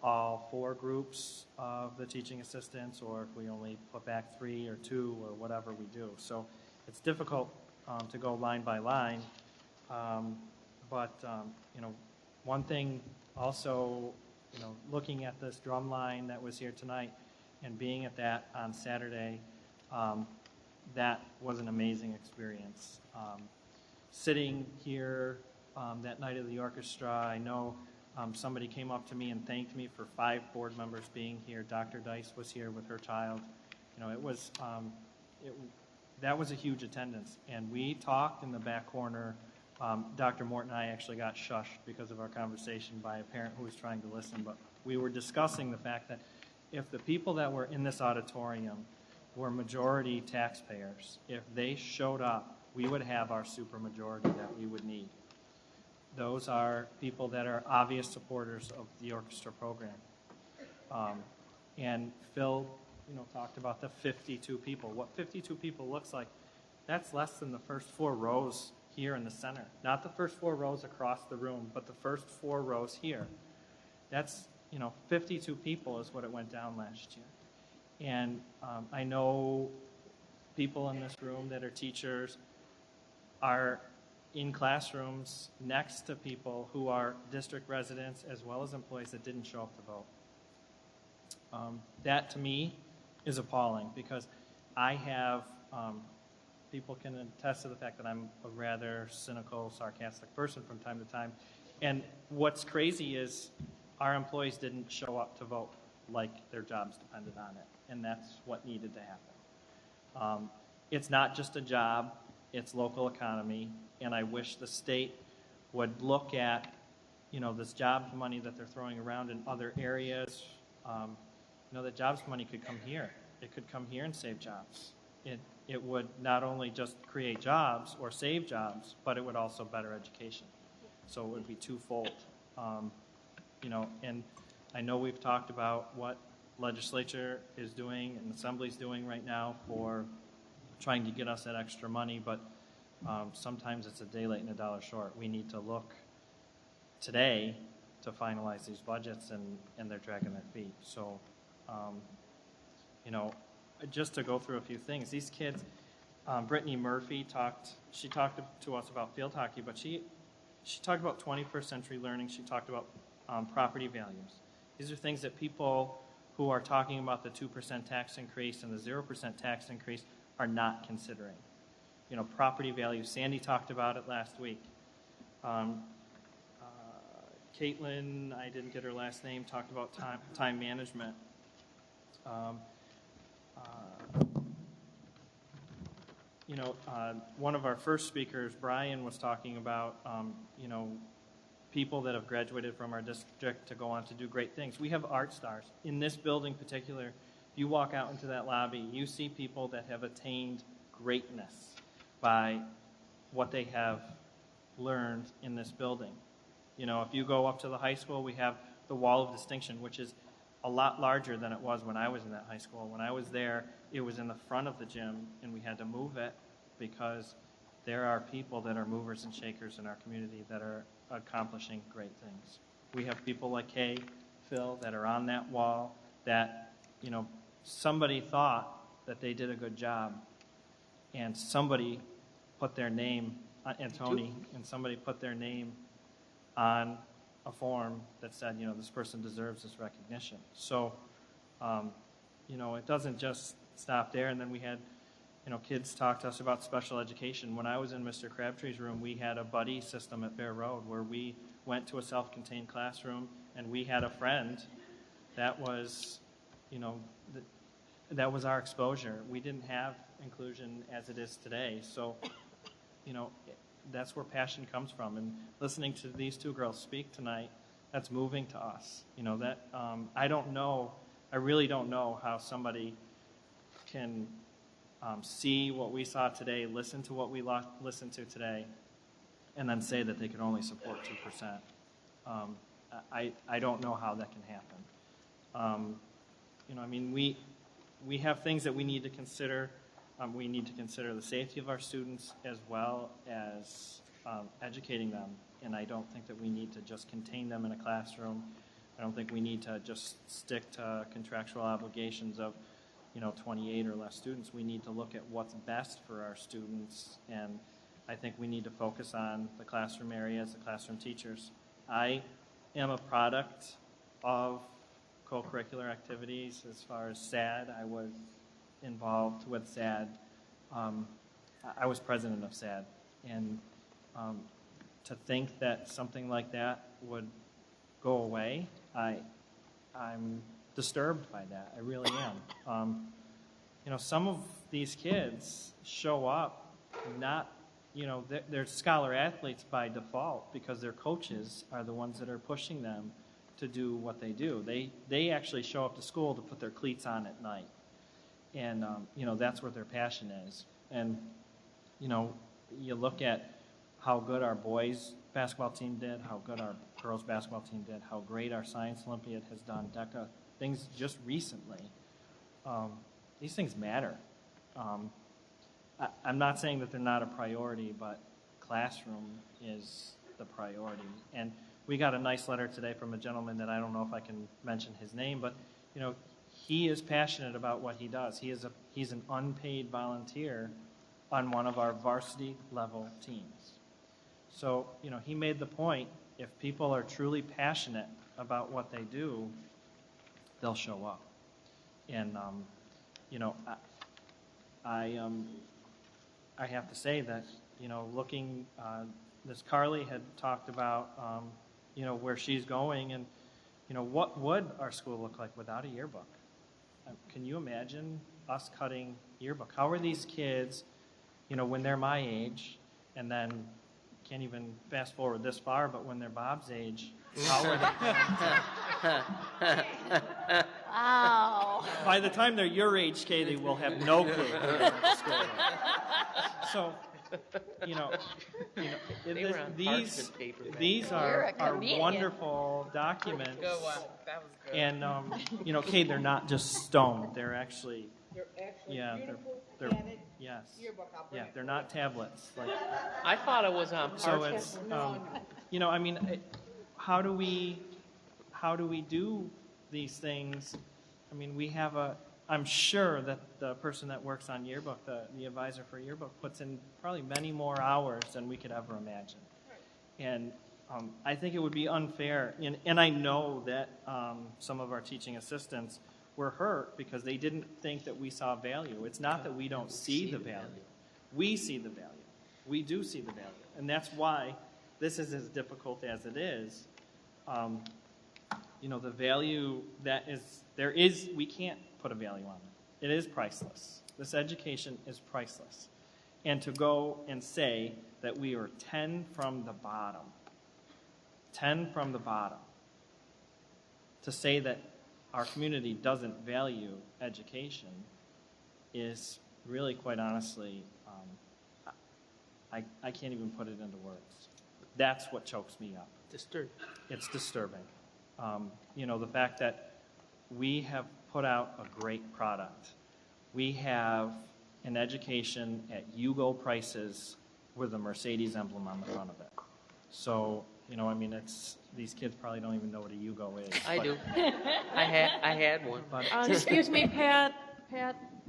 all 4 groups of the teaching assistants, or if we only put back 3 or 2 or whatever we do. So it's difficult to go line by line. But one thing also, looking at this drum line that was here tonight and being at that on Saturday, that was an amazing experience. Sitting here that night of the orchestra, I know somebody came up to me and thanked me for 5 board members being here. Dr. Dice was here with her child. That was a huge attendance. And we talked in the back corner. Dr. Morton and I actually got shushed because of our conversation by a parent who was trying to listen. But we were discussing the fact that if the people that were in this auditorium were majority taxpayers, if they showed up, we would have our supermajority that we would need. Those are people that are obvious supporters of the orchestra program. And Phil, talked about the 52 people. What 52 people looks like, that's less than the first 4 rows here in the center. Not the first 4 rows across the room, but the first 4 rows here. That's, 52 people is what it went down last year. And I know people in this room that are teachers are in classrooms next to people who are district residents as well as employees that didn't show up to vote. That, to me, is appalling because I have, people can attest to the fact that I'm a rather cynical, sarcastic person from time to time. And what's crazy is our employees didn't show up to vote like their jobs depended on it. And that's what needed to It's not just a job, it's local economy, and I wish the state would look at, this jobs money that they're throwing around in other areas. That jobs money could come here. It could come here and save jobs. It would not only just create jobs or save jobs, but it would also better education. So it would be twofold. And I know we've talked about what legislature is doing and assembly's doing right now for trying to get us that extra money, but sometimes it's a day late and a dollar short. We need to look today to finalize these budgets, and they're dragging their feet. So, just to go through a few things, these kids, Brittany Murphy talked to us about field hockey, but she talked about 21st century learning. She talked about property values. These are things that people who are talking about the 2% tax increase and the 0% tax increase are not considering. Property values. Sandy talked about it last week. Caitlin, I didn't get her last name, talked about time management. One of our first speakers, Brian, was talking about, people that have graduated from our district to go on to do great things. We have art stars. In this building in particular, you walk out into that lobby, you see people that have attained greatness by what they have learned in this building. If you go up to the high school, we have the Wall of Distinction, which is a lot larger than it was when I was in that high school. When I was there, it was in the front of the gym, and we had to move it because there are people that are movers and shakers in our community that are accomplishing great things. We have people like Kay, Phil, that are on that wall that, somebody thought that they did a good job, and somebody put their name, and Tony, and somebody put their name on a form that said, this person deserves this recognition. So, it doesn't just stop there. And then we had, kids talk to us about special education. When I was in Mr. Crabtree's room, we had a buddy system at Bear Road where we went to a self-contained classroom, and we had a friend that was, that was our exposure. We didn't have inclusion as it is today. So, that's where passion comes from. And listening to these two girls speak tonight, that's moving to us. I really don't know how somebody can see what we saw today, listen to what we listened to today, and then say that they can only support 2%. I don't know how that can happen. We have things that we need to consider. We need to consider the safety of our students as well as educating them. And I don't think that we need to just contain them in a classroom. I don't think we need to just stick to contractual obligations of 28 or less students. We need to look at what's best for our students. And I think we need to focus on the classroom areas, the classroom teachers. I am a product of co-curricular activities as far as SAD. I was involved with SAD. I was president of SAD. And to think that something like that would go away, I'm disturbed by that. I really am. Some of these kids show up not, they're scholar athletes by default because their coaches are the ones that are pushing them to do what they do. They actually show up to school to put their cleats on at night. And, that's where their passion is. And, you look at how good our boys basketball team did, how good our girls basketball team did, how great our Science Olympiad has done, DECA, things just recently. These things matter. I'm not saying that they're not a priority, but classroom is the priority. And we got a nice letter today from a gentleman that I don't know if I can mention his name, but, he is passionate about what he does. He's an unpaid volunteer on one of our varsity level teams. So, he made the point, if people are truly passionate about what they do, they'll show up. And, I have to say that, looking, this Carly had talked about, where she's going, and, what would our school look like without a yearbook? Can you imagine us cutting yearbook? How are these kids, when they're my age, and then can't even fast forward this far, but when they're Bob's age, how are they going to... Wow. By the time they're your age, Kay, they will have no clue. So, these are wonderful documents. Good one. That was good. And, Kay, they're not just stone. They're actually beautiful they're yes. Yeah, they're not tablets. I thought it was on parchment. So it's, how do we do these things? I mean, I'm sure that the person that works on yearbook, the advisor for yearbook, puts in probably many more hours than we could ever imagine. And I think it would be unfair, and I know that some of our teaching assistants were hurt because they didn't think that we saw value. It's not that we don't see the value. We see the value. We do see the value. And that's why this is as difficult as it is. The value we can't put a value on it. It is priceless. This education is priceless. And to go and say that we are 10 from the bottom, to say that our community doesn't value education is really, quite honestly, I can't even put it into words. That's what chokes me up. It's disturbing. The fact that we have put out a great product. We have an education at Yugo prices with a Mercedes emblem on the front of it. So, these kids probably don't even know what a Yugo is. I do. I had one. Excuse me, Pat.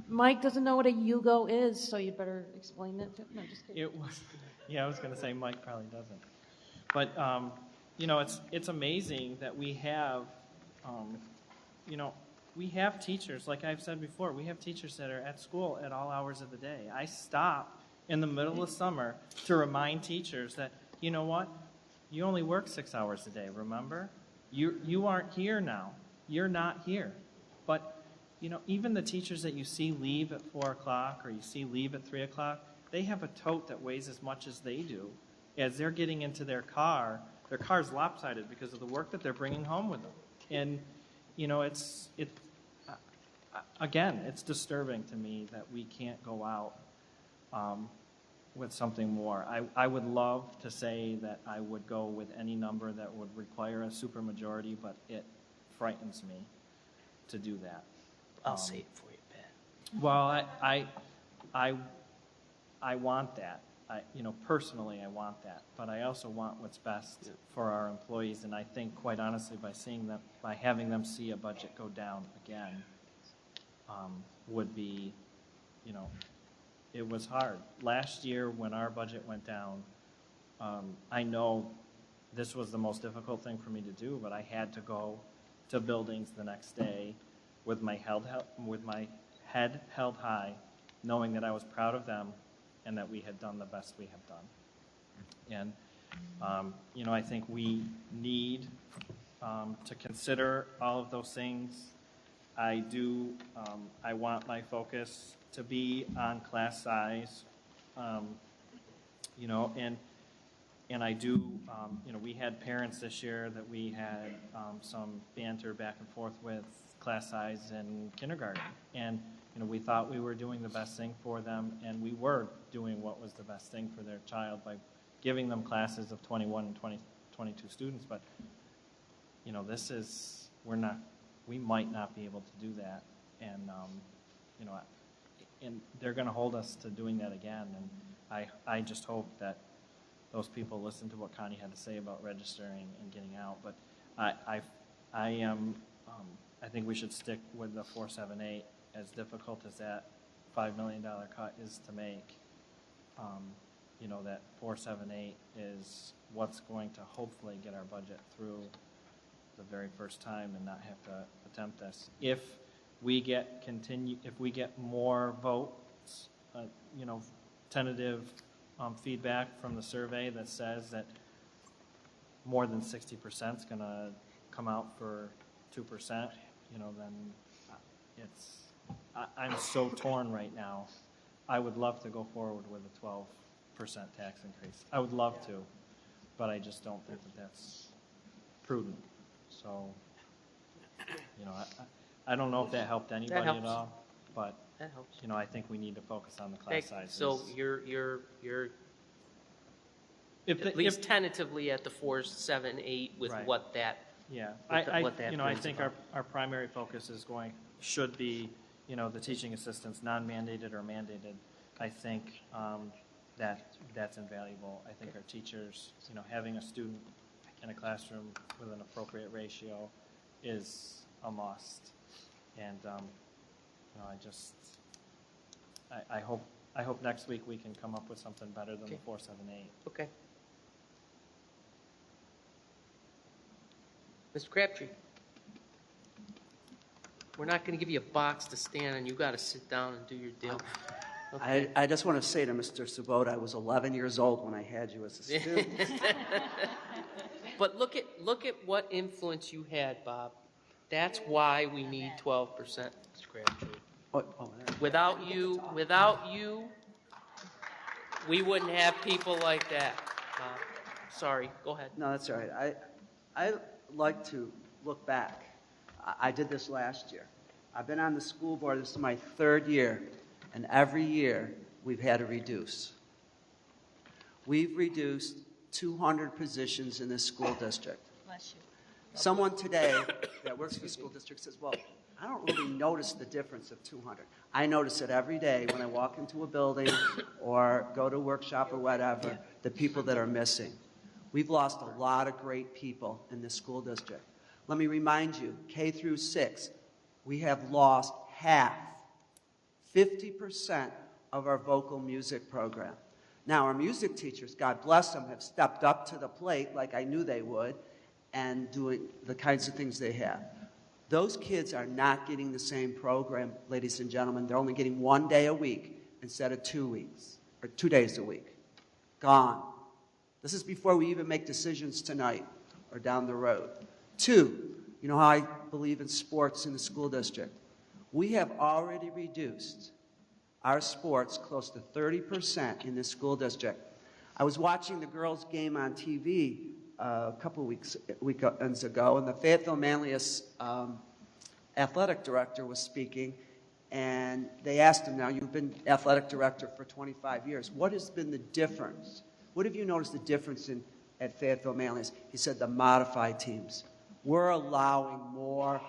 Mike doesn't know what a Yugo is, so you'd better explain that to him. No, just kidding. I was going to say Mike probably doesn't. But, it's amazing that we have, we have teachers, like I've said before, we have teachers that are at school at all hours of the day. I stop in the middle of summer to remind teachers that, you know what? You only work 6 hours a day, remember? You aren't here now. You're not here. But, even the teachers that you see leave at 4 o'clock or you see leave at 3 o'clock, they have a tote that weighs as much as they do. As they're getting into their car's lopsided because of the work that they're bringing home with them. And, it's disturbing to me that we can't go out with something more. I would love to say that I would go with any number that would require a supermajority, but it frightens me to do that. I'll say it for you, Pat. Well, I want that. Personally, I want that, but I also want what's best for our employees. And I think, quite honestly, by having them see a budget go down again, would be, it was hard. Last year, when our budget went down, I know this was the most difficult thing for me to do, but I had to go to buildings the next day with my head held high, knowing that I was proud of them and that we had done the best we have done. And, I think we need to consider all of those things. I want my focus to be on class size, and I do, we had parents this year that we had some banter back and forth with class size in kindergarten. And, we thought we were doing the best thing for them, and we were doing what was the best thing for their child by giving them classes of 21 and 22 students. But, we might not be able to do that. And, and they're going to hold us to doing that again. And I just hope that those people listen to what Connie had to say about registering and getting out. But I think we should stick with the 478. As difficult as that $5 million cut is to make, that 478 is what's going to hopefully get our budget through the very first time and not have to attempt this. If we get more votes, tentative feedback from the survey that says that more than 60% is going to come out for 2%, then I'm so torn right now. I would love to go forward with a 12% tax increase. I would love to, but I just don't think that that's prudent. So, you know, I don't know if that helped anybody at all, but that helps. You know, I think we need to focus on the class sizes. So you're at least tentatively at the 4, 7, 8 with Right. what that. Yeah, what that I brings think about. our primary focus should be, you know, the teaching assistants, non-mandated or mandated. I think that's invaluable. I think our teachers, you know, having a student in a classroom with an appropriate ratio is a must. And you know, I hope next week we can come up with something better than the 4, 7, 8. Okay. Mr. Crabtree, we're not going to give you a box to stand on. You've got to sit down and do your deal. Okay. I just want to say to Mr. Sabota, I was 11 years old when I had you as a student. But look at what influence you had, Bob. That's why we need 12%, Mr. Crabtree. Without you, we wouldn't have people like that. Sorry, go ahead. No, that's all right. I like to look back. I did this last year. I've been on the school board. This is my 3rd year, and every year we've had to reduce. We've reduced 200 positions in this school district. Bless you. Someone today that works for the school district says, well, I don't really notice the difference of 200. I notice it every day when I walk into a building or go to a workshop or whatever, the people that are missing. We've lost a lot of great people in this school district. Let me remind you, K through 6, we have lost half, 50% of our vocal music program. Now, our music teachers, God bless them, have stepped up to the plate like I knew they would and doing the kinds of things they have. Those kids are not getting the same program, ladies and gentlemen. They're only getting 1 day a week instead of 2 weeks, or 2 days a week. Gone. This is before we even make decisions tonight or down the road. 2, you know how I believe in sports in the school district. We have already reduced our sports close to 30% in this school district. I was watching the girls' game on TV a couple of weekends ago, and the Fayetteville Manlius athletic director was speaking, and they asked him, now you've been athletic director for 25 years, what has been the difference? What have you noticed the difference at Fayetteville Manlius? He said the modified teams. We're allowing more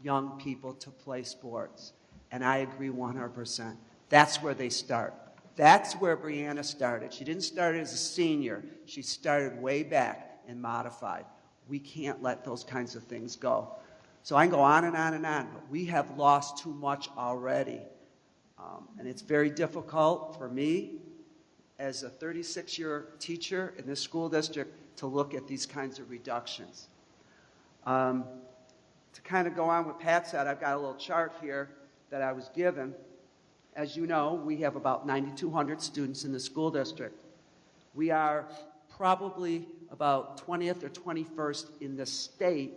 young people to play sports, and I agree 100%. That's where they start. That's where Brianna started. She didn't start as a senior. She started way back in modified. We can't let those kinds of things go. So I can go on and on and on, but we have lost too much already. And it's very difficult for me as a 36-year teacher in this school district to look at these kinds of reductions. To kind of go on what Pat said, I've got a little chart here that I was given. As you know, we have about 9,200 students in the school district. We are probably about 20th or 21st in the state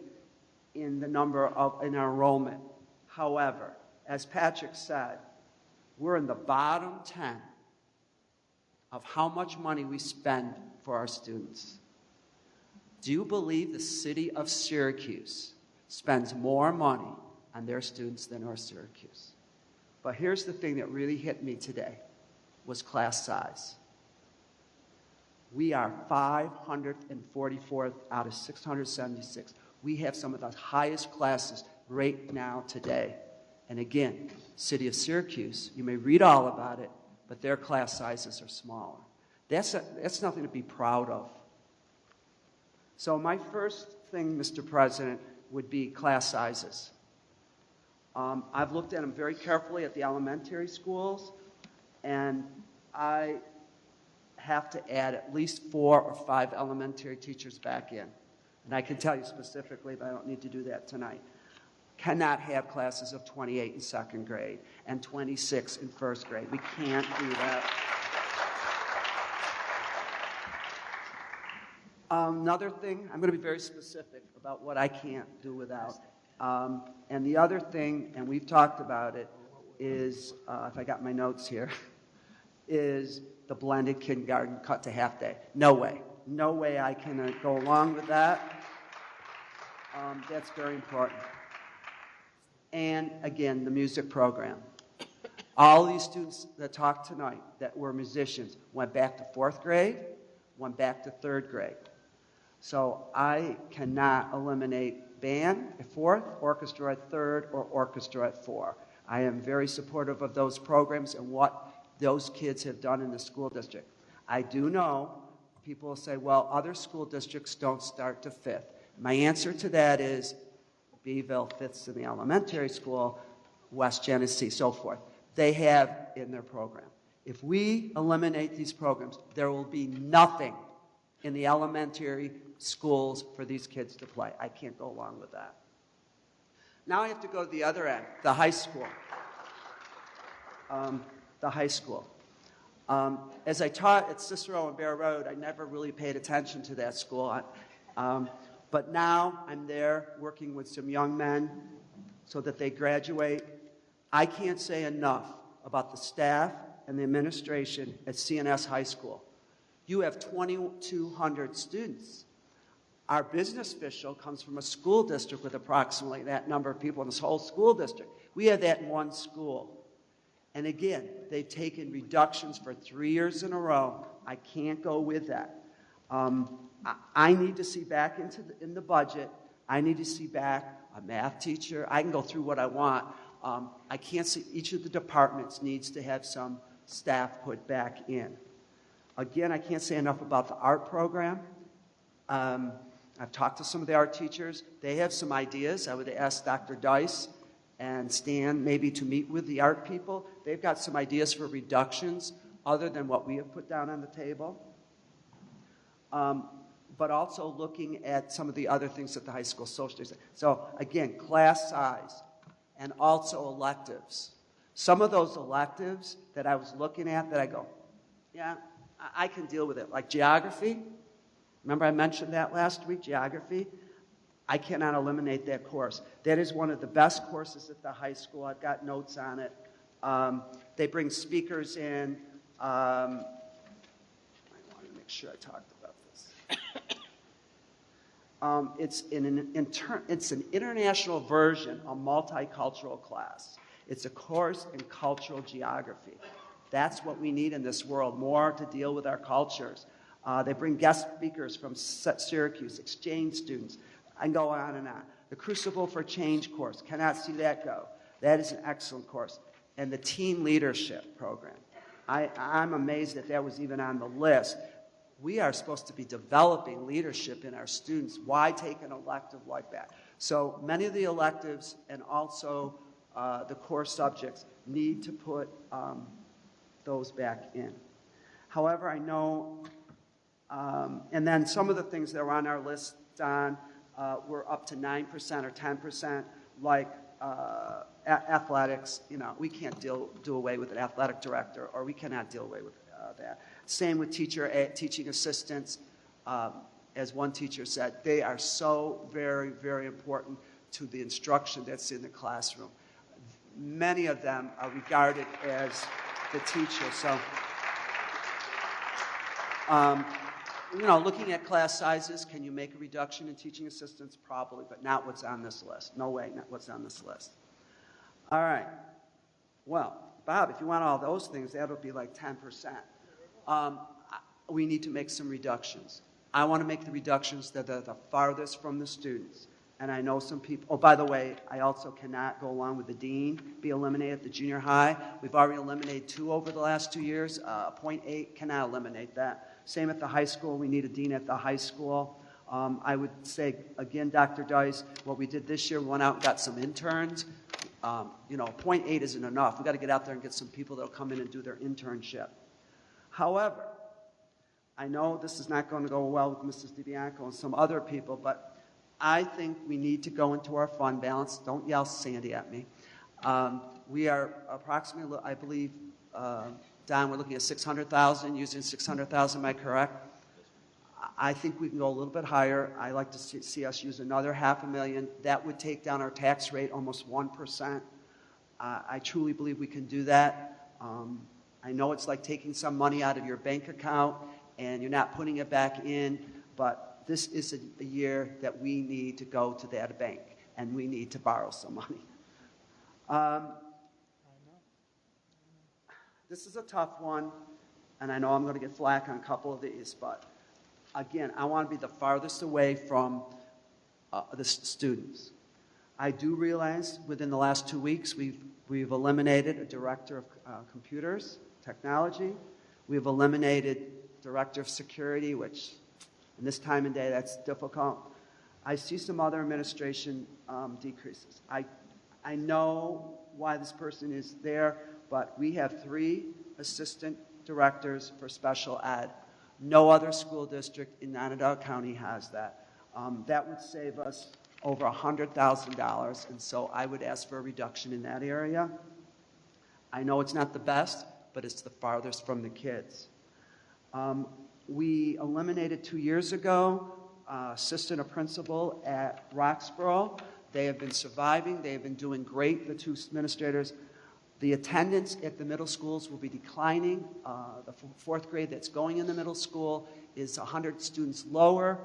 in the number of in our enrollment. However, as Patrick said, we're in the bottom 10 of how much money we spend for our students. Do you believe the city of Syracuse spends more money on their students than North Syracuse? But here's the thing that really hit me today, was class size. We are 544th out of 676. We have some of the highest classes right now today. And again, city of Syracuse, you may read all about it, but their class sizes are smaller. That's nothing to be proud of. So my first thing, Mr. President, would be class sizes. I've looked at them very carefully at the elementary schools, and I have to add at least 4 or 5 elementary teachers back in. And I can tell you specifically, but I don't need to do that tonight. Cannot have classes of 28 in 2nd grade and 26 in 1st grade. We can't do that. Another thing, I'm going to be very specific about what I can't do without. And the other thing, and we've talked about it, is, if I got my notes here, is the blended kindergarten cut to half day. No way. No way I can go along with that. That's very important. And again, the music program. All these students that talked tonight that were musicians went back to 4th grade, went back to 3rd grade. So I cannot eliminate band at 4th, orchestra at 3rd, or orchestra at 4. I am very supportive of those programs and what those kids have done in the school district. I do know people will say, well, other school districts don't start to 5th. My answer to that is Beeville, 5th's in the elementary school, West Genesee, so forth. They have in their program. If we eliminate these programs, there will be nothing in the elementary schools for these kids to play. I can't go along with that. Now I have to go to the other end, the high school. The high school. As I taught at Cicero and Bear Road, I never really paid attention to that school. But now I'm there working with some young men so that they graduate. I can't say enough about the staff and the administration at CNS High School. You have 2,200 students. Our business official comes from a school district with approximately that number of people in this whole school district. We have that in one school. And again, they've taken reductions for 3 years in a row. I can't go with that. I need to see back in the budget. I need to see back a math teacher. I can go through what I want. I can't see each of the departments needs to have some staff put back in. Again, I can't say enough about the art program. I've talked to some of the art teachers. They have some ideas. I would ask Dr. Dice and Stan maybe to meet with the art people. They've got some ideas for reductions other than what we have put down on the table. But also looking at some of the other things that the high school social studies. So again, class size and also electives. Some of those electives that I was looking at that I go, yeah, I can deal with it. Like geography. Remember I mentioned that last week, geography? I cannot eliminate that course. That is one of the best courses at the high school. I've got notes on it. They bring speakers in. I want to make sure I talked about this. It's an international version of multicultural class. It's a course in cultural geography. That's what we need in this world, more to deal with our cultures. They bring guest speakers from Syracuse, exchange students. I can go on and on. The Crucible for Change course, cannot see that go. That is an excellent course. And the Teen Leadership program. I'm amazed that was even on the list. We are supposed to be developing leadership in our students. Why take an elective like that? So many of the electives and also the core subjects need to put those back in. However, I know, and then some of the things that are on our list, Don, we're up to 9% or 10%, like athletics. We can't do away with an athletic director, or we cannot deal away with that. Same with teaching assistants. As one teacher said, they are so very, very important to the instruction that's in the classroom. Many of them are regarded as the teacher. So, looking at class sizes, can you make a reduction in teaching assistants? Probably, but not what's on this list. No way, not what's on this list. All right. Well, Bob, if you want all those things, that would be like 10%. We need to make some reductions. I want to make the reductions that are the farthest from the students. And I know some people, oh, by the way, I also cannot go along with the dean, be eliminated at the junior high. We've already eliminated 2 over the last 2 years. 0.8 cannot eliminate that. Same at the high school. We need a dean at the high school. I would say, again, Dr. Dice, what we did this year, we went out and got some interns. 0.8 isn't enough. We've got to get out there and get some people that will come in and do their internship. However, I know this is not going to go well with Mrs. DiBianco and some other people, but I think we need to go into our fund balance. Don't yell Sandy at me. We are approximately, I believe, Don, we're looking at $600,000, using $600,000, am I correct? I think we can go a little bit higher. I like to see us use another $500,000. That would take down our tax rate almost 1%. I truly believe we can do that. I know it's like taking some money out of your bank account and you're not putting it back in, but this is a year that we need to go to that bank and we need to borrow some money. This is a tough one, and I know I'm going to get flack on a couple of these, but again, I want to be the farthest away from the students. I do realize within the last 2 weeks we've eliminated a director of computers, technology. We've eliminated director of security, which in this time and day that's difficult. I see some other administration decreases. I know why this person is there, but we have 3 assistant directors for special ed. No other school district in Onondaga County has that. That would save us over $100,000, and so I would ask for a reduction in that area. I know it's not the best, but it's the farthest from the kids. We eliminated 2 years ago assistant principal at Roxborough. They have been surviving. They have been doing great, the 2 administrators. The attendance at the middle schools will be declining. The 4th grade that's going in the middle school is 100 students lower,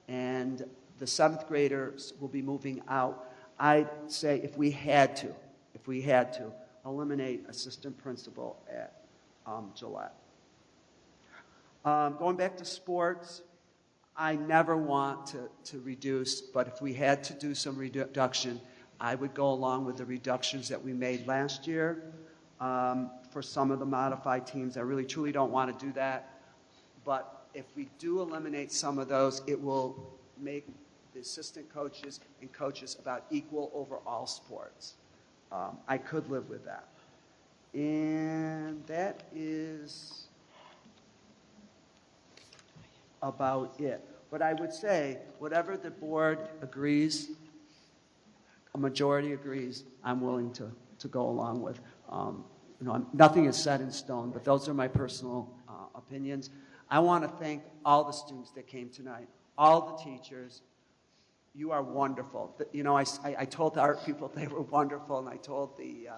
and the 7th graders will be moving out. I'd say if we had to, eliminate assistant principal at Gillette. Going back to sports, I never want to reduce, but if we had to do some reduction, I would go along with the reductions that we made last year for some of the modified teams. I really, truly don't want to do that. But if we do eliminate some of those, it will make the assistant coaches and coaches about equal over all sports. I could live with that. And that is about it. But I would say, whatever the board agrees, a majority agrees, I'm willing to go along with. Nothing is set in stone, but those are my personal opinions. I want to thank all the students that came tonight, all the teachers. You are wonderful. I told the art people they were wonderful, and I told the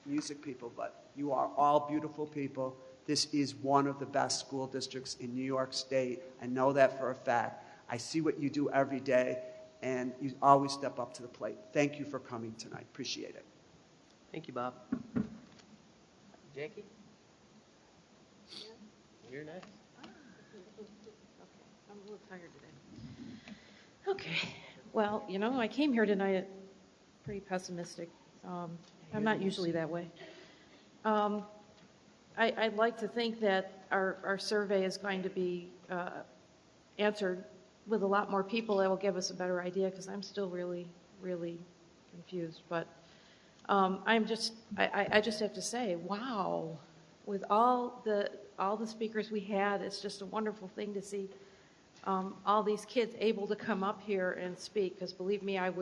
music people, but you are all beautiful people. This is one of the best school districts in New York State. I know that for a fact. I see what you do every day, and you always step up to the plate. Thank you for coming tonight. Appreciate it. Thank you, Bob. Jackie? You're next. I'm a little tired today. Okay. Well, I came here tonight pretty pessimistic. I'm not usually that way. I'd like to think that our survey is going to be answered with a lot more people that will give us a better idea, because I'm still really, really confused. But I just have to say, wow, with all the speakers we had, it's just a wonderful thing to see all these kids able to come up here and speak, because believe me, I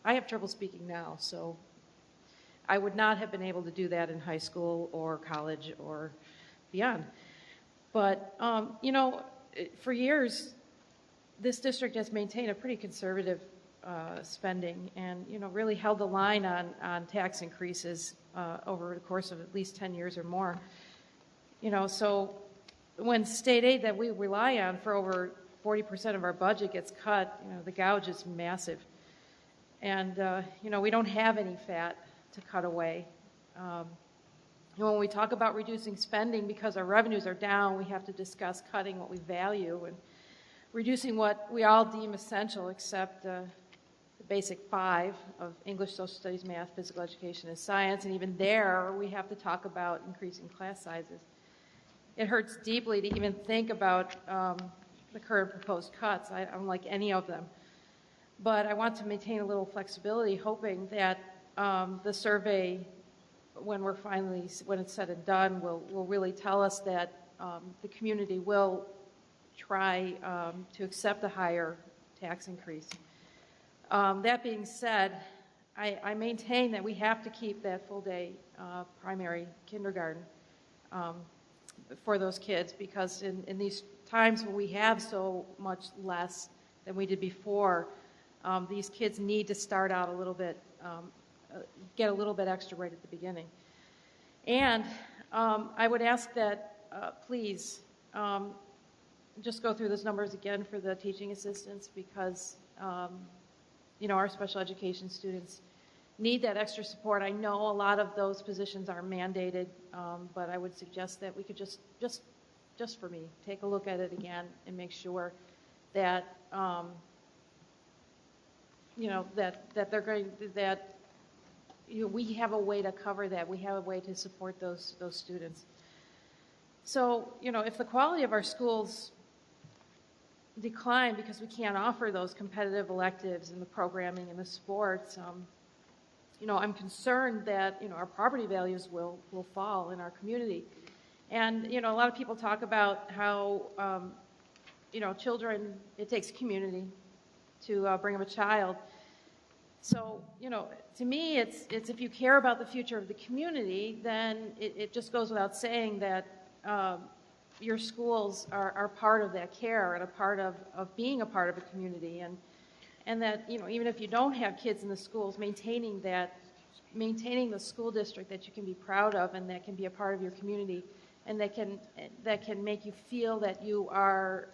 have trouble speaking now, so I would not have been able to do that in high school or college or beyond. But, for years, this district has maintained a pretty conservative spending and, really held the line on tax increases over the course of at least 10 years or more. So when state aid that we rely on for over 40% of our budget gets cut, the gouge is massive. And, we don't have any fat to cut away. When we talk about reducing spending because our revenues are down, we have to discuss cutting what we value and reducing what we all deem essential, except the basic 5 of English, social studies, math, physical education, and science. And even there, we have to talk about increasing class sizes. It hurts deeply to even think about the current proposed cuts. I don't like any of them. But I want to maintain a little flexibility, hoping that the survey, when it's said and done, will really tell us that the community will try to accept a higher tax increase. That being said, I maintain that we have to keep that full-day primary kindergarten for those kids, because in these times when we have so much less than we did before, these kids need to start out a little bit get a little bit extra right at the beginning. And I would ask that please just go through those numbers again for the teaching assistants, because our special education students need that extra support. I know a lot of those positions are mandated, but I would suggest that we could just for me, take a look at it again and make sure that that they're going that we have a way to cover that. We have a way to support those students. So if the quality of our schools decline because we can't offer those competitive electives and the programming and the sports, I'm concerned that our property values will fall in our community. And a lot of people talk about how children, it takes community to bring up a child. So to me, it's if you care about the future of the community, then it just goes without saying that your schools are part of that care and a part of being a part of a community, and that even if you don't have kids in the schools, maintaining the school district that you can be proud of and that can be a part of your community, and that can make you feel that you are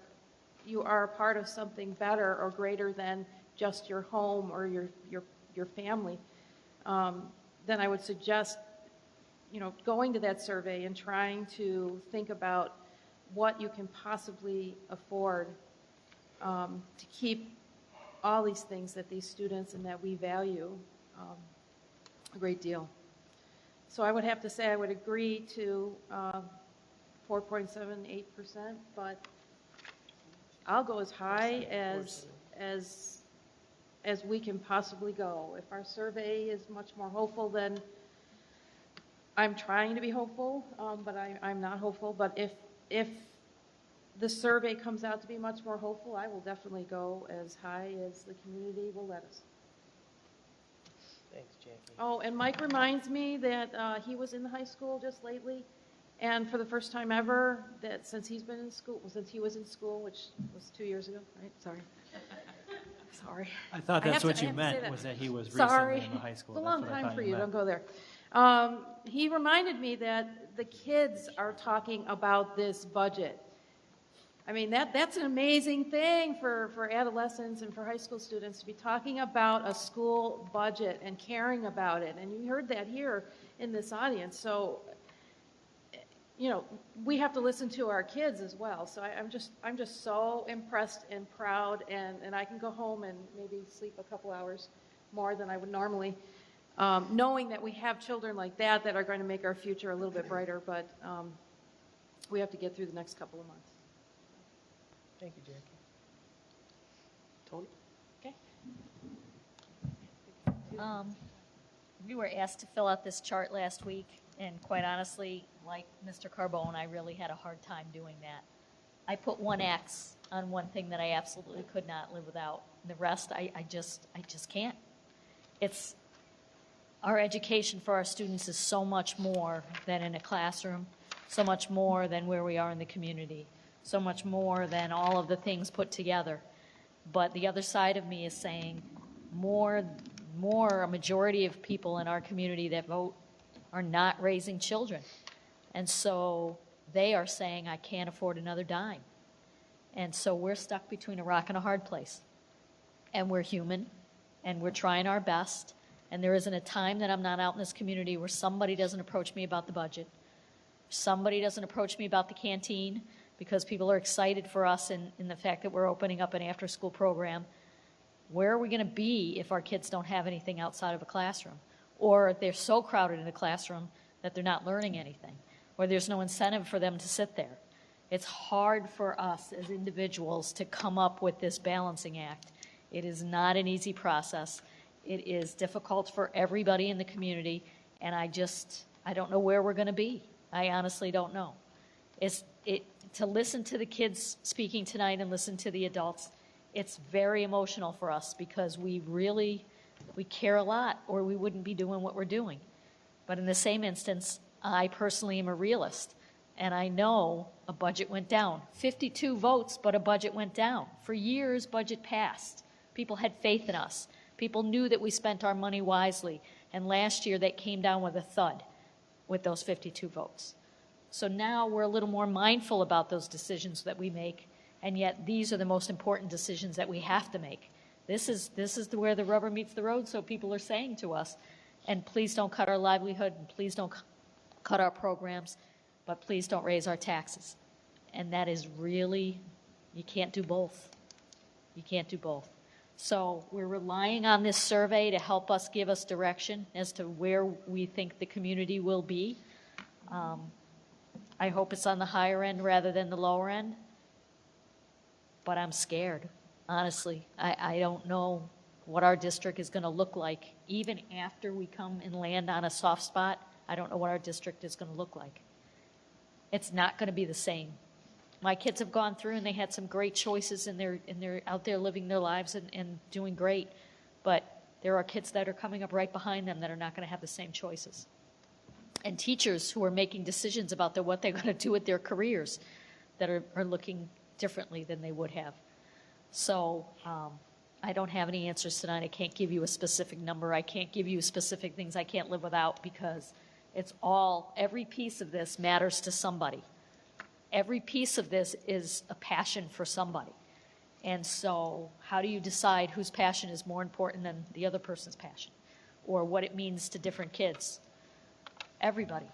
a part of something better or greater than just your home or your family. Then I would suggest going to that survey and trying to think about what you can possibly afford to keep all these things that these students and that we value a great deal. So I would have to say I would agree to 4.78%, but I'll go as high as we can possibly go. If our survey is much more hopeful, then I'm trying to be hopeful, but I'm not hopeful. But if the survey comes out to be much more hopeful, I will definitely go as high as the community will let us. Thanks, Jackie. Oh, and Mike reminds me that he was in the high school just lately, and for the first time ever, that since he was in school, which was 2 years ago, right? Sorry. I thought that's what you meant, was that he was Sorry. recently in the high school. It's a That's long what I time thought for you you. meant. Don't go there. He reminded me that the kids are talking about this budget. I mean, that's an amazing thing for adolescents and for high school students to be talking about a school budget and caring about it. And you heard that here in this audience. So, we have to listen to our kids as well. So I'm just so impressed and proud, and I can go home and maybe sleep a couple hours more than I would normally, knowing that we have children like that are going to make our future a little bit brighter, but we have to get through the next couple of months. Thank you, Jackie. Tony? Okay. We were asked to fill out this chart last week, and quite honestly, like Mr. Carbone, I really had a hard time doing that. I put one X on one thing that I absolutely could not live without. The rest, I just can't. It's our education for our students is so much more than in a classroom, so much more than where we are in the community, so much more than all of the things put together. But the other side of me is saying a majority of people in our community that vote are not raising children. And so they are saying, I can't afford another dime. And so we're stuck between a rock and a hard place. And we're human, and we're trying our best. And there isn't a time that I'm not out in this community where somebody doesn't approach me about the budget. Somebody doesn't approach me about the canteen, because people are excited for us in the fact that we're opening up an after-school program. Where are we going to be if our kids don't have anything outside of a classroom? Or they're so crowded in a classroom that they're not learning anything, or there's no incentive for them to sit there. It's hard for us as individuals to come up with this balancing act. It is not an easy process. It is difficult for everybody in the community, and I don't know where we're going to be. I honestly don't know. To listen to the kids speaking tonight and listen to the adults, it's very emotional for us, because we care a lot, or we wouldn't be doing what we're doing. But in the same instance, I personally am a realist, and I know a budget went down. 52 votes, but a budget went down. For years, budget passed. People had faith in us. People knew that we spent our money wisely. And last year, that came down with a thud with those 52 votes. So now we're a little more mindful about those decisions that we make, and yet these are the most important decisions that we have to make. This is where the rubber meets the road, so people are saying to us, and please don't cut our livelihood, and please don't cut our programs, but please don't raise our taxes. And that is really, you can't do both. You can't do both. So we're relying on this survey to help us give us direction as to where we think the community will be. I hope it's on the higher end rather than the lower end, but I'm scared, honestly. I don't know what our district is going to look like. Even after we come and land on a soft spot, I don't know what our district is going to look like. It's not going to be the same. My kids have gone through and they had some great choices and they're out there living their lives and doing great. But there are kids that are coming up right behind them that are not going to have the same choices. And teachers who are making decisions about what they're going to do with their careers that are looking differently than they would have. So I don't have any answers tonight. I can't give you a specific number. I can't give you specific things I can't live without because every piece of this matters to somebody. Every piece of this is a passion for somebody. And so how do you decide whose passion is more important than the other person's passion or what it means to different kids? Everybody.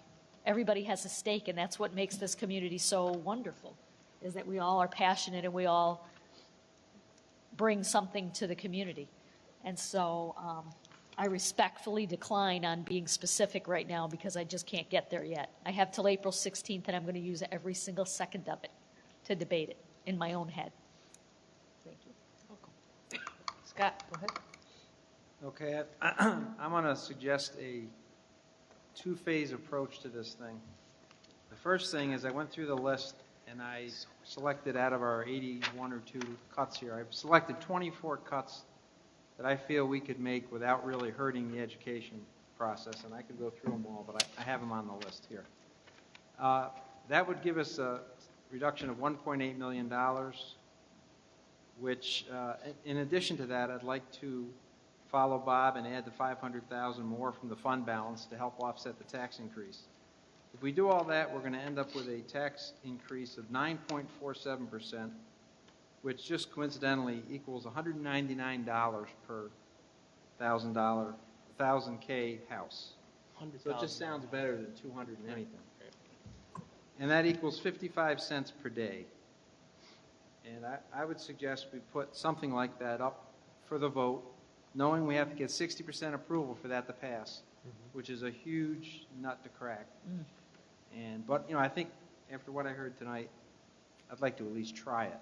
Everybody has a stake, and that's what makes this community so wonderful, is that we all are passionate and we all bring something to the community. And so I respectfully decline on being specific right now because I just can't get there yet. I have till April 16th, and I'm going to use every single second of it to debate it in my own head. Thank you. Welcome. Scott, go ahead. Okay, I'm going to suggest a two-phase approach to this thing. The first thing is I went through the list, and I selected out of our 81 or 2 cuts here, I've selected 24 cuts that I feel we could make without really hurting the education process, and I could go through them all, but I have them on the list here. That would give us a reduction of $1.8 million, which, in addition to that, I'd like to follow Bob and add the $500,000 more from the fund balance to help offset the tax increase. If we do all that, we're going to end up with a tax increase of 9.47%, which just coincidentally equals $199 per $1,000K house. So it just sounds better than 200 and anything. And that equals 55 cents per day. And I would suggest we put something like that up for the vote, knowing we have to get 60% approval for that to pass, which is a huge nut to crack. But I think after what I heard tonight, I'd like to at least try it.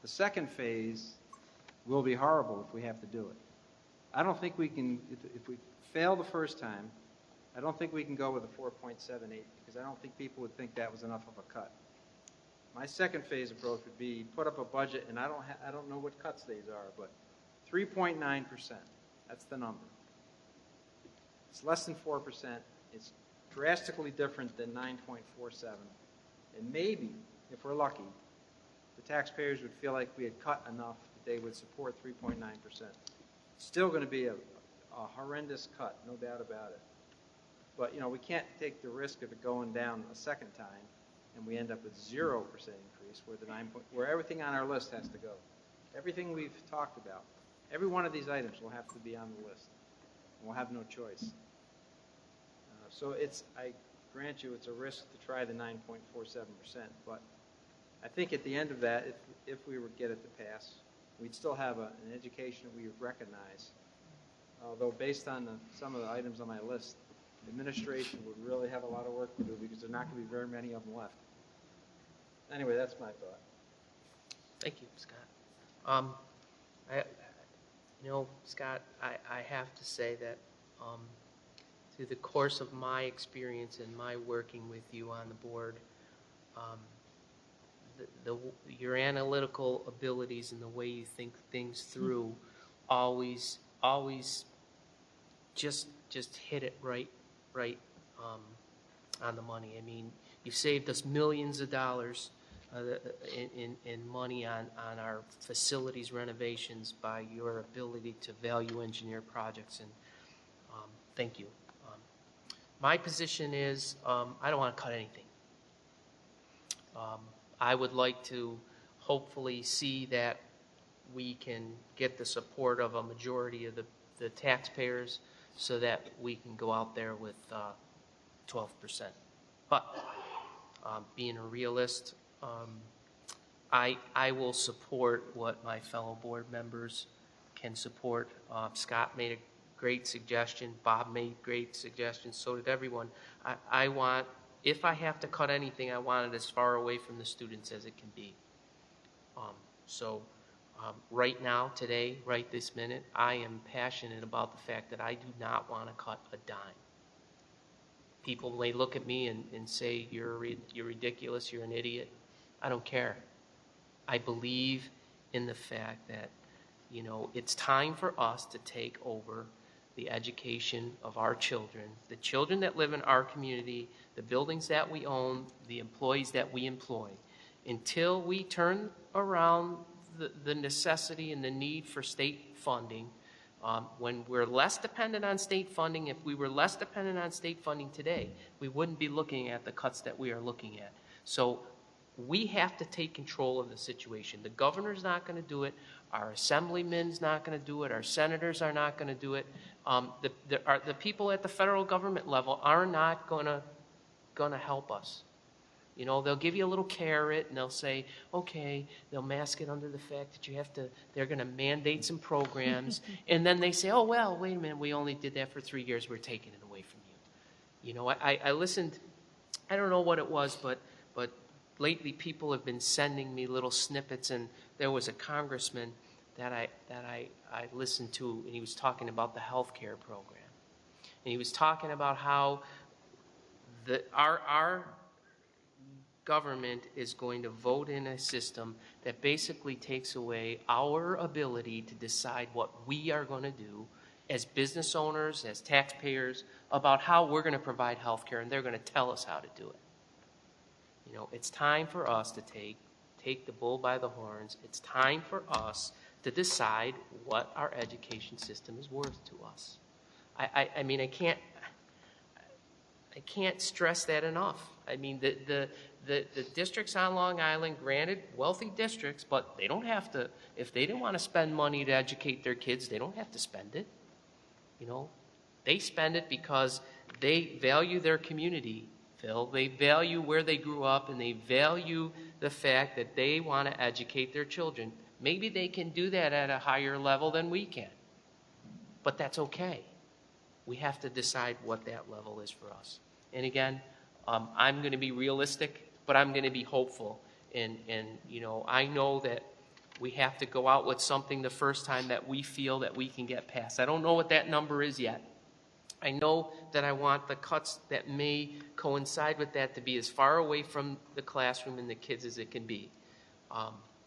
The second phase will be horrible if we have to do it. I don't think we can, if we fail the first time, I don't think we can go with a 4.78 because I don't think people would think that was enough of a cut. My second phase approach would be put up a budget, and I don't know what cuts these are, but 3.9%. That's the number. It's less than 4%. It's drastically different than 9.47. And maybe, if we're lucky, the taxpayers would feel like we had cut enough that they would support 3.9%. Still going to be a horrendous cut, no doubt about it. But, we can't take the risk of it going down a second time and we end up with 0% increase where everything on our list has to go. Everything we've talked about, every one of these items will have to be on the list. And we'll have no choice. So I grant you it's a risk to try the 9.47%, but I think at the end of that, if we were to get it to pass, we'd still have an education that we would recognize. Although based on some of the items on my list, the administration would really have a lot of work to do because there are not going to be very many of them left. Anyway, that's my thought. Thank you, Scott. Scott, I have to say that through the course of my experience and my working with you on the board, your analytical abilities and the way you think things through always just hit it right on the money. I mean, you've saved us millions of dollars in money on our facilities renovations by your ability to value engineer projects. And thank you. My position is I don't want to cut anything. I would like to hopefully see that we can get the support of a majority of the taxpayers so that we can go out there with 12%. But being a realist, I will support what my fellow board members can support. Scott made a great suggestion. Bob made great suggestions. So did everyone. I want, if I have to cut anything, I want it as far away from the students as it can be. Right now, today, right this minute, I am passionate about the fact that I do not want to cut a dime. People may look at me and say, you're ridiculous, you're an idiot. I don't care. I believe in the fact that, you know, it's time for us to take over the education of our children, the children that live in our community, the buildings that we own, the employees that we employ. Until we turn around the necessity and the need for state funding, when we're less dependent on state funding, if we were less dependent on state funding today, we wouldn't be looking at the cuts that we are looking at. So we have to take control of the situation. The governor's not going to do it. Our assemblyman's not going to do it. Our senators are not going to do it. The people at the federal government level are not going to help us. You know, they'll give you a little carrot and they'll say, okay, they'll mask it under the fact that you have to, they're going to mandate some programs. And then they say, oh, well, wait a minute, we only did that for 3 years. We're taking it away from you. You know, I listened, I don't know what it was, but lately people have been sending me little snippets, and there was a congressman that I listened to, and he was talking about the health care program. And he was talking about how our government is going to vote in a system that basically takes away our ability to decide what we are going to do as business owners, as taxpayers, about how we're going to provide health care, and they're going to tell us how to do it. You know, it's time for us to take the bull by the horns. It's time for us to decide what our education system is worth to us. I mean, I can't stress that enough. I mean, the districts on Long Island, granted, wealthy districts, but they don't have to, if they didn't want to spend money to educate their kids, they don't have to spend it. You know, they spend it because they value their community, Phil. They value where they grew up, and they value the fact that they want to educate their children. Maybe they can do that at a higher level than we can, but that's okay. We have to decide what that level is for us. And again, I'm going to be realistic, but I'm going to be hopeful. And you know, I know that we have to go out with something the first time that we feel that we can get past. I don't know what that number is yet. I know that I want the cuts that may coincide with that to be as far away from the classroom and the kids as it can be.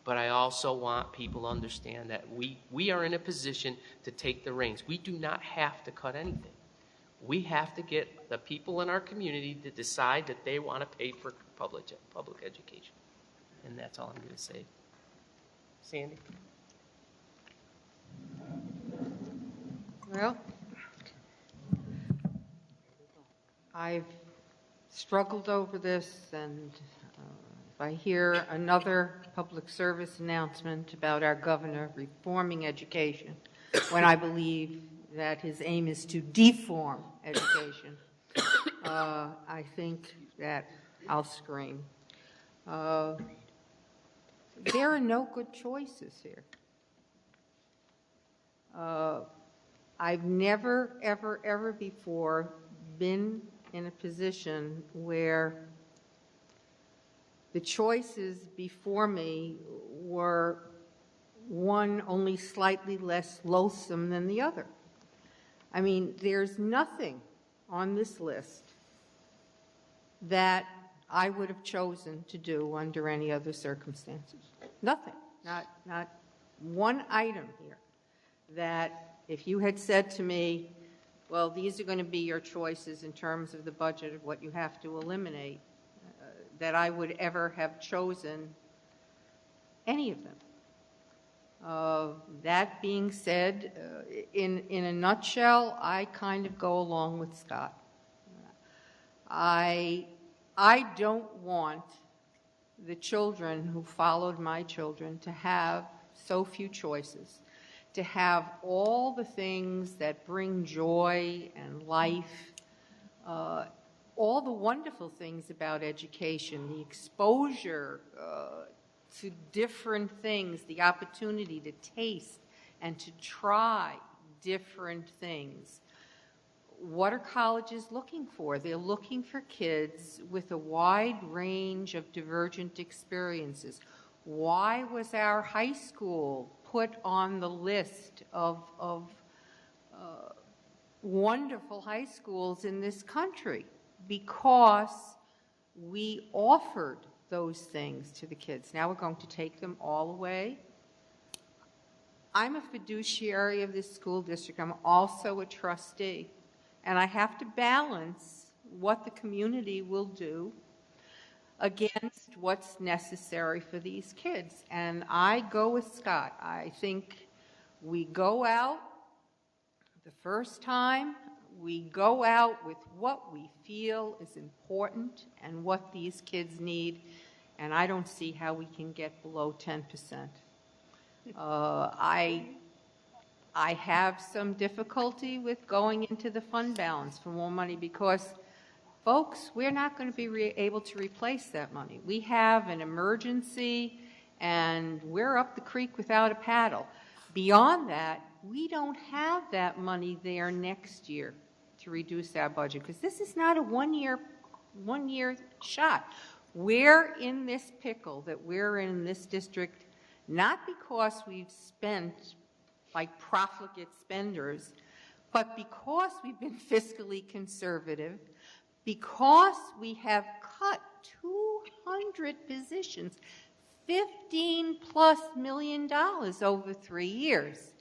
But I also want people to understand that we are in a position to take the reins. We do not have to cut anything. We have to get the people in our community to decide that they want to pay for public education. And that's all I'm going to say. Sandy? Well, I've struggled over this, and if I hear another public service announcement about our governor reforming education, when I believe that his aim is to deform education, I think that I'll scream. There are no good choices here. I've never, ever, ever before been in a position where the choices before me were one only slightly less loathsome than the other. I mean, there's nothing on this list that I would have chosen to do under any other circumstances. Nothing. Not one item here that if you had said to me, well, these are going to be your choices in terms of the budget of what you have to eliminate, that I would ever have chosen any of them. That being said, in a nutshell, I kind of go along with Scott. I don't want the children who followed my children to have so few choices, to have all the things that bring joy and life, all the wonderful things about education, the exposure to different things, the opportunity to taste and to try different things. What are colleges looking for? They're looking for kids with a wide range of divergent experiences. Why was our high school put on the list of wonderful high schools in this country? Because we offered those things to the kids. Now we're going to take them all away. I'm a fiduciary of this school district. I'm also a trustee. And I have to balance what the community will do against what's necessary for these kids. And I go with Scott. I think we go out the first time, we go out with what we feel is important and what these kids need, and I don't see how we can get below 10%. I have some difficulty with going into the fund balance for more money because, folks, we're not going to be able to replace that money. We have an emergency, and we're up the creek without a paddle. Beyond that, we don't have that money there next year to reduce our budget because this is not a one-year shot. We're in this pickle that we're in this district not because we've spent like profligate spenders, but because we've been fiscally conservative, because we have cut 200 positions, $15+ million over 3 years.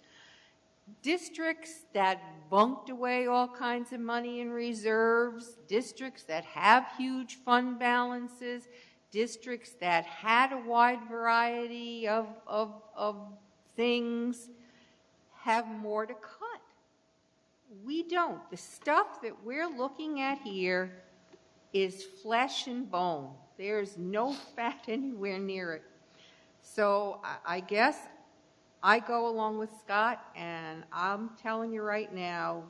Districts that bunked away all kinds of money in reserves, districts that have huge fund balances, districts that had a wide variety of things, have more to cut. We don't. The stuff that we're looking at here is flesh and bone. There's no fat anywhere near it. So I guess I go along with Scott, and I'm telling you right now,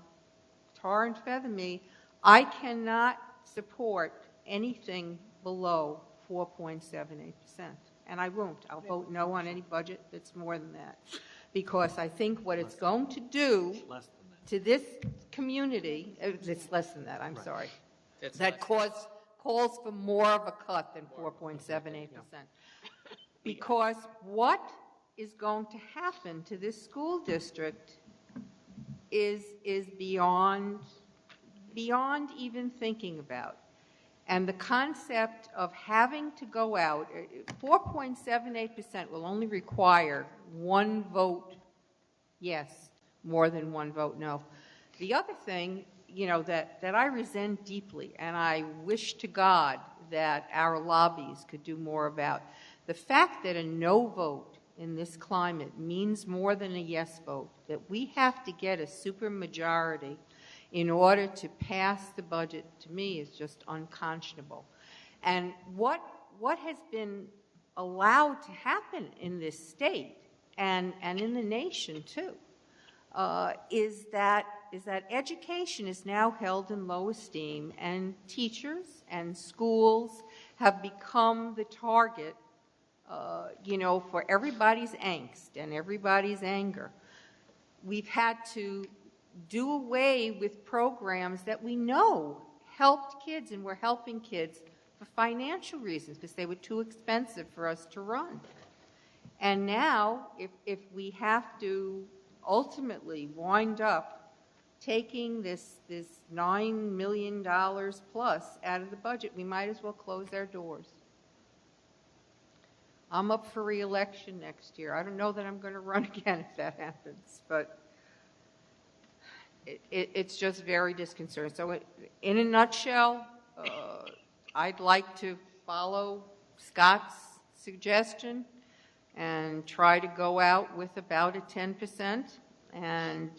tar and feather me, I cannot support anything below 4.78%. And I won't. I'll vote no on any budget that's more than that. Because I think what it's going to do to this community, it's less than that, I'm sorry, that calls for more of a cut than 4.78%. Because what is going to happen to this school district is beyond even thinking about. And the concept of having to go out, 4.78% will only require one vote yes, more than one vote no. The other thing, that I resent deeply, and I wish to God that our lobbies could do more about, the fact that a no vote in this climate means more than a yes vote, that we have to get a supermajority in order to pass the budget, to me, is just unconscionable. And what has been allowed to happen in this state and in the nation too is that education is now held in low esteem, and teachers and schools have become the target for everybody's angst and everybody's anger. We've had to do away with programs that we know helped kids and were helping kids for financial reasons because they were too expensive for us to run. And now, if we have to ultimately wind up taking this $9 million plus out of the budget, we might as well close our doors. I'm up for re-election next year. I don't know that I'm going to run again if that happens, but it's just very disconcerting. So in a nutshell, I'd like to follow Scott's suggestion and try to go out with about a 10%. And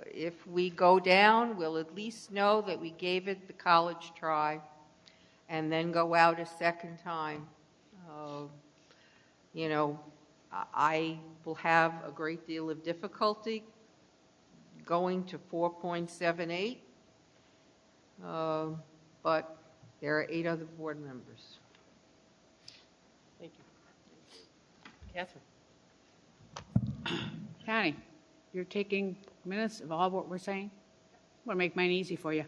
if we go down, we'll at least know that we gave it the college try and then go out a second time. You know, I will have a great deal of difficulty going to 4.78, but there are 8 other board members. Thank you. Catherine. Connie, you're taking minutes of all what we're saying? I'm going to make mine easy for you.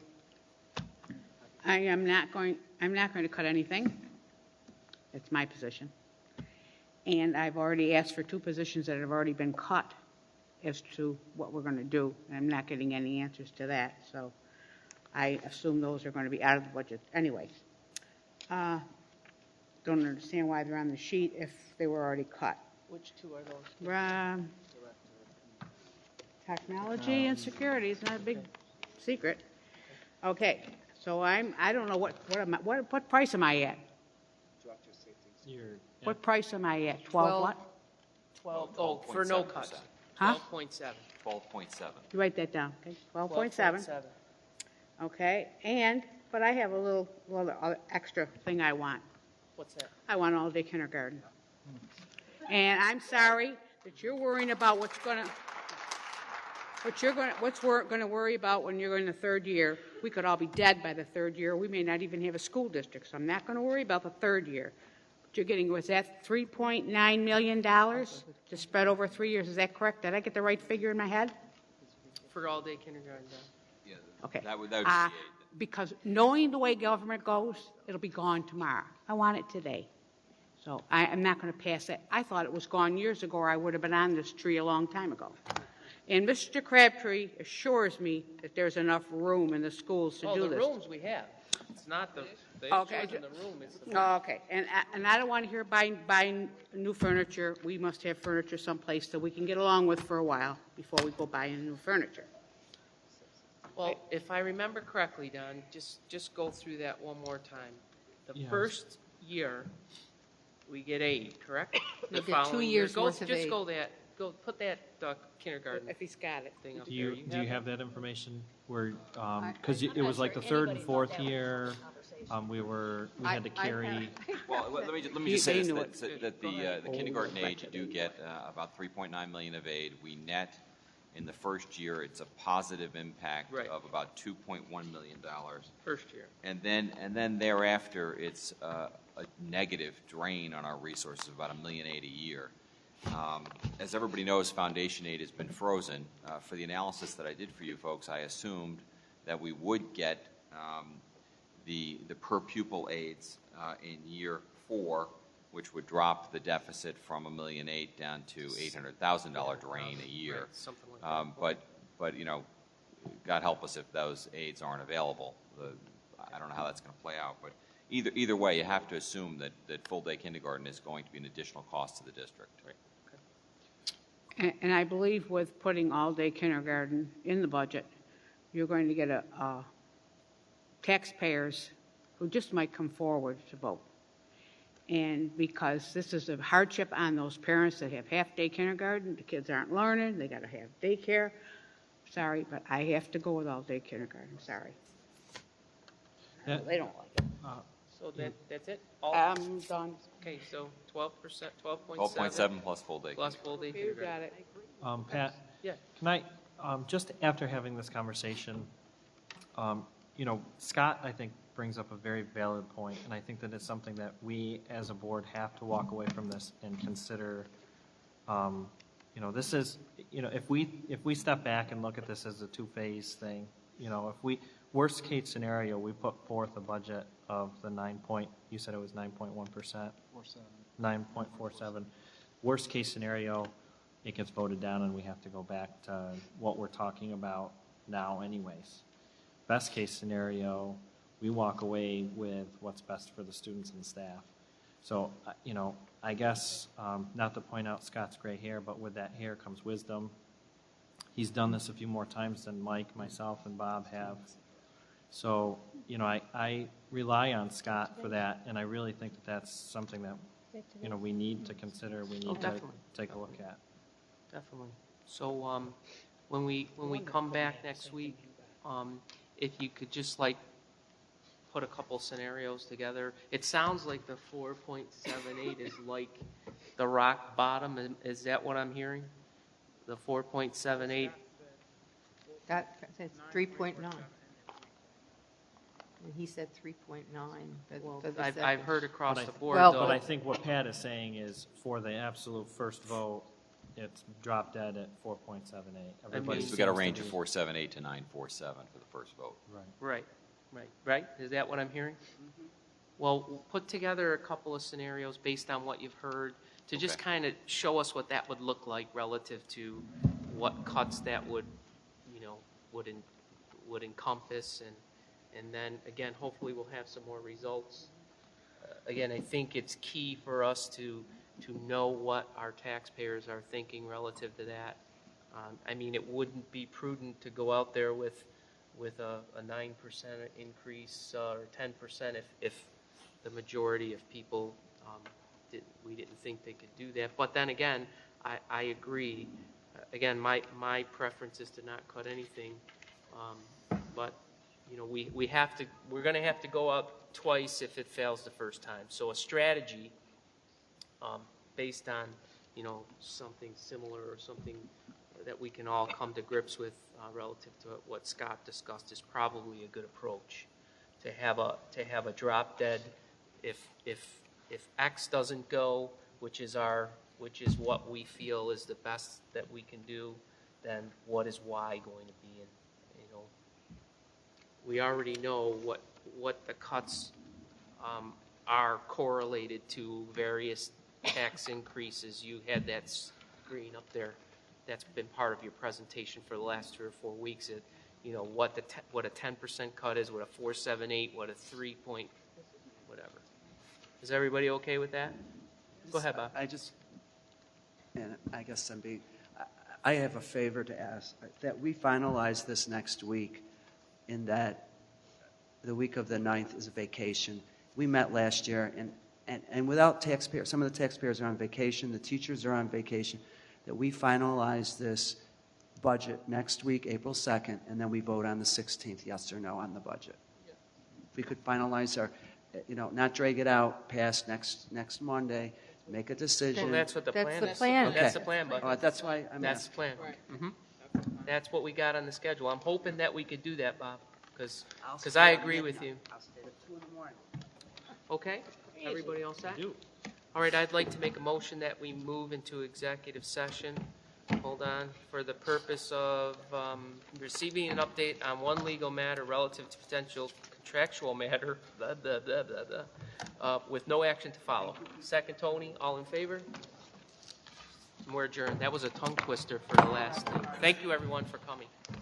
I'm not going to cut anything. It's my position. And I've already asked for 2 positions that have already been cut as to what we're going to do. And I'm not getting any answers to that. So I assume those are going to be out of the budget anyway. Don't understand why they're on the sheet if they were already cut. Which 2 are those? Technology and security is not a big secret. Okay, so I don't know what price am I at? What price am I at? 12 what? 12. Oh, for no cuts. Huh? 12.7. 12.7. You write that down, okay? 12.7. Okay, but I have a little extra thing I want. What's that? I want all-day kindergarten. And I'm sorry that you're worrying about what's going to worry about when you're in the 3rd year. We could all be dead by the 3rd year. We may not even have a school district, so I'm not going to worry about the 3rd year. What you're getting, was that $3.9 million to spread over 3 years? Is that correct? Did I get the right figure in my head? For all-day kindergarten, Yeah, Okay. that would be Because knowing the way government goes, it'll be gone tomorrow. I want it today. So I'm not going to pass it. I thought it was gone years ago, or I would have been on this tree a long time ago. And Mr. Crabtree assures me that there's enough room in the schools to do the this. rooms we have. It's not the Okay. issues in the room. It's the Okay, and I don't want to hear buying new furniture. We must have furniture someplace that we can get along with for a while before we go buying new furniture. Well, if I remember correctly, Don, just go through that one more time. The first year, we get aid, correct? We get 2 years worth of aid. Just go put that kindergarten. If he's got it. Thing up Do you have that information? Where because it I'm was not like the sure 3rd and 4th year, we had to carry. Well, let me just say this, that the kindergarten age, you do get about $3.9 million of aid. We net in the first year, it's a positive impact of about $2.1 million. First year. And then thereafter, it's a negative drain on our resources of about $1.8 million a year. As everybody knows, foundation aid has been frozen. For the analysis that I did for you folks, I assumed that we would get the per pupil aids in year 4, which would drop the deficit from $1.8 million down to $800,000 drain a year. Something like that. But you know, God help us if those aids aren't available. I don't know how that's going to play out, but either way, you have to assume that full day kindergarten is going to be an additional cost to the district. Right. And I believe with putting all-day kindergarten in the budget, you're going to get taxpayers who just might come forward to vote. And because this is a hardship on those parents that have half-day kindergarten, the kids aren't learning, they got to have daycare. Sorry, but I have to go with all-day kindergarten. Sorry. They don't like it. So that's it? I'm done. Okay, so 12%, 12.7. 12.7 plus full day. Plus full day. You got it. Pat, Yeah. can I, just after having this conversation, Scott, I think, brings up a very valid point, and I think that it's something that we as a board have to walk away from this and consider. This is, if we step back and look at this as a 2-phase thing, if we, worst case scenario, we put forth a budget of the you said it was 9.1%? 9.47. Worst case scenario, it gets voted down and we have to go back to what we're talking about now anyways. Best case scenario, we walk away with what's best for the students and staff. So, I guess, not to point out Scott's gray hair, but with that hair comes wisdom. He's done this a few more times than Mike, myself, and Bob have. So, I rely on Scott for that, and I really think that that's something that we need to consider, we need to definitely. take a look at. Definitely. So when we come back next week, if you could just like put a couple scenarios together. It sounds like the 4.78 is like the rock bottom. Is that what I'm hearing? The 4.78. That says 3.9. And he said 3.9 for the I've second. heard across the board, Well, though. but I think what Pat is saying is for the absolute first vote, it's dropped dead at 4.78. Everybody So we got a seems to range be- of 478 to 947 for the first vote. Right. Is that what I'm hearing? Well, put together a couple of scenarios based on what you've heard to just kind of show us what that would look like relative to what cuts that would encompass, and then again, hopefully we'll have some more results. Again, I think it's key for us to know what our taxpayers are thinking relative to that. I mean, it wouldn't be prudent to go out there with a 9% increase or 10% if the majority of people we didn't think they could do that. But then again, I agree. Again, my preference is to not cut anything. But we're going to have to go up twice if it fails the first time. So a strategy based on something similar or something that we can all come to grips with relative to what Scott discussed is probably a good approach. To have a drop dead if X doesn't go, which is what we feel is the best that we can do, then what is Y going to be? And we already know what the cuts are correlated to various tax increases. You had that screen up there. That's been part of your presentation for the last 3 or 4 weeks. What a 10% cut is, what a 4.78, what a 3 point, whatever. Is everybody okay with that? Go ahead, Bob. I guess I have a favor to ask that we finalize this next week. In that the week of the 9th is a vacation. We met last year, and without taxpayers, some of the taxpayers are on vacation, the teachers are on vacation, that we finalize this budget next week, April 2nd, and then we vote on the 16th, yes or no, on the budget. If we could finalize our, not drag it out past next Monday, make a decision. Well, that's what the plan is. That's the plan. Okay. That's the plan, Buck. That's why I'm That's the asking. plan. Mm-hmm. That's what we got on the schedule. I'm hoping that we could do that, Bob, because I agree with you. I'll stay at 2 in the morning. Okay? Everybody all set? All right, I'd like to make a motion that we move into executive session. Hold on. For the purpose of receiving an update on one legal matter relative to potential contractual matter, with no action to follow. Second, Tony, all in favor? We're adjourned. That was a tongue twister for the last thing. Thank you, everyone, for coming.